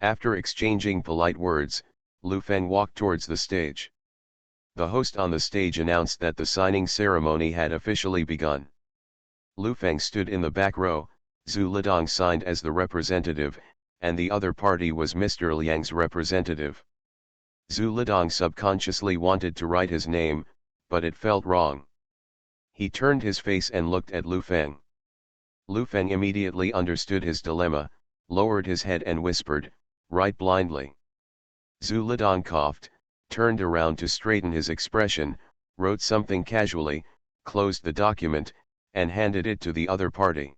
After exchanging polite words, Lu Feng walked towards the stage. The host on the stage announced that the signing ceremony had officially begun. Lu Feng stood in the back row. Zhu Lidong signed as the representative, and the other party was Mr. Liang's representative. Zhu Lidong subconsciously wanted to write his name, but it felt wrong. He turned his face and looked at Lu Feng. Lu Feng immediately understood his dilemma, lowered his head and whispered, write blindly. Zhu Lidong coughed, turned around to straighten his expression, wrote something casually, closed the document, and handed it to the other party.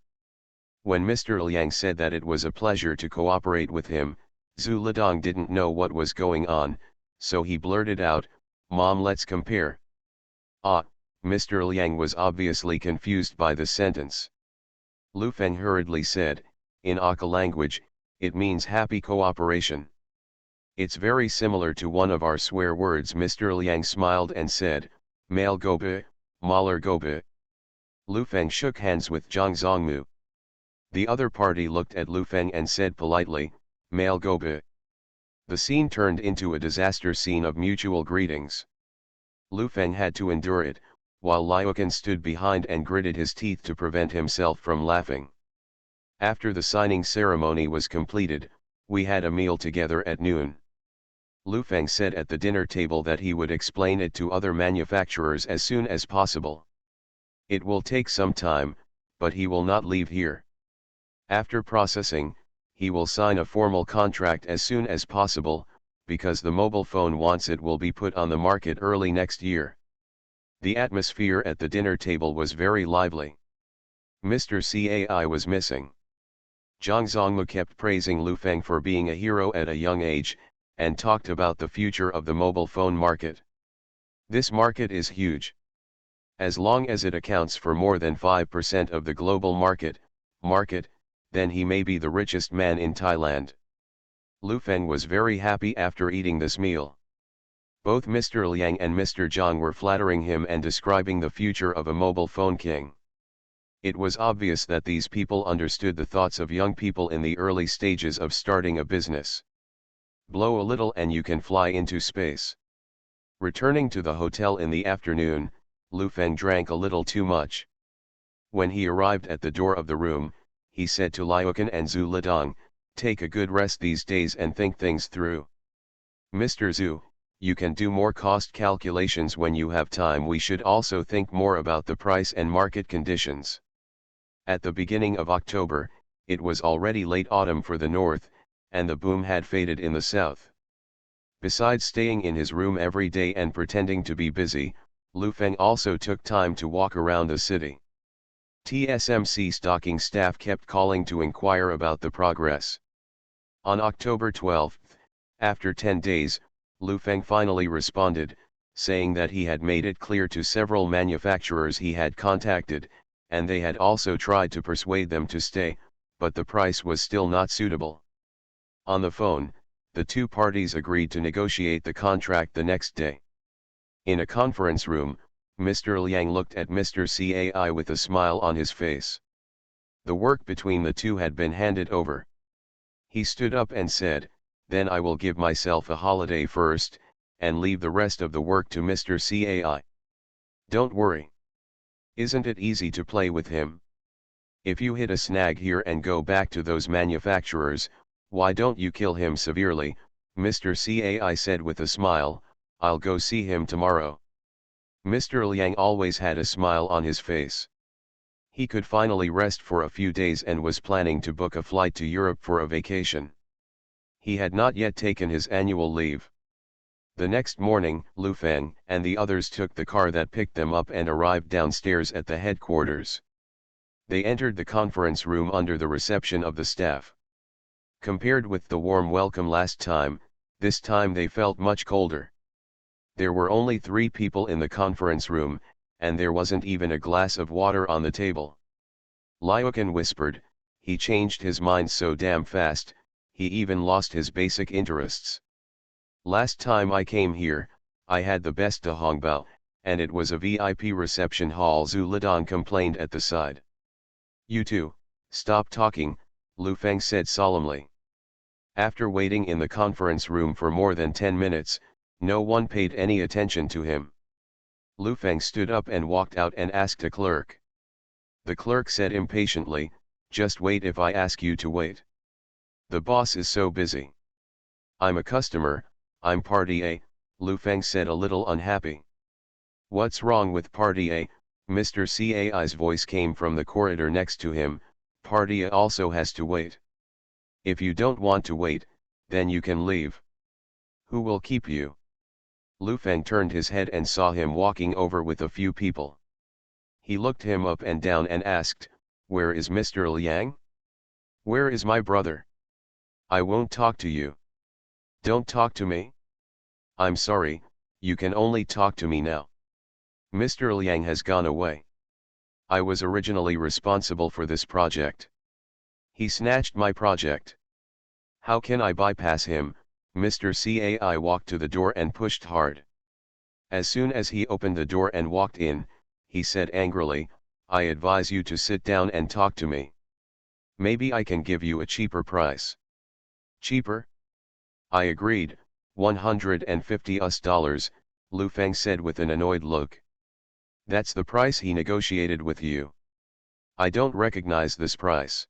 When Mr. Liang said that it was a pleasure to cooperate with him, Zhu Lidong didn't know what was going on, so he blurted out, Mom, let's compare. Ah, Mr. Liang was obviously confused by the sentence. Lu Feng hurriedly said, in Aka language, it means happy cooperation. It's very similar to one of our swear words. Mr. Liang smiled and said, Male gobe, Maler gobe. Lu Feng shook hands with Zhang Zongmu. The other party looked at Lu Feng and said politely, Male gobe. The scene turned into a disaster scene of mutual greetings. Lu Feng had to endure it, while Liukin stood behind and gritted his teeth to prevent himself from laughing. After the signing ceremony was completed, we had a meal together at noon. Lu Feng said at the dinner table that he would explain it to other manufacturers as soon as possible. It will take some time, but he will not leave here. After processing, he will sign a formal contract as soon as possible, because the mobile phone once it will be put on the market early next year. The atmosphere at the dinner table was very lively. Mr. Cai was missing. Zhang Zongmu kept praising Lu Feng for being a hero at a young age, and talked about the future of the mobile phone market. This market is huge. As long as it accounts for more than 5% of the global market, then he may be the richest man in Thailand. Lu Feng was very happy after eating this meal. Both Mr. Liang and Mr. Zhang were flattering him and describing the future of a mobile phone king. It was obvious that these people understood the thoughts of young people in the early stages of starting a business. Blow a little and you can fly into space. Returning to the hotel in the afternoon, Lu Feng drank a little too much. When he arrived at the door of the room, he said to Liukin and Zhu Lidong, take a good rest these days and think things through. Mr. Zhu, you can do more cost calculations when you have time. We should also think more about the price and market conditions. At the beginning of October, it was already late autumn for the north, and the boom had faded in the south. Besides staying in his room every day and pretending to be busy, Lu Feng also took time to walk around the city. TSMC stocking staff kept calling to inquire about the progress. On October 12, after 10 days, Lu Feng finally responded, saying that he had made it clear to several manufacturers he had contacted, and they had also tried to persuade them to stay, but the price was still not suitable. On the phone, the two parties agreed to negotiate the contract the next day. In a conference room, Mr. Liang looked at Mr. Cai with a smile on his face. The work between the two had been handed over. He stood up and said, then I will give myself a holiday first, and leave the rest of the work to Mr. Cai. Don't worry. Isn't it easy to play with him? If you hit a snag here and go back to those manufacturers, why don't you kill him severely? Mr. Cai said with a smile, I'll go see him tomorrow. Mr. Liang always had a smile on his face. He could finally rest for a few days and was planning to book a flight to Europe for a vacation. He had not yet taken his annual leave. The next morning, Lu Feng and the others took the car that picked them up and arrived downstairs at the headquarters. They entered the conference room under the reception of the staff. Compared with the warm welcome last time, this time they felt much colder. There were only 3 people in the conference room, and there wasn't even a glass of water on the table. Liukin whispered, he changed his mind so damn fast, he even lost his basic interests. Last time I came here, I had the best de Hongbao, and it was a VIP reception hall. Zhu Lidong complained at the side. You two, stop talking, Lu Feng said solemnly. After waiting in the conference room for more than 10 minutes, no one paid any attention to him. Lu Feng stood up and walked out and asked a clerk. The clerk said impatiently, just wait if I ask you to wait. The boss is so busy. I'm a customer, I'm party A, Lu Feng said a little unhappy. What's wrong with party A? Mr. Cai's voice came from the corridor next to him. Party A also has to wait. If you don't want to wait, then you can leave. Who will keep you? Lu Feng turned his head and saw him walking over with a few people. He looked him up and down and asked, where is Mr. Liang? Where is my brother? I won't talk to you. Don't talk to me? I'm sorry, you can only talk to me now. Mr. Liang has gone away. I was originally responsible for this project. He snatched my project. How can I bypass him? Mr. Cai walked to the door and pushed hard. As soon as he opened the door and walked in, he said angrily, I advise you to sit down and talk to me. Maybe I can give you a cheaper price. Cheaper? I agreed, $150, Lu Feng said with an annoyed look. That's the price he negotiated with you. I don't recognize this price.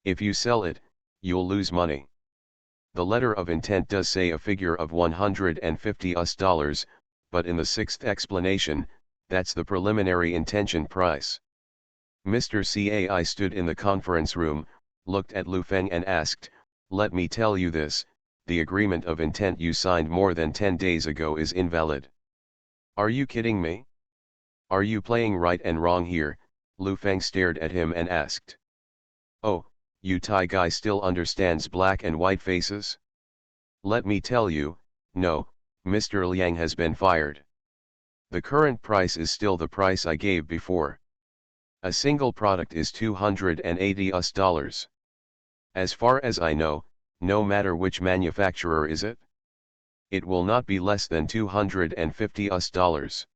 If you sell it, you'll lose money. The letter of intent does say a figure of $150, but in the sixth explanation, that's the preliminary intention price. Mr. Cai stood in the conference room, looked at Lu Feng and asked, let me tell you this, the agreement of intent you signed more than 10 days ago is invalid. Are you kidding me? Are you playing right and wrong here? Lu Feng stared at him and asked. Oh, you Thai guy still understands black and white faces? Let me tell you, no, Mr. Liang has been fired. The current price is still the price I gave before. A single product is $280. As far as I know, no matter which manufacturer is it, it will not be less than $250.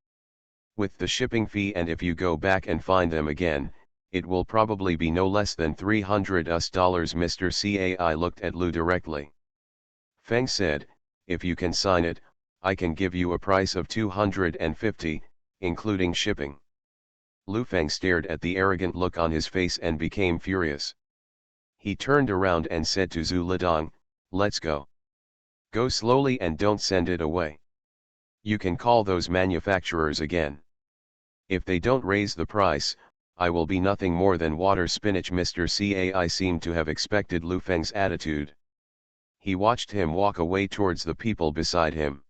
With the shipping fee, and if you go back and find them again, it will probably be no less than $300. Mr. Cai looked at Lu directly. Feng said, if you can sign it, I can give you a price of $250, including shipping. Lu Feng stared at the arrogant look on his face and became furious. He turned around and said to Zhu Lidong, let's go. Go slowly and don't send it away. You can call those manufacturers again. If they don't raise the price, I will be nothing more than water spinach. Mr. Cai seemed to have expected Lu Feng's attitude. He watched him walk away towards the people beside him.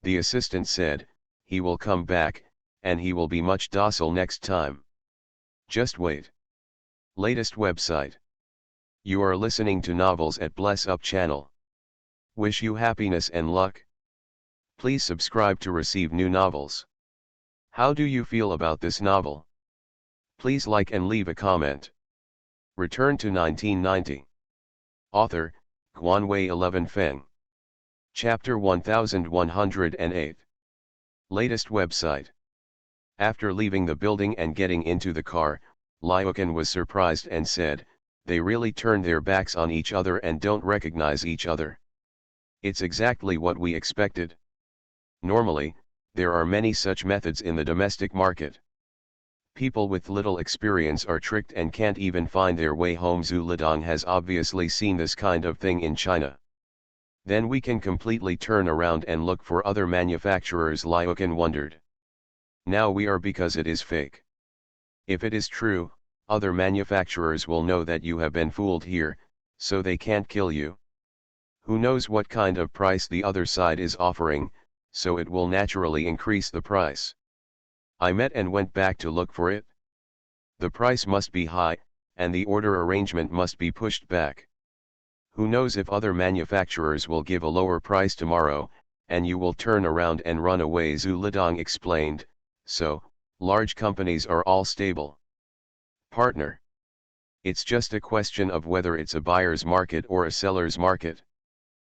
The assistant said, he will come back, and he will be much docile next time. Just wait. Latest website. You are listening to novels at Bless Up channel. Wish you happiness and luck. Please subscribe to receive new novels. How do you feel about this novel? Please like and leave a comment. Return to 1990. Author, Guanwei 11 Feng. Chapter 1108. Latest website. After leaving the building and getting into the car, Liukan was surprised and said, they really turned their backs on each other and don't recognize each other. It's exactly what we expected. Normally, there are many such methods in the domestic market. People with little experience are tricked and can't even find their way home. Zhu Lidong has obviously seen this kind of thing in China. Then we can completely turn around and look for other manufacturers, Liukan wondered. Now we are, because it is fake. If it is true, other manufacturers will know that you have been fooled here, so they can't kill you. Who knows what kind of price the other side is offering, so it will naturally increase the price. I met and went back to look for it. The price must be high, and the order arrangement must be pushed back. Who knows if other manufacturers will give a lower price tomorrow, and you will turn around and run away. Zhu Lidong explained, so, large companies are all stable. Partner. It's just a question of whether it's a buyer's market or a seller's market.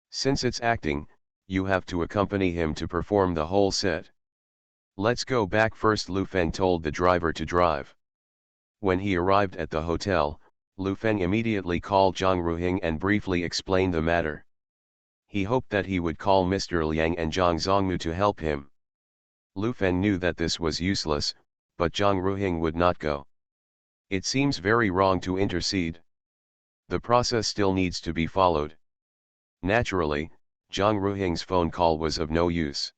Since it's acting, you have to accompany him to perform the whole set. Let's go back first, Lu Feng told the driver to drive. When he arrived at the hotel, Lu Feng immediately called Zhang Ruhing and briefly explained the matter. He hoped that he would call Mr. Liang and Zhang Zongmu to help him. Lu Feng knew that this was useless, but Zhang Ruhing would not go. It seems very wrong to intercede. The process still needs to be followed. Naturally, Zhang Ruhing's phone call was of no use.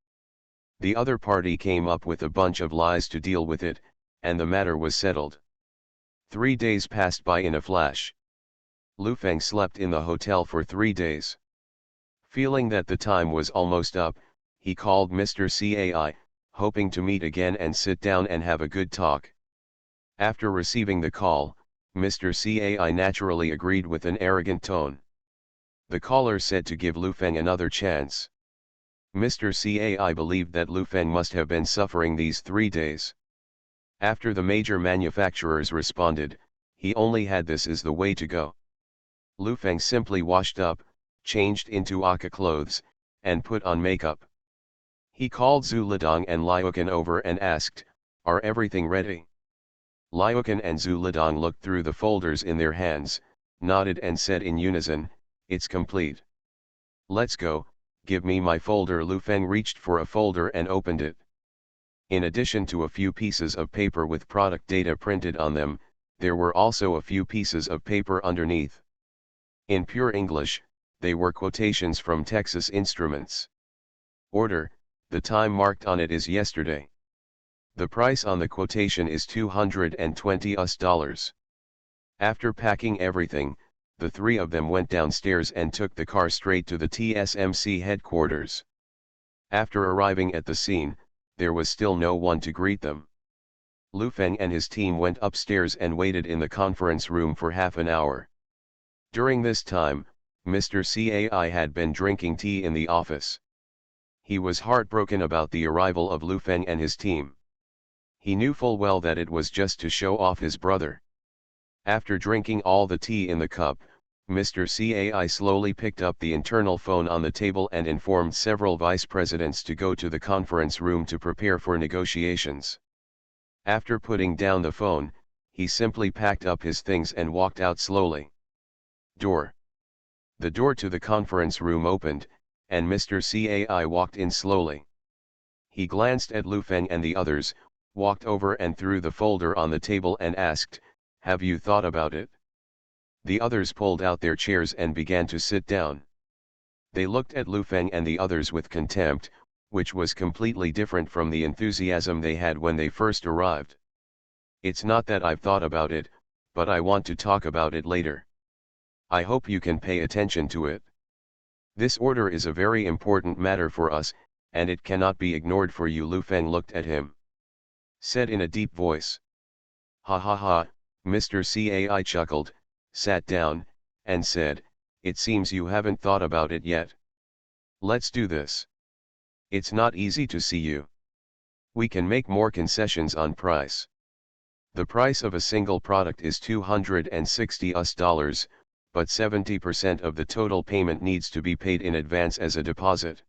The other party came up with a bunch of lies to deal with it, and the matter was settled. 3 days passed by in a flash. Lu Feng slept in the hotel for 3 days. Feeling that the time was almost up, he called Mr. Cai, hoping to meet again and sit down and have a good talk. After receiving the call, Mr. Cai naturally agreed with an arrogant tone. The caller said to give Lu Feng another chance. Mr. Cai believed that Lu Feng must have been suffering these 3 days. After the major manufacturers responded, he only had this is the way to go. Lu Feng simply washed up, changed into aka clothes, and put on makeup. He called Zhu Lidong and Liukan over and asked, "Are everything ready?" Liukan and Zhu Lidong looked through the folders in their hands, nodded and said in unison, "It's complete." "Let's go, give me my folder." Lu Feng reached for a folder and opened it. In addition to a few pieces of paper with product data printed on them, there were also a few pieces of paper underneath. In pure English, they were quotations from Texas Instruments. Order, the time marked on it is yesterday. The price on the quotation is $220. After packing everything, the three of them went downstairs and took the car straight to the TSMC headquarters. After arriving at the scene, there was still no one to greet them. Lu Feng and his team went upstairs and waited in the conference room for half an hour. During this time, Mr. Cai had been drinking tea in the office. He was heartbroken about the arrival of Lu Feng and his team. He knew full well that it was just to show off his brother. After drinking all the tea in the cup, Mr. Cai slowly picked up the internal phone on the table and informed several vice presidents to go to the conference room to prepare for negotiations. After putting down the phone, he simply packed up his things and walked out slowly. Door. The door to the conference room opened, and Mr. Cai walked in slowly. He glanced at Lu Feng and the others, walked over and threw the folder on the table and asked, "Have you thought about it?" The others pulled out their chairs and began to sit down. They looked at Lu Feng and the others with contempt, which was completely different from the enthusiasm they had when they first arrived. "It's not that I've thought about it, but I want to talk about it later. I hope you can pay attention to it. This order is a very important matter for us, and it cannot be ignored for you." Lu Feng looked at him. Said in a deep voice. "Ha ha ha." Mr. Cai chuckled, sat down, and said, "It seems you haven't thought about it yet. Let's do this. It's not easy to see you. We can make more concessions on price. The price of a single product is $260, but 70% of the total payment needs to be paid in advance as a deposit."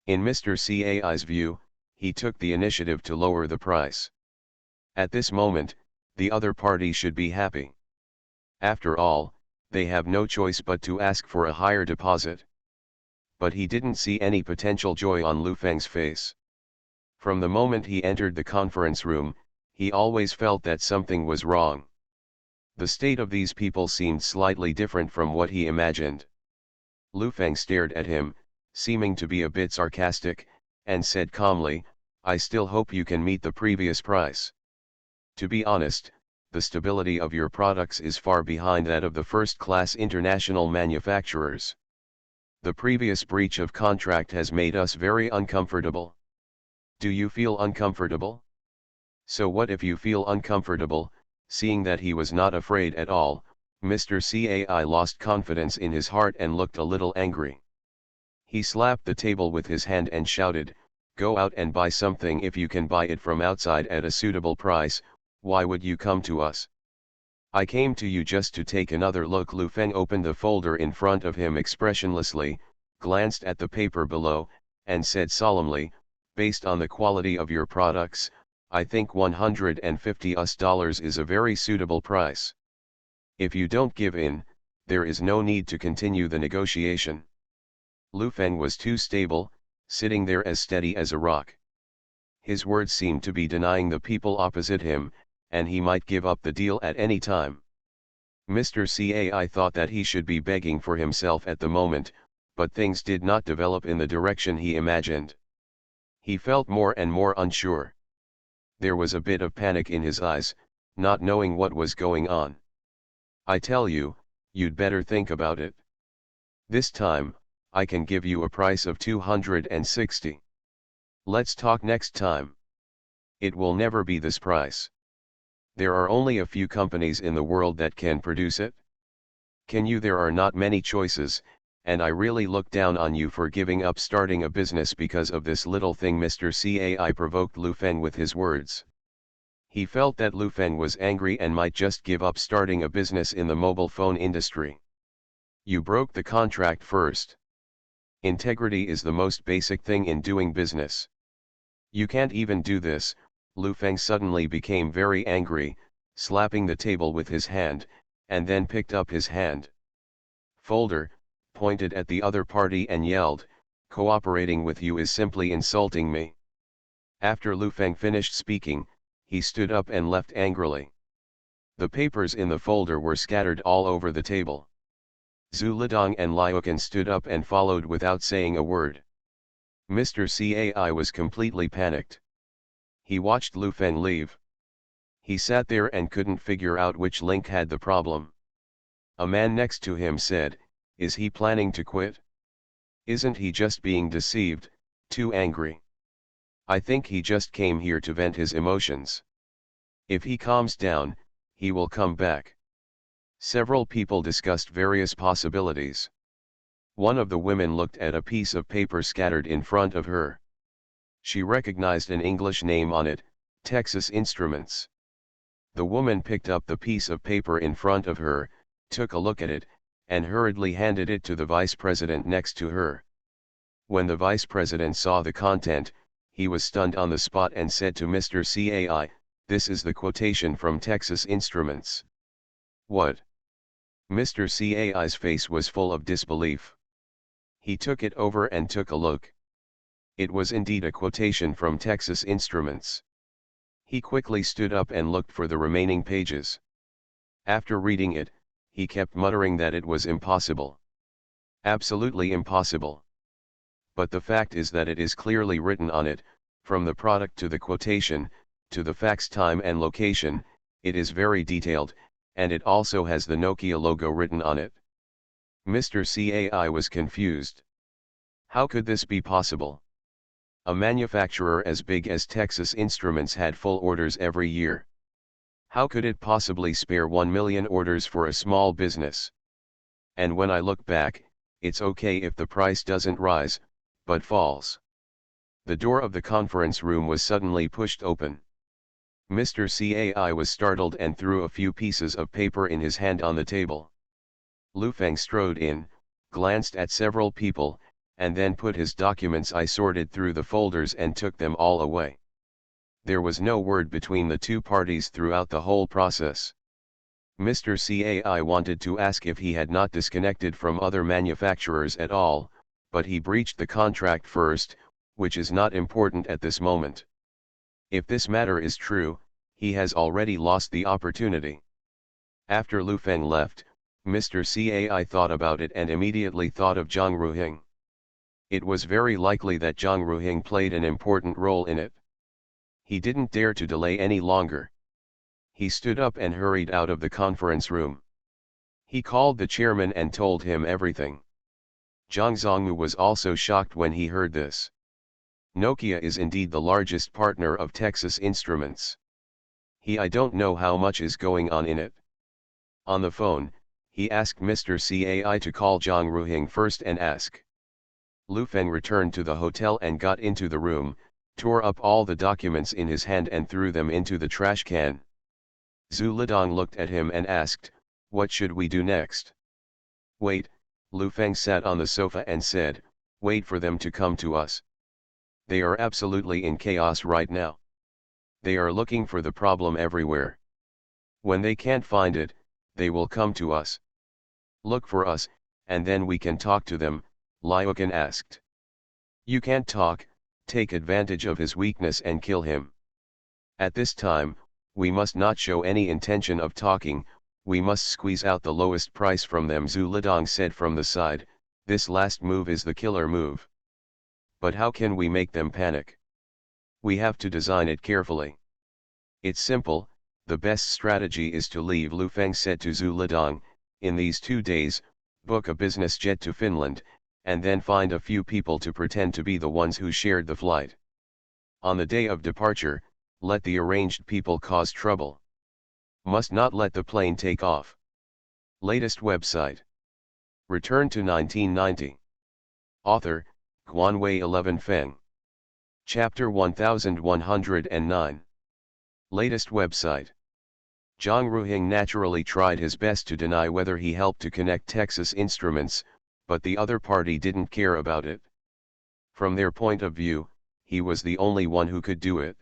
In Mr. Cai's view, he took the initiative to lower the price. At this moment, the other party should be happy. After all, they have no choice but to ask for a higher deposit. But he didn't see any potential joy on Lu Feng's face. From the moment he entered the conference room, he always felt that something was wrong. The state of these people seemed slightly different from what he imagined. Lu Feng stared at him, seeming to be a bit sarcastic, and said calmly, "I still hope you can meet the previous price. To be honest, the stability of your products is far behind that of the first-class international manufacturers. The previous breach of contract has made us very uncomfortable. Do you feel uncomfortable? So what if you feel uncomfortable?" Seeing that he was not afraid at all, Mr. Cai lost confidence in his heart and looked a little angry. He slapped the table with his hand and shouted, "Go out and buy something if you can buy it from outside at a suitable price. Why would you come to us?" "I came to you just to take another look." Lu Feng opened the folder in front of him expressionlessly, glanced at the paper below, and said solemnly, "Based on the quality of your products, I think $150 is a very suitable price. If you don't give in, there is no need to continue the negotiation." Lu Feng was too stable, sitting there as steady as a rock. His words seemed to be denying the people opposite him, and he might give up the deal at any time. Mr. Cai thought that he should be begging for himself at the moment, but things did not develop in the direction he imagined. He felt more and more unsure. There was a bit of panic in his eyes, not knowing what was going on. "I tell you, you'd better think about it. This time, I can give you a price of 260. Let's talk next time. It will never be this price. There are only a few companies in the world that can produce it. Can you? There are not many choices, and I really look down on you for giving up starting a business because of this little thing." Mr. Cai provoked Lu Feng with his words. He felt that Lu Feng was angry and might just give up starting a business in the mobile phone industry. "You broke the contract first. Integrity is the most basic thing in doing business. You can't even do this." Lu Feng suddenly became very angry, slapping the table with his hand, and then picked up his hand folder, pointed at the other party and yelled, "Cooperating with you is simply insulting me." After Lu Feng finished speaking, he stood up and left angrily. The papers in the folder were scattered all over the table. Zhu Lidong and Liukan stood up and followed without saying a word. Mr. Cai was completely panicked. He watched Lu Feng leave. He sat there and couldn't figure out which link had the problem. A man next to him said, "Is he planning to quit? Isn't he just being deceived, too angry? I think he just came here to vent his emotions. If he calms down, he will come back." Several people discussed various possibilities. One of the women looked at a piece of paper scattered in front of her. She recognized an English name on it, Texas Instruments. The woman picked up the piece of paper in front of her, took a look at it, and hurriedly handed it to the vice president next to her. When the vice president saw the content, he was stunned on the spot and said to Mr. Cai, "This is the quotation from Texas Instruments." "What?" Mr. Cai's face was full of disbelief. He took it over and took a look. It was indeed a quotation from Texas Instruments. He quickly stood up and looked for the remaining pages. After reading it, he kept muttering that it was impossible. Absolutely impossible. But the fact is that it is clearly written on it, from the product to the quotation, to the fax time and location, it is very detailed, and it also has the Nokia logo written on it. Mr. Cai was confused. How could this be possible? A manufacturer as big as Texas Instruments had full orders every year. How could it possibly spare 1 million orders for a small business? And when I look back, it's okay if the price doesn't rise, but falls. The door of the conference room was suddenly pushed open. Mr. Cai was startled and threw a few pieces of paper in his hand on the table. Lu Feng strode in, glanced at several people, and then put his documents. I sorted through the folders and took them all away. There was no word between the two parties throughout the whole process. Mr. Cai wanted to ask if he had not disconnected from other manufacturers at all, but he breached the contract first, which is not important at this moment. If this matter is true, he has already lost the opportunity. After Lu Feng left, Mr. Cai thought about it and immediately thought of Zhang Ruhing. It was very likely that Zhang Ruhing played an important role in it. He didn't dare to delay any longer. He stood up and hurried out of the conference room. He called the chairman and told him everything. Zhang Zongmu was also shocked when he heard this. Nokia is indeed the largest partner of Texas Instruments. I don't know how much is going on in it. On the phone, he asked Mr. Cai to call Zhang Ruhing first and ask. Lu Feng returned to the hotel and got into the room, tore up all the documents in his hand and threw them into the trash can. Zhu Lidong looked at him and asked, "What should we do next?" "Wait." Lu Feng sat on the sofa and said, Wait for them to come to us. They are absolutely in chaos right now. They are looking for the problem everywhere. When they can't find it, they will come to us. Look for us, and then we can talk to them, Lyokan asked. You can't talk, take advantage of his weakness and kill him. At this time, we must not show any intention of talking, we must squeeze out the lowest price from them, Zhu Lidong said from the side. This last move is the killer move. But how can we make them panic? We have to design it carefully. It's simple, the best strategy is to leave, Lu Feng said to Zhu Lidong. In these 2 days, book a business jet to Finland, and then find a few people to pretend to be the ones who shared the flight. On the day of departure, let the arranged people cause trouble. Must not let the plane take off. Latest website. Return to 1990. Author, Guanwei 11 Feng. Chapter 1109. Latest website. Zhang Ruhing naturally tried his best to deny whether he helped to connect Texas Instruments, but the other party didn't care about it. From their point of view, he was the only one who could do it.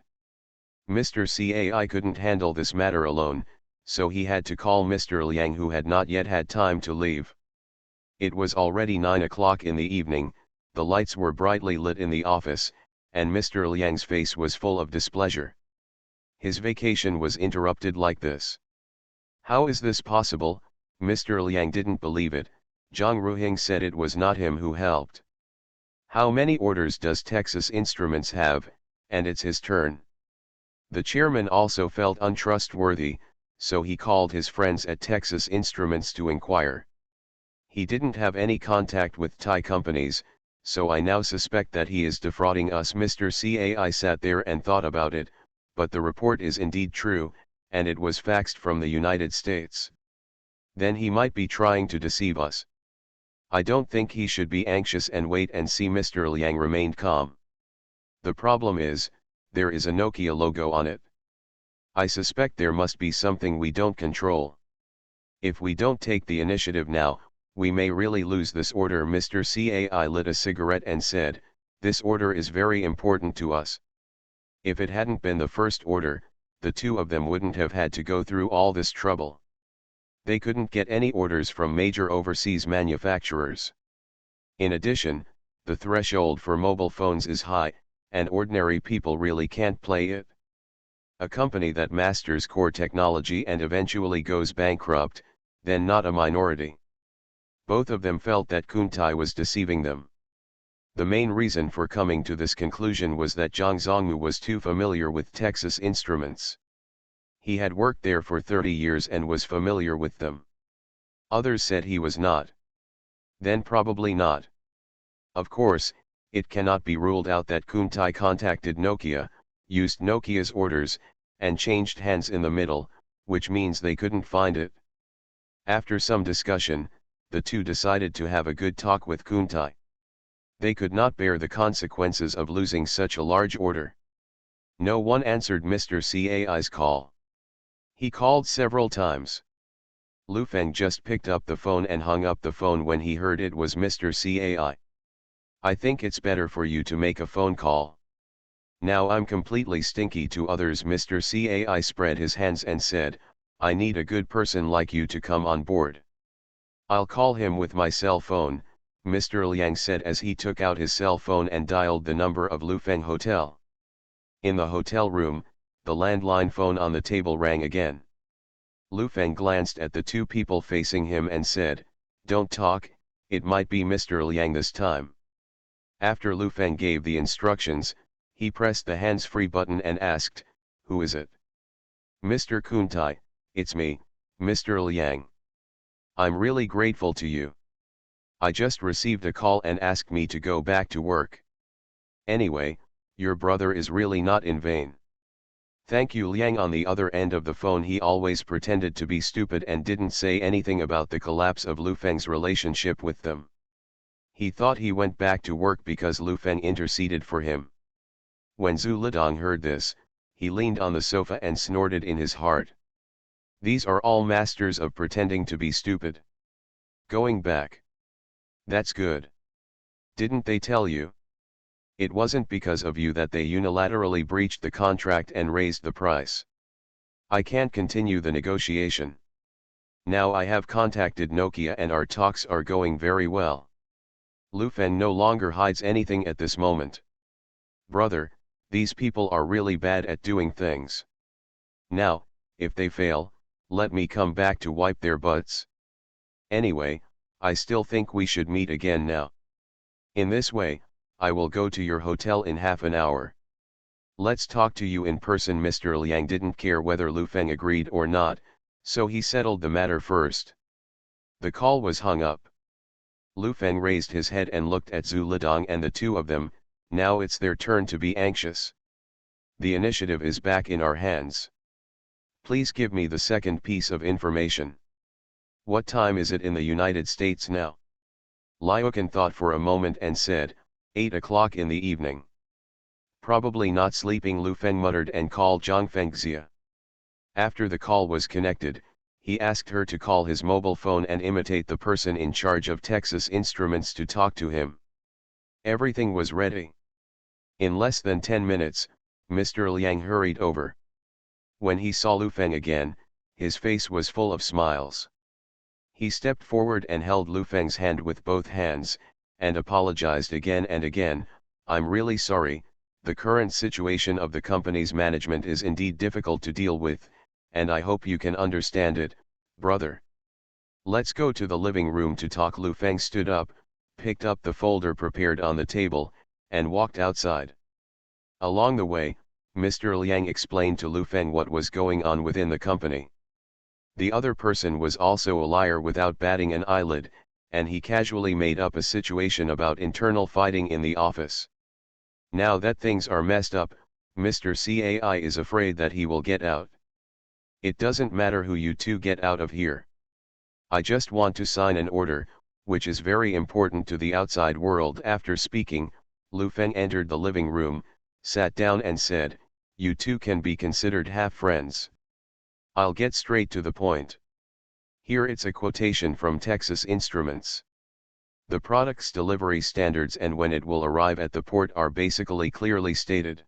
Mr. Cai couldn't handle this matter alone, so he had to call Mr. Liang, who had not yet had time to leave. It was already 9 o'clock in the evening, the lights were brightly lit in the office, and Mr. Liang's face was full of displeasure. His vacation was interrupted like this. How is this possible? Mr. Liang didn't believe it. Zhang Ruhing said it was not him who helped. How many orders does Texas Instruments have, and it's his turn? The chairman also felt untrustworthy, so he called his friends at Texas Instruments to inquire. He didn't have any contact with Thai companies, so I now suspect that he is defrauding us. Mr. Cai sat there and thought about it, but the report is indeed true, and it was faxed from the United States. Then he might be trying to deceive us. I don't think he should be anxious and wait and see. Mr. Liang remained calm. The problem is, there is a Nokia logo on it. I suspect there must be something we don't control. If we don't take the initiative now, we may really lose this order. Mr. Cai lit a cigarette and said, this order is very important to us. If it hadn't been the first order, the two of them wouldn't have had to go through all this trouble. They couldn't get any orders from major overseas manufacturers. In addition, the threshold for mobile phones is high, and ordinary people really can't play it. A company that masters core technology and eventually goes bankrupt, then not a minority. Both of them felt that Kuntai was deceiving them. The main reason for coming to this conclusion was that Zhang Zongmu was too familiar with Texas Instruments. He had worked there for 30 years and was familiar with them. Others said he was not. Then probably not. Of course, it cannot be ruled out that Kuntai contacted Nokia, used Nokia's orders, and changed hands in the middle, which means they couldn't find it. After some discussion, the two decided to have a good talk with Kuntai. They could not bear the consequences of losing such a large order. No one answered Mr. Cai's call. He called several times. Lu Feng just picked up the phone and hung up the phone when he heard it was Mr. Cai. I think it's better for you to make a phone call. Now I'm completely stinky to others. Mr. Cai spread his hands and said, I need a good person like you to come on board. I'll call him with my cell phone, Mr. Liang said as he took out his cell phone and dialed the number of Lu Feng Hotel. In the hotel room, the landline phone on the table rang again. Lu Feng glanced at the two people facing him and said, don't talk, it might be Mr. Liang this time. After Lu Feng gave the instructions, he pressed the hands-free button and asked, who is it? Mr. Kuntai, it's me, Mr. Liang. I'm really grateful to you. I just received a call and asked me to go back to work. Anyway, your brother is really not in vain. Thank you. Liang on the other end of the phone, he always pretended to be stupid and didn't say anything about the collapse of Lu Feng's relationship with them. He thought he went back to work because Lu Feng interceded for him. When Zhu Lidong heard this, he leaned on the sofa and snorted in his heart. These are all masters of pretending to be stupid. Going back. That's good. Didn't they tell you? It wasn't because of you that they unilaterally breached the contract and raised the price. I can't continue the negotiation. Now I have contacted Nokia and our talks are going very well. Lu Feng no longer hides anything at this moment. Brother, these people are really bad at doing things. Now, if they fail, let me come back to wipe their butts. Anyway, I still think we should meet again now. In this way, I will go to your hotel in half an hour. Let's talk to you in person. Mr. Liang didn't care whether Lu Feng agreed or not, so he settled the matter first. The call was hung up. Lu Feng raised his head and looked at Zhu Lidong and the two of them. Now it's their turn to be anxious. The initiative is back in our hands. Please give me the second piece of information. What time is it in the United States now? Liukin thought for a moment and said, 8 o'clock in the evening. Probably not sleeping, Lu Feng muttered and called Zhang Fengxia. After the call was connected, he asked her to call his mobile phone and imitate the person in charge of Texas Instruments to talk to him. Everything was ready. In less than 10 minutes, Mr. Liang hurried over. When he saw Lu Feng again, his face was full of smiles. He stepped forward and held Lu Feng's hand with both hands, and apologized again and again. I'm really sorry, the current situation of the company's management is indeed difficult to deal with, and I hope you can understand it, brother. Let's go to the living room to talk. Lu Feng stood up, picked up the folder prepared on the table, and walked outside. Along the way, Mr. Liang explained to Lu Feng what was going on within the company. The other person was also a liar without batting an eyelid, and he casually made up a situation about internal fighting in the office. Now that things are messed up, Mr. Cai is afraid that he will get out. It doesn't matter who you two get out of here. I just want to sign an order, which is very important to the outside world. After speaking, Lu Feng entered the living room, sat down and said, you two can be considered half friends. I'll get straight to the point. Here it's a quotation from Texas Instruments. The product's delivery standards and when it will arrive at the port are basically clearly stated.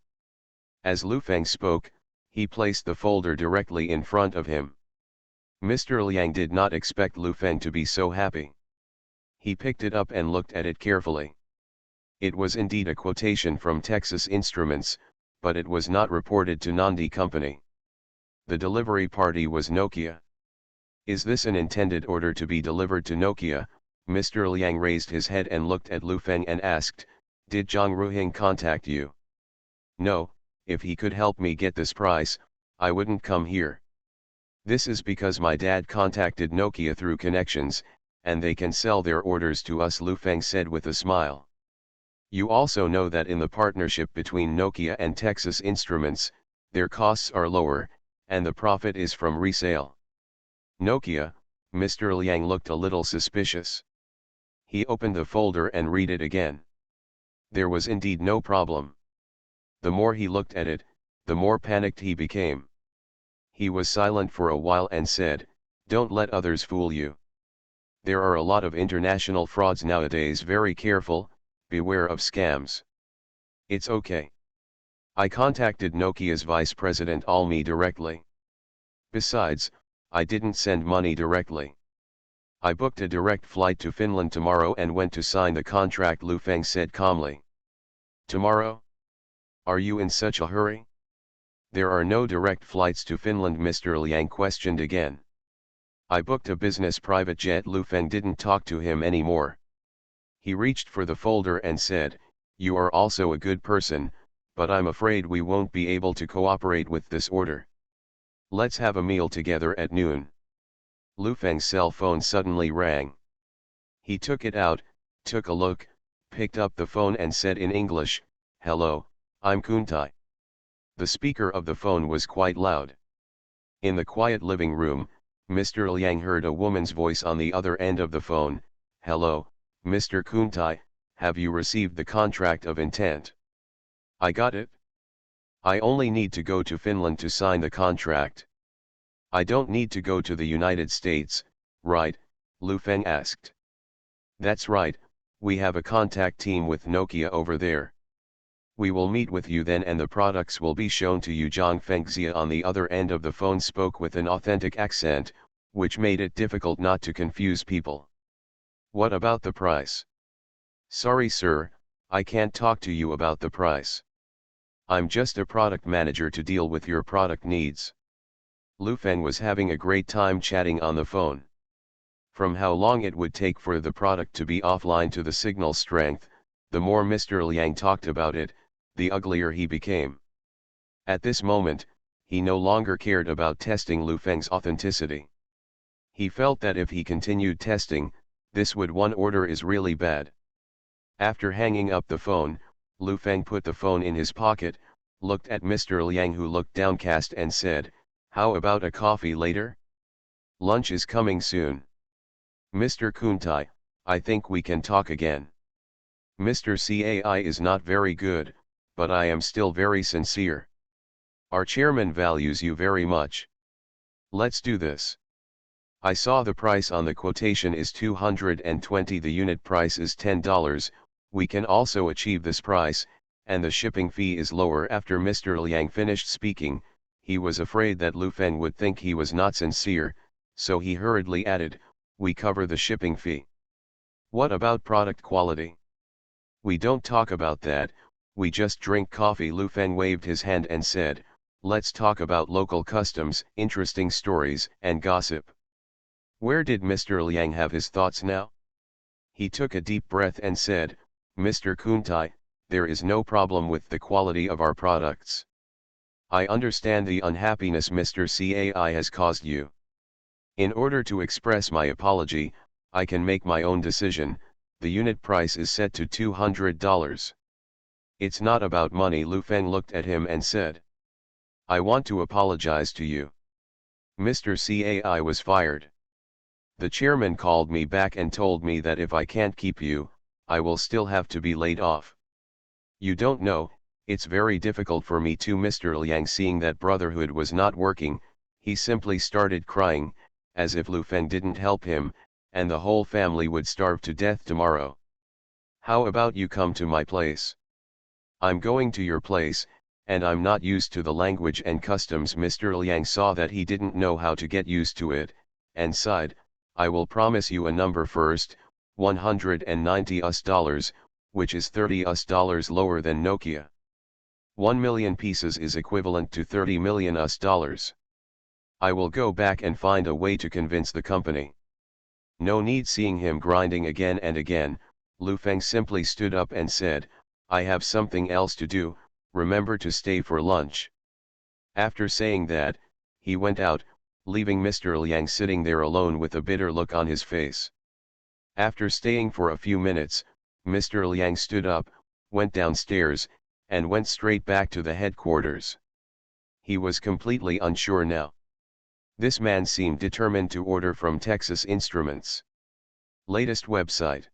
As Lu Feng spoke, he placed the folder directly in front of him. Mr. Liang did not expect Lu Feng to be so happy. He picked it up and looked at it carefully. It was indeed a quotation from Texas Instruments, but it was not reported to Nandi Company. The delivery party was Nokia. Is this an intended order to be delivered to Nokia? Mr. Liang raised his head and looked at Lu Feng and asked, did Zhang Ruhing contact you? No, if he could help me get this price, I wouldn't come here. This is because my dad contacted Nokia through connections, and they can sell their orders to us, Lu Feng said with a smile. You also know that in the partnership between Nokia and Texas Instruments, their costs are lower, and the profit is from resale. Nokia, Mr. Liang looked a little suspicious. He opened the folder and read it again. There was indeed no problem. The more he looked at it, the more panicked he became. He was silent for a while and said, don't let others fool you. There are a lot of international frauds nowadays. Very careful, beware of scams. It's okay. I contacted Nokia's Vice President Almi directly. Besides, I didn't send money directly. I booked a direct flight to Finland tomorrow and went to sign the contract, Lu Feng said calmly. Tomorrow? Are you in such a hurry? There are no direct flights to Finland, Mr. Liang questioned again. I booked a business private jet. Lu Feng didn't talk to him anymore. He reached for the folder and said, you are also a good person, but I'm afraid we won't be able to cooperate with this order. Let's have a meal together at noon. Lu Feng's cell phone suddenly rang. He took it out, took a look, picked up the phone and said in English, hello, I'm Kuntai. The speaker of the phone was quite loud. In the quiet living room, Mr. Liang heard a woman's voice on the other end of the phone, hello, Mr. Kuntai, have you received the contract of intent? I got it. I only need to go to Finland to sign the contract. I don't need to go to the United States, right? Lu Feng asked. That's right, We have a contact team with Nokia over there. We will meet with you then and the products will be shown to you. Zhang Fengxia on the other end of the phone spoke with an authentic accent, which made it difficult not to confuse people. What about the price? Sorry sir, I can't talk to you about the price. I'm just a product manager to deal with your product needs. Lu Feng was having a great time chatting on the phone. From how long it would take for the product to be offline to the signal strength, the more Mr. Liang talked about it, the uglier he became. At this moment, he no longer cared about testing Lu Feng's authenticity. He felt that if he continued testing, this would one order is really bad. After hanging up the phone, Lu Feng put the phone in his pocket, looked at Mr. Liang who looked downcast and said, "How about a coffee later? Lunch is coming soon. Mr. Kuntai, I think we can talk again. Mr. Cai is not very good, but I am still very sincere. Our chairman values you very much. Let's do this. I saw the price on the quotation is 220, the unit price is $10, we can also achieve this price, and the shipping fee is lower." After Mr. Liang finished speaking, he was afraid that Lu Feng would think he was not sincere, so he hurriedly added, "We cover the shipping fee. What about product quality? We don't talk about that, we just drink coffee." Lu Feng waved his hand and said, "Let's talk about local customs, interesting stories, and gossip." Where did Mr. Liang have his thoughts now? He took a deep breath and said, "Mr. Kuntai, there is no problem with the quality of our products. I understand the unhappiness Mr. Cai has caused you. In order to express my apology, I can make my own decision. The unit price is set to $200. It's not about money." Lu Feng looked at him and said, "I want to apologize to you. Mr. Cai was fired. The chairman called me back and told me that if I can't keep you, I will still have to be laid off. You don't know, it's very difficult for me too." Mr. Liang, seeing that brotherhood was not working, he simply started crying, as if Lu Feng didn't help him, and the whole family would starve to death tomorrow. "How about you come to my place? I'm going to your place, and I'm not used to the language and customs." Mr. Liang saw that he didn't know how to get used to it, and sighed, "I will promise you a number first, $190, which is $30 lower than Nokia. 1 million pieces is equivalent to $30 million. I will go back and find a way to convince the company." No need seeing him grinding again and again, Lu Feng simply stood up and said, "I have something else to do, remember to stay for lunch." After saying that, he went out, leaving Mr. Liang sitting there alone with a bitter look on his face. After staying for a few minutes, Mr. Liang stood up, went downstairs, and went straight back to the headquarters. He was completely unsure now. This man seemed determined to order from Texas Instruments. Latest website.